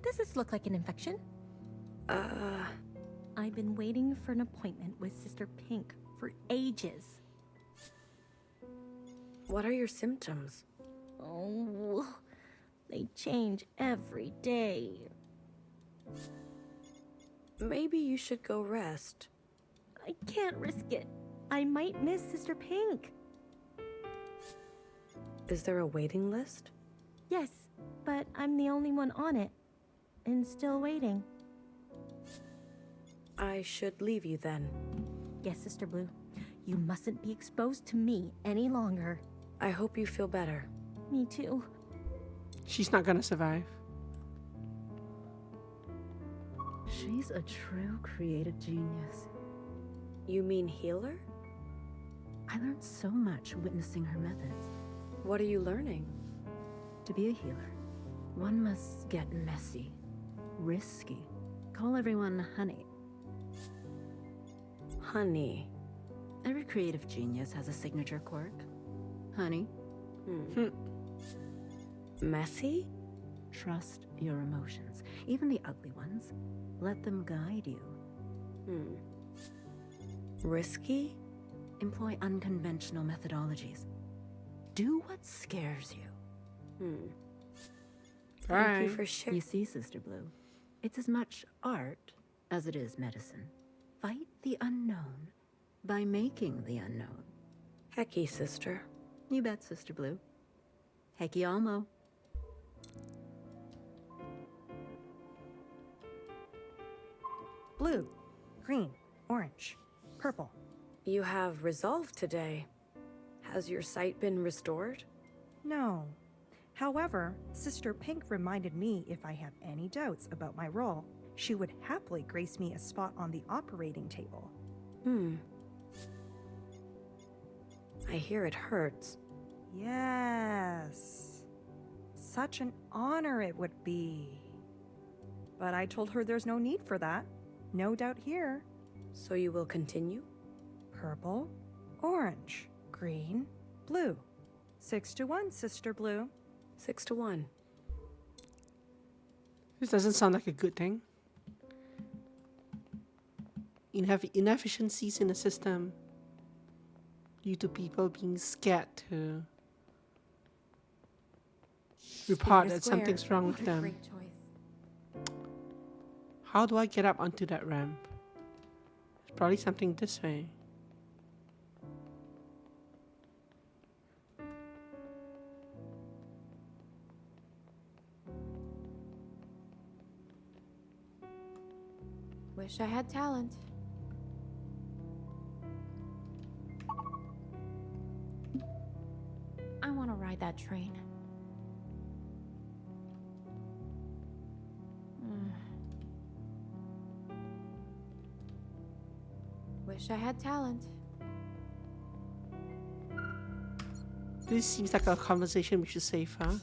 Does this look like an infection? I've been waiting for an appointment with Sister Pink for ages. What are your symptoms? Oh, they change every day. Maybe you should go rest. I can't risk it. I might miss Sister Pink. Is there a waiting list? Yes, but I'm the only one on it. And still waiting. I should leave you then. Yes, Sister Blue. You mustn't be exposed to me any longer. I hope you feel better. Me too. She's not gonna survive. She's a true creative genius. You mean healer? I learned so much witnessing her methods. What are you learning? To be a healer, one must get messy, risky. Call everyone honey. Honey. Every creative genius has a signature quirk. Honey. Messy? Trust your emotions, even the ugly ones. Let them guide you. Risky? Employ unconventional methodologies. Do what scares you. Thank you for sharing. You see, Sister Blue, it's as much art as it is medicine. Fight the unknown by making the unknown. Hecky, sister. You bet, Sister Blue. Hecky Almo. Blue, green, orange, purple. You have resolve today. Has your sight been restored? No. However, Sister Pink reminded me if I have any doubts about my role, she would happily grace me a spot on the operating table. I hear it hurts. Yes. Such an honor it would be. But I told her there's no need for that. No doubt here. So you will continue? Purple, orange, green, blue. 6-1, Sister Blue. 6-1. This doesn't sound like a good thing. Inefficiencies in the system due to people being scared to report that something's wrong with them. Great choice. How do I get up onto that ramp? It's probably something this way. Wish I had talent. I want to ride that train. Wish I had talent. This seems like a conversation we should save, huh?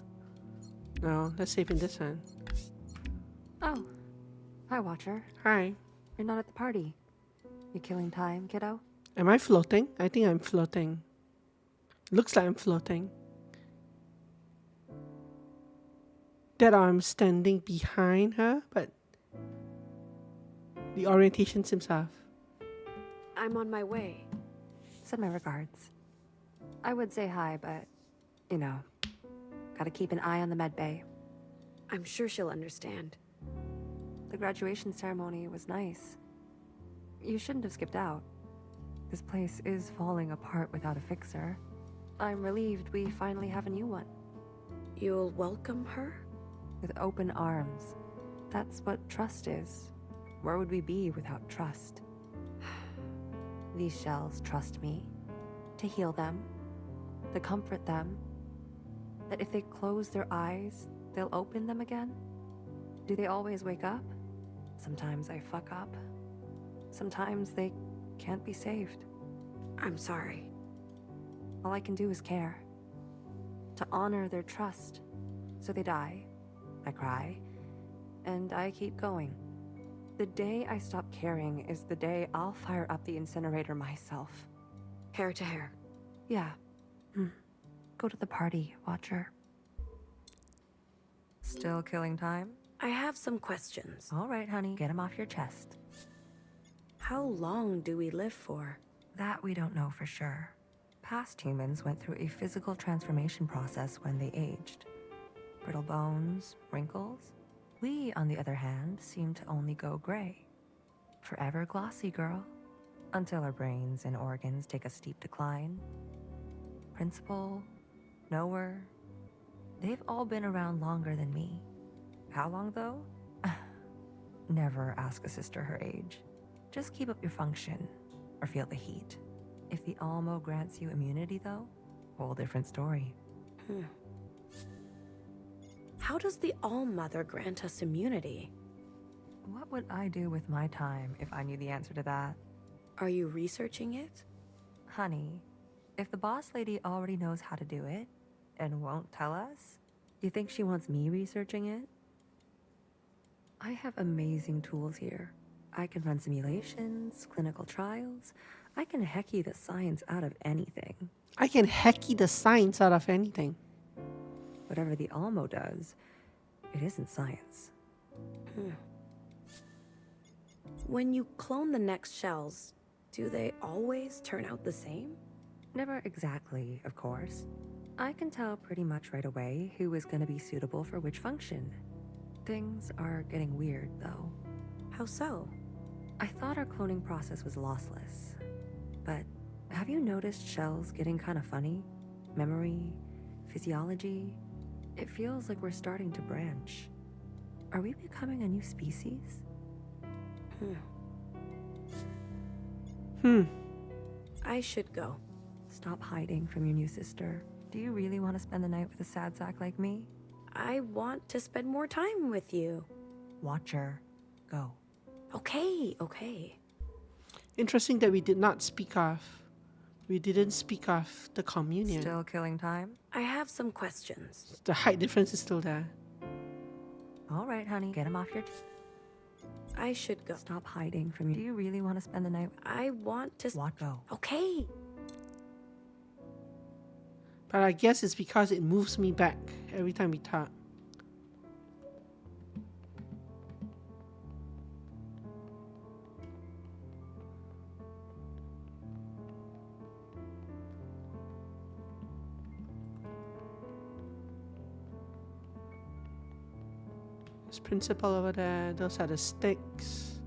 No, let's save in this one. Oh. Hi, Watcher. Hi. You're not at the party. You killing time, kiddo? Am I floating? I think I'm floating. Looks like I'm floating. That I'm standing behind her, but the orientation seems off. I'm on my way. Send my regards. I would say hi, but, you know, gotta keep an eye on the med bay. I'm sure she'll understand. The graduation ceremony was nice. You shouldn't have skipped out. This place is falling apart without a fixer. I'm relieved we finally have a new one. You'll welcome her? With open arms. That's what trust is. Where would we be without trust? These shells trust me. To heal them. To comfort them. That if they close their eyes, they'll open them again? Do they always wake up? Sometimes I fuck up. Sometimes they can't be saved. I'm sorry. All I can do is care. To honor their trust. So they die. I cry. And I keep going. The day I stop caring is the day I'll fire up the incinerator myself. Hair to hair. Yeah. Go to the party, Watcher. Still killing time? I have some questions. All right, honey. Get them off your chest. How long do we live for? That we don't know for sure. Past humans went through a physical transformation process when they aged. Brittle bones, wrinkles. We, on the other hand, seem to only go gray. Forever glossy, girl. Until our brains and organs take a steep decline. Principal, knower. They've all been around longer than me. How long, though? Never ask a sister her age. Just keep up your function, or feel the heat. If the Almo grants you immunity, though, whole different story. How does the All-Mother grant us immunity? What would I do with my time if I knew the answer to that? Are you researching it? Honey, if the boss lady already knows how to do it, and won't tell us, you think she wants me researching it? I have amazing tools here. I can run simulations, clinical trials. I can hecky the science out of anything. I can hecky the science out of anything. Whatever the Almo does, it isn't science. When you clone the next shells, do they always turn out the same? Never exactly, of course. I can tell pretty much right away who is going to be suitable for which function. Things are getting weird, though. How so? I thought our cloning process was lossless. But have you noticed shells getting kind of funny? Memory, physiology. It feels like we're starting to branch. Are we becoming a new species? I should go. Stop hiding from your new sister. Do you really want to spend the night with a sad sack like me? I want to spend more time with you. Watcher, go. Okay. Interesting that we did not speak of We didn't speak of the communion. Still killing time? I have some questions. The height difference is still there. All right, honey, get him off your... I should go. Stop hiding from you. Do you really want to spend the night? I want to... What? Go. Okay. But I guess it's because it moves me back every time we talk. There's principal over there. Those are the sticks.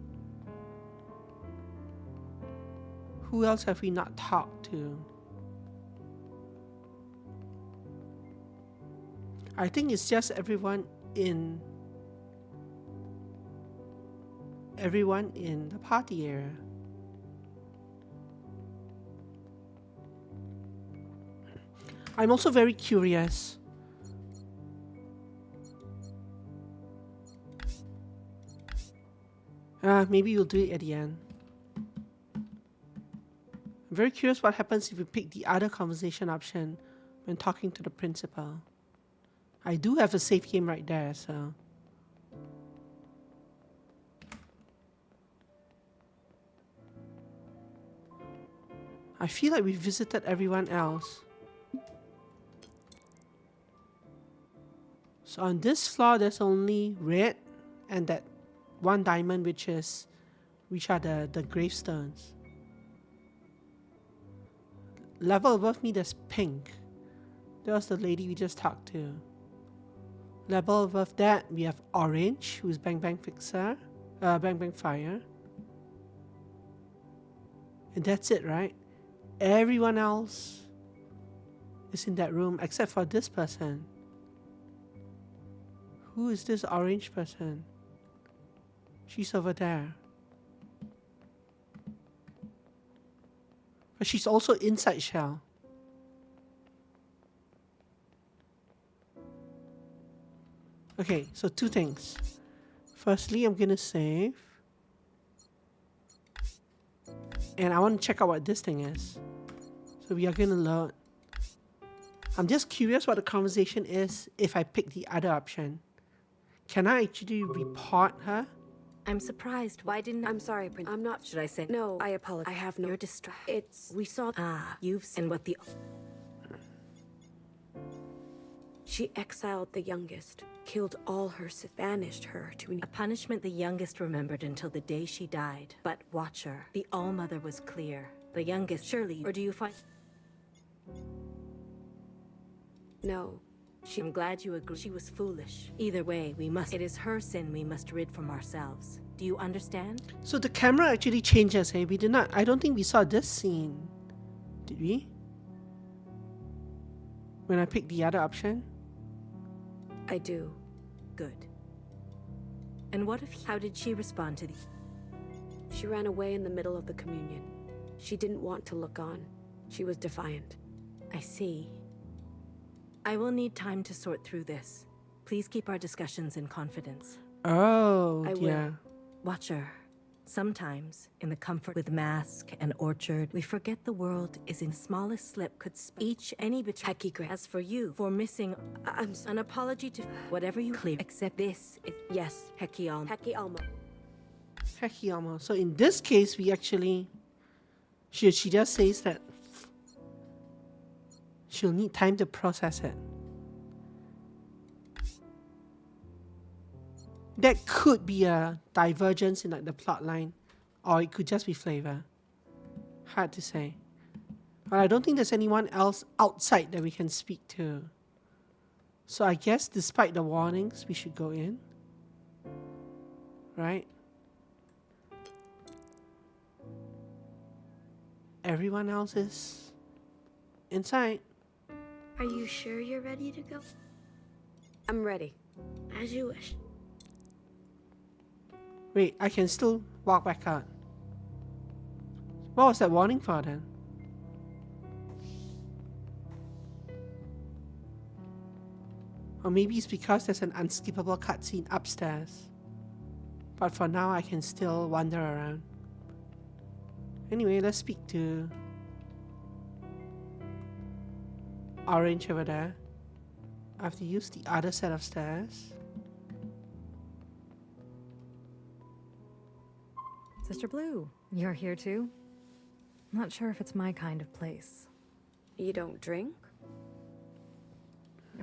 Who else have we not talked to? I think it's just everyone in the party area. I'm also very curious. Maybe we'll do it at the end. I'm very curious what happens if we pick the other conversation option when talking to the principal. I do have a save game right there, so... I feel like we visited everyone else. So on this floor, there's only red and that one diamond, which are the gravestones. Level above me, there's pink. That was the lady we just talked to. Level above that, we have orange, who's Bang Bang Fixer, Bang Bang Fire. And that's it, right? Everyone else is in that room except for this person. Who is this orange person? She's over there. But she's also inside shell. Okay, so two things. Firstly, I'm gonna save. And I want to check out what this thing is. So we are gonna load. I'm just curious what the conversation is if I pick the other option. Can I actually report her? I'm surprised. Why didn't I'm sorry, Prince. I'm not. Should I say no? I apologize. I have no. You're distracted. It's we saw. You've seen what the. She exiled the youngest, killed all her, banished her to a punishment the youngest remembered until the day she died. But watch her. The All-Mother was clear. The youngest, surely, or do you find? No. I'm glad you agree. She was foolish. Either way, we must. It is her sin we must rid from ourselves. Do you understand? So the camera actually changes, hey? We did not. I don't think we saw this scene. Did we? When I picked the other option? I do. Good. And what if... How did she respond to the... She ran away in the middle of the communion. She didn't want to look on. She was defiant. I see. I will need time to sort through this. Please keep our discussions in confidence. Oh, I yeah. will. Watch her. Sometimes, in the comfort with mask and orchard, we forget the world is in smallest slip could each any betray. As for you, for missing, an apology to whatever you clear. Except this, yes, Heki Alma. Heki Alma. Heki Alma. So in this case, we actually, she just says that she'll need time to process it. That could be a divergence in like the plot line, or it could just be flavor. Hard to say. But I don't think there's anyone else outside that we can speak to. So I guess despite the warnings, we should go in. Right? Everyone else is inside. Are you sure you're ready to go? I'm ready. As you wish. Wait, I can still walk back out. What was that warning for then? Or maybe it's because there's an unskippable cutscene upstairs. But for now, I can still wander around. Anyway, let's speak to orange over there. I have to use the other set of stairs. Sister Blue, you're here too? Not sure if it's my kind of place. You don't drink?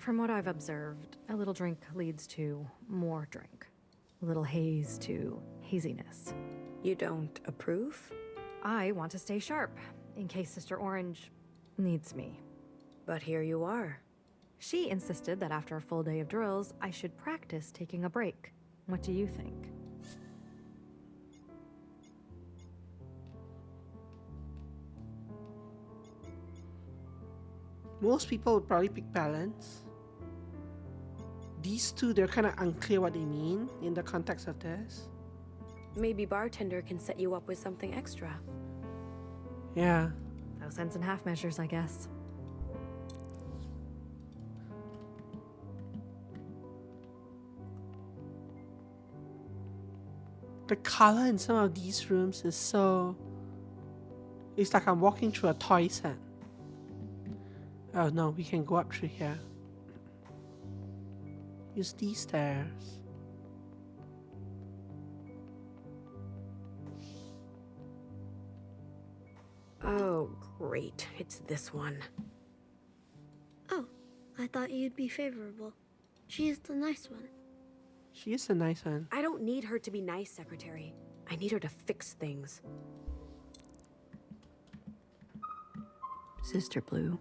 From what I've observed, a little drink leads to more drink. A little haze to haziness. You don't approve? I want to stay sharp, in case Sister Orange needs me. But here you are. She insisted that after a full day of drills, I should practice taking a break. What do you think? Most people would probably pick balance. These two, they're kind of unclear what they mean in the context of this. Maybe bartender can set you up with something extra. Yeah. No sense in half measures, I guess. The color in some of these rooms is so... It's like I'm walking through a toy set. Oh no, we can go up through here. Use these stairs. Oh, great. It's this one. Oh, I thought you'd be favorable. She is the nice one. She is a nice one. I don't need her to be nice, Secretary. I need her to fix things. Sister Blue.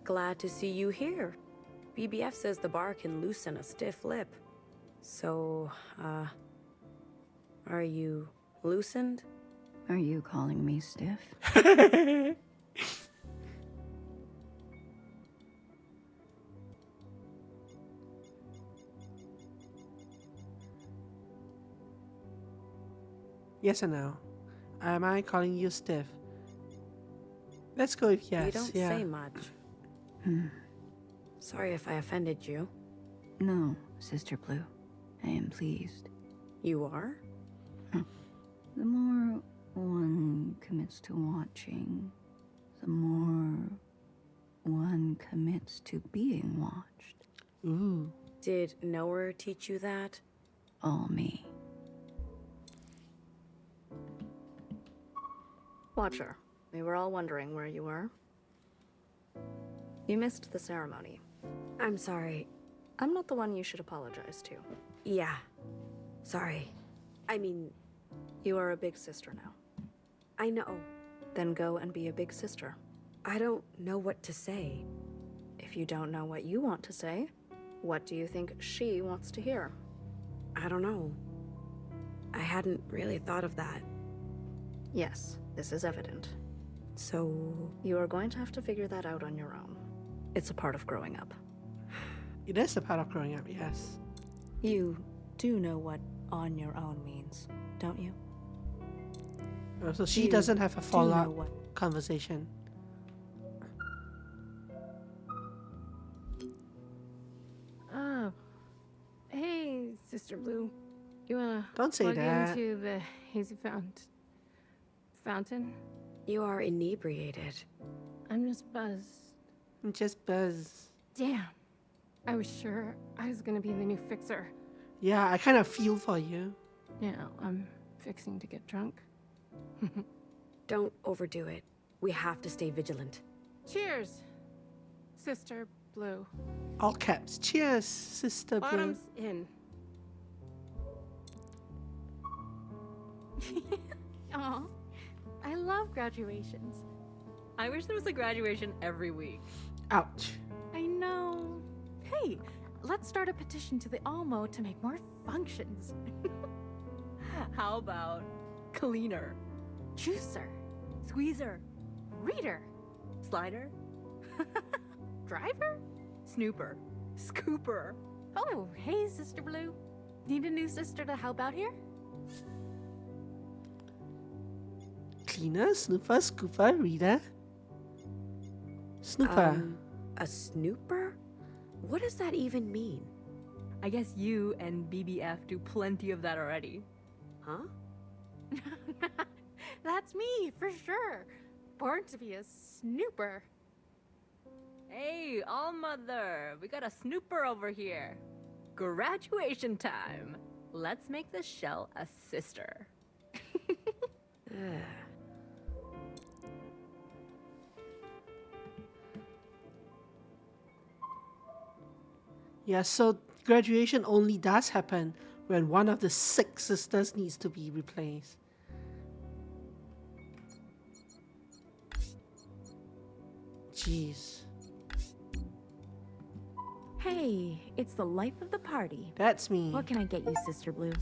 Glad to see you here. BBF says the bar can loosen a stiff lip. So, are you loosened? Are you calling me stiff? Yes or no? Am I calling you stiff? Let's go with yes. You don't say much. Sorry if I offended you. No, Sister Blue. I am pleased. You are? The more one commits to watching, the more one commits to being watched. Ooh. Did Noah teach you that? All me. Watcher, we were all wondering where you were. You missed the ceremony. I'm sorry. I'm not the one you should apologize to. Yeah. Sorry. I mean... You are a big sister now. I know. Then go and be a big sister. I don't know what to say. If you don't know what you want to say, what do you think she wants to hear? I don't know. I hadn't really thought of that. Yes, this is evident. So... You are going to have to figure that out on your own. It's a part of growing up. It is a part of growing up, yes. You do know what on your own means, don't you? Oh, so she doesn't have a follow-up conversation. Hey, Sister Blue. You wanna Don't say plug that. into the hazy fountain? You are inebriated. I'm just buzzed. I'm just buzzed. Damn. I was sure I was gonna be the new fixer. Yeah, I kind of feel for you. Now I'm fixing to get drunk. Don't overdo it. We have to stay vigilant. Cheers, Sister Blue. All caps. Cheers, Sister Blue. Bottoms in. Aw, I love graduations. I wish there was a graduation every week. Ouch. I know. Hey, let's start a petition to the Almo to make more functions. How about cleaner? Juicer. Squeezer. Reader. Slider. Driver? Snooper. Scooper. Oh, hey, Sister Blue. Need a new sister to help out here? Cleaner, snooper, scooper, reader. Snooper. A snooper? What does that even mean? I guess you and BBF do plenty of that already. Huh? That's me, for sure. Born to be a snooper. Hey, All-Mother, we got a snooper over here. Graduation time. Let's make the shell a sister. Yeah, so graduation only does happen when one of the 6 sisters needs to be replaced. Jeez. Hey, it's the life of the party. That's me. What can I get you, Sister Blue?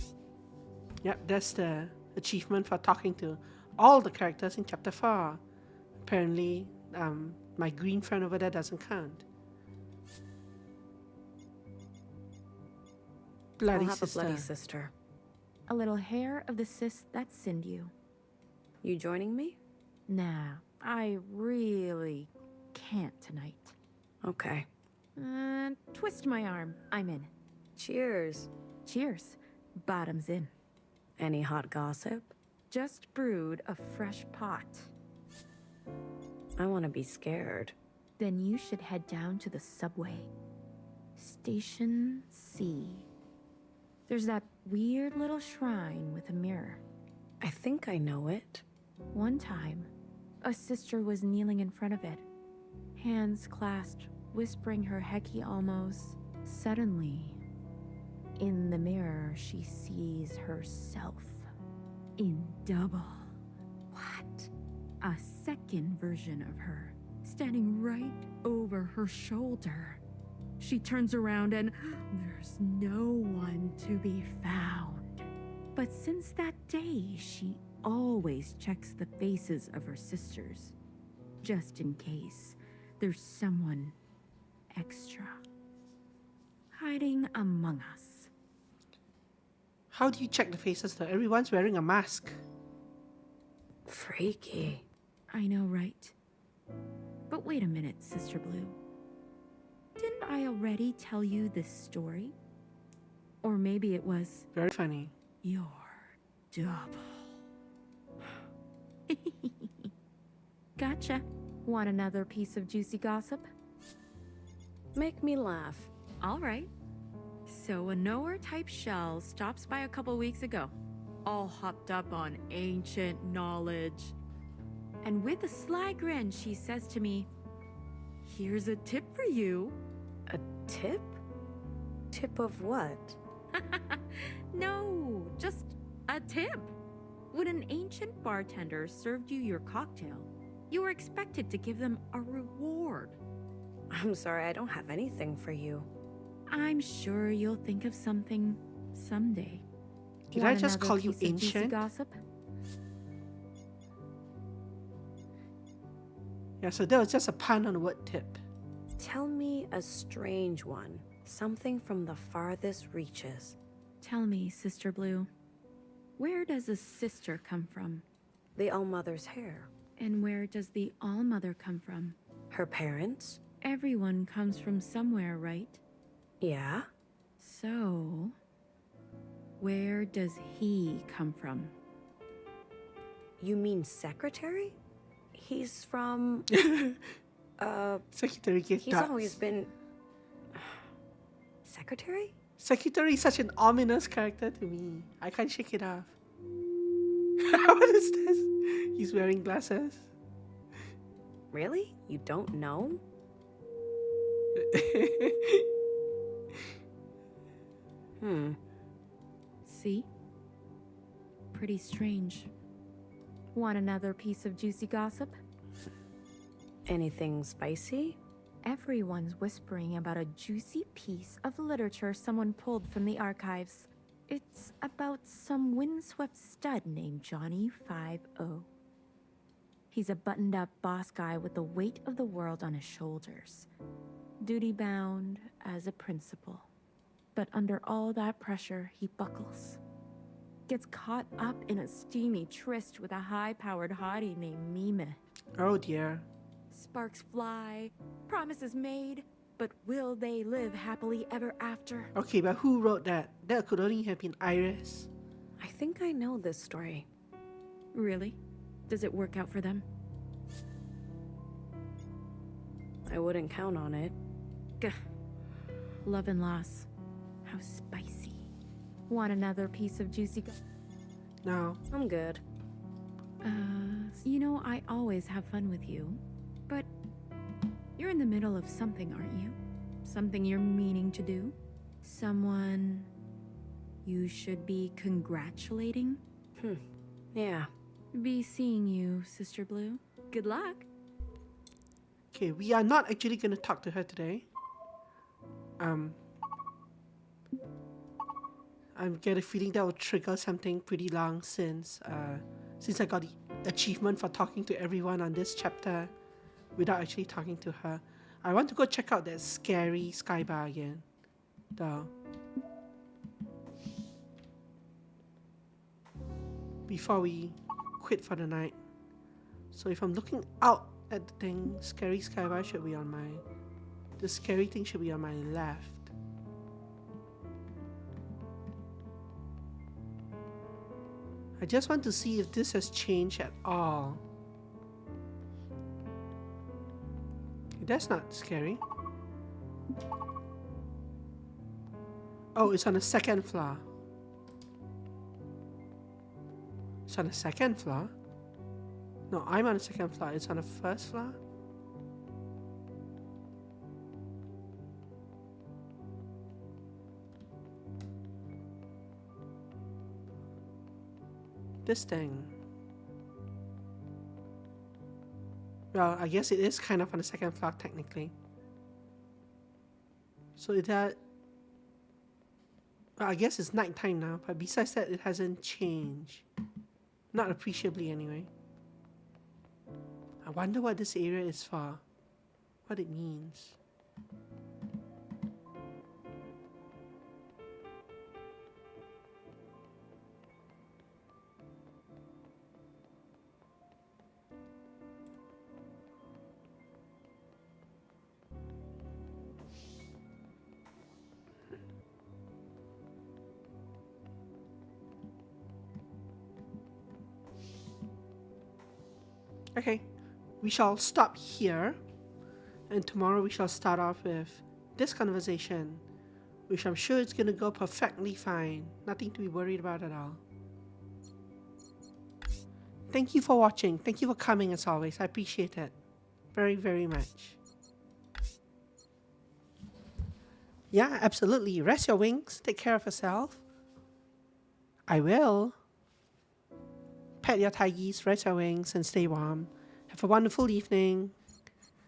Yep, that's the achievement for talking to all the characters in Chapter 4. Apparently, my green friend over there doesn't count. Bloody I'll have sister. a bloody sister. A little hair of the sis that sinned you. You joining me? Nah, I really can't tonight. Okay. Twist my arm. I'm in. Cheers. Cheers. Bottoms in. Any hot gossip? Just brewed a fresh pot. I want to be scared. Then you should head down to the subway. Station C. There's that weird little shrine with a mirror. I think I know it. One time, a sister was kneeling in front of it, hands clasped, whispering her Heki almost. Suddenly, in the mirror, she sees herself in double. What? A second version of her, standing right over her shoulder. She turns around and there's no one to be found. But since that day, she always checks the faces of her sisters, just in case there's someone extra hiding among us. How do you check the faces though? Everyone's wearing a mask. Freaky. I know, right? But wait a minute, Sister Blue. Didn't I already tell you this story? Or maybe it was... Very funny. Your double. Gotcha. Want another piece of juicy gossip? Make me laugh. All right. So a knower-type shell stops by a couple weeks ago, all hopped up on ancient knowledge. And with a sly grin, she says to me, "Here's a tip for you." A tip? Tip of what? No, just a tip. When an ancient bartender served you your cocktail, you were expected to give them a reward. I'm sorry, I don't have anything for you. I'm sure you'll think of something someday. Did Want I just another call you piece of juicy ancient? gossip? Yeah, so that was just a pun on the word tip. Tell me a strange one. Something from the farthest reaches. Tell me, Sister Blue, where does a sister come from? The All-Mother's hair. And where does the All-Mother come from? Her parents? Everyone comes from somewhere, right? Yeah. So, where does he come from? You mean secretary? He's from... Secretary gave He's dots. always been... Secretary? Secretary is such an ominous character to me. I can't shake it off. What is this? He's wearing glasses. Really? You don't know? See? Pretty strange. Want another piece of juicy gossip? Anything spicy? Everyone's whispering about a juicy piece of literature someone pulled from the archives. It's about some windswept stud named Johnny 5-0. He's a buttoned-up boss guy with the weight of the world on his shoulders. Duty-bound as a principal. But under all that pressure, he buckles. Gets caught up in a steamy tryst with a high-powered hottie named Mime. Oh dear. Sparks fly, promises made, but will they live happily ever after? Okay, but who wrote that? That could only have been Iris. I think I know this story. Really? Does it work out for them? I wouldn't count on it. Gah. Love and loss. How spicy. Want another piece of juicy No. I'm good. You know, I always have fun with you, but you're in the middle of something, aren't you? Something you're meaning to do? Someone you should be congratulating? Yeah. Be seeing you, Sister Blue. Good luck. Okay, we are not actually going to talk to her today. I get a feeling that will trigger something pretty long since I got the achievement for talking to everyone on this chapter without actually talking to her. I want to go check out that scary sky bar again, though. Before we quit for the night. So if I'm looking out at the thing, scary sky bar should be on my... The scary thing should be on my left. I just want to see if this has changed at all. That's not scary. Oh, it's on the second floor. It's on the second floor? No, I'm on the second floor. It's on the first floor? This thing. Well, I guess it is kind of on the second floor technically. So well, I guess it's nighttime now, but besides that, it hasn't changed. Not appreciably anyway. I wonder what this area is for. What it means. Okay, we shall stop here, and tomorrow we shall start off with this conversation, which I'm sure is going to go perfectly fine. Nothing to be worried about at all. Thank you for watching. Thank you for coming as always. I appreciate it very, very much. Yeah, absolutely. Rest your wings. Take care of yourself. I will. Pet your tigers, rest your wings, and stay warm. Have a wonderful evening.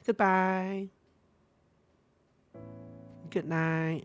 Goodbye. Good night.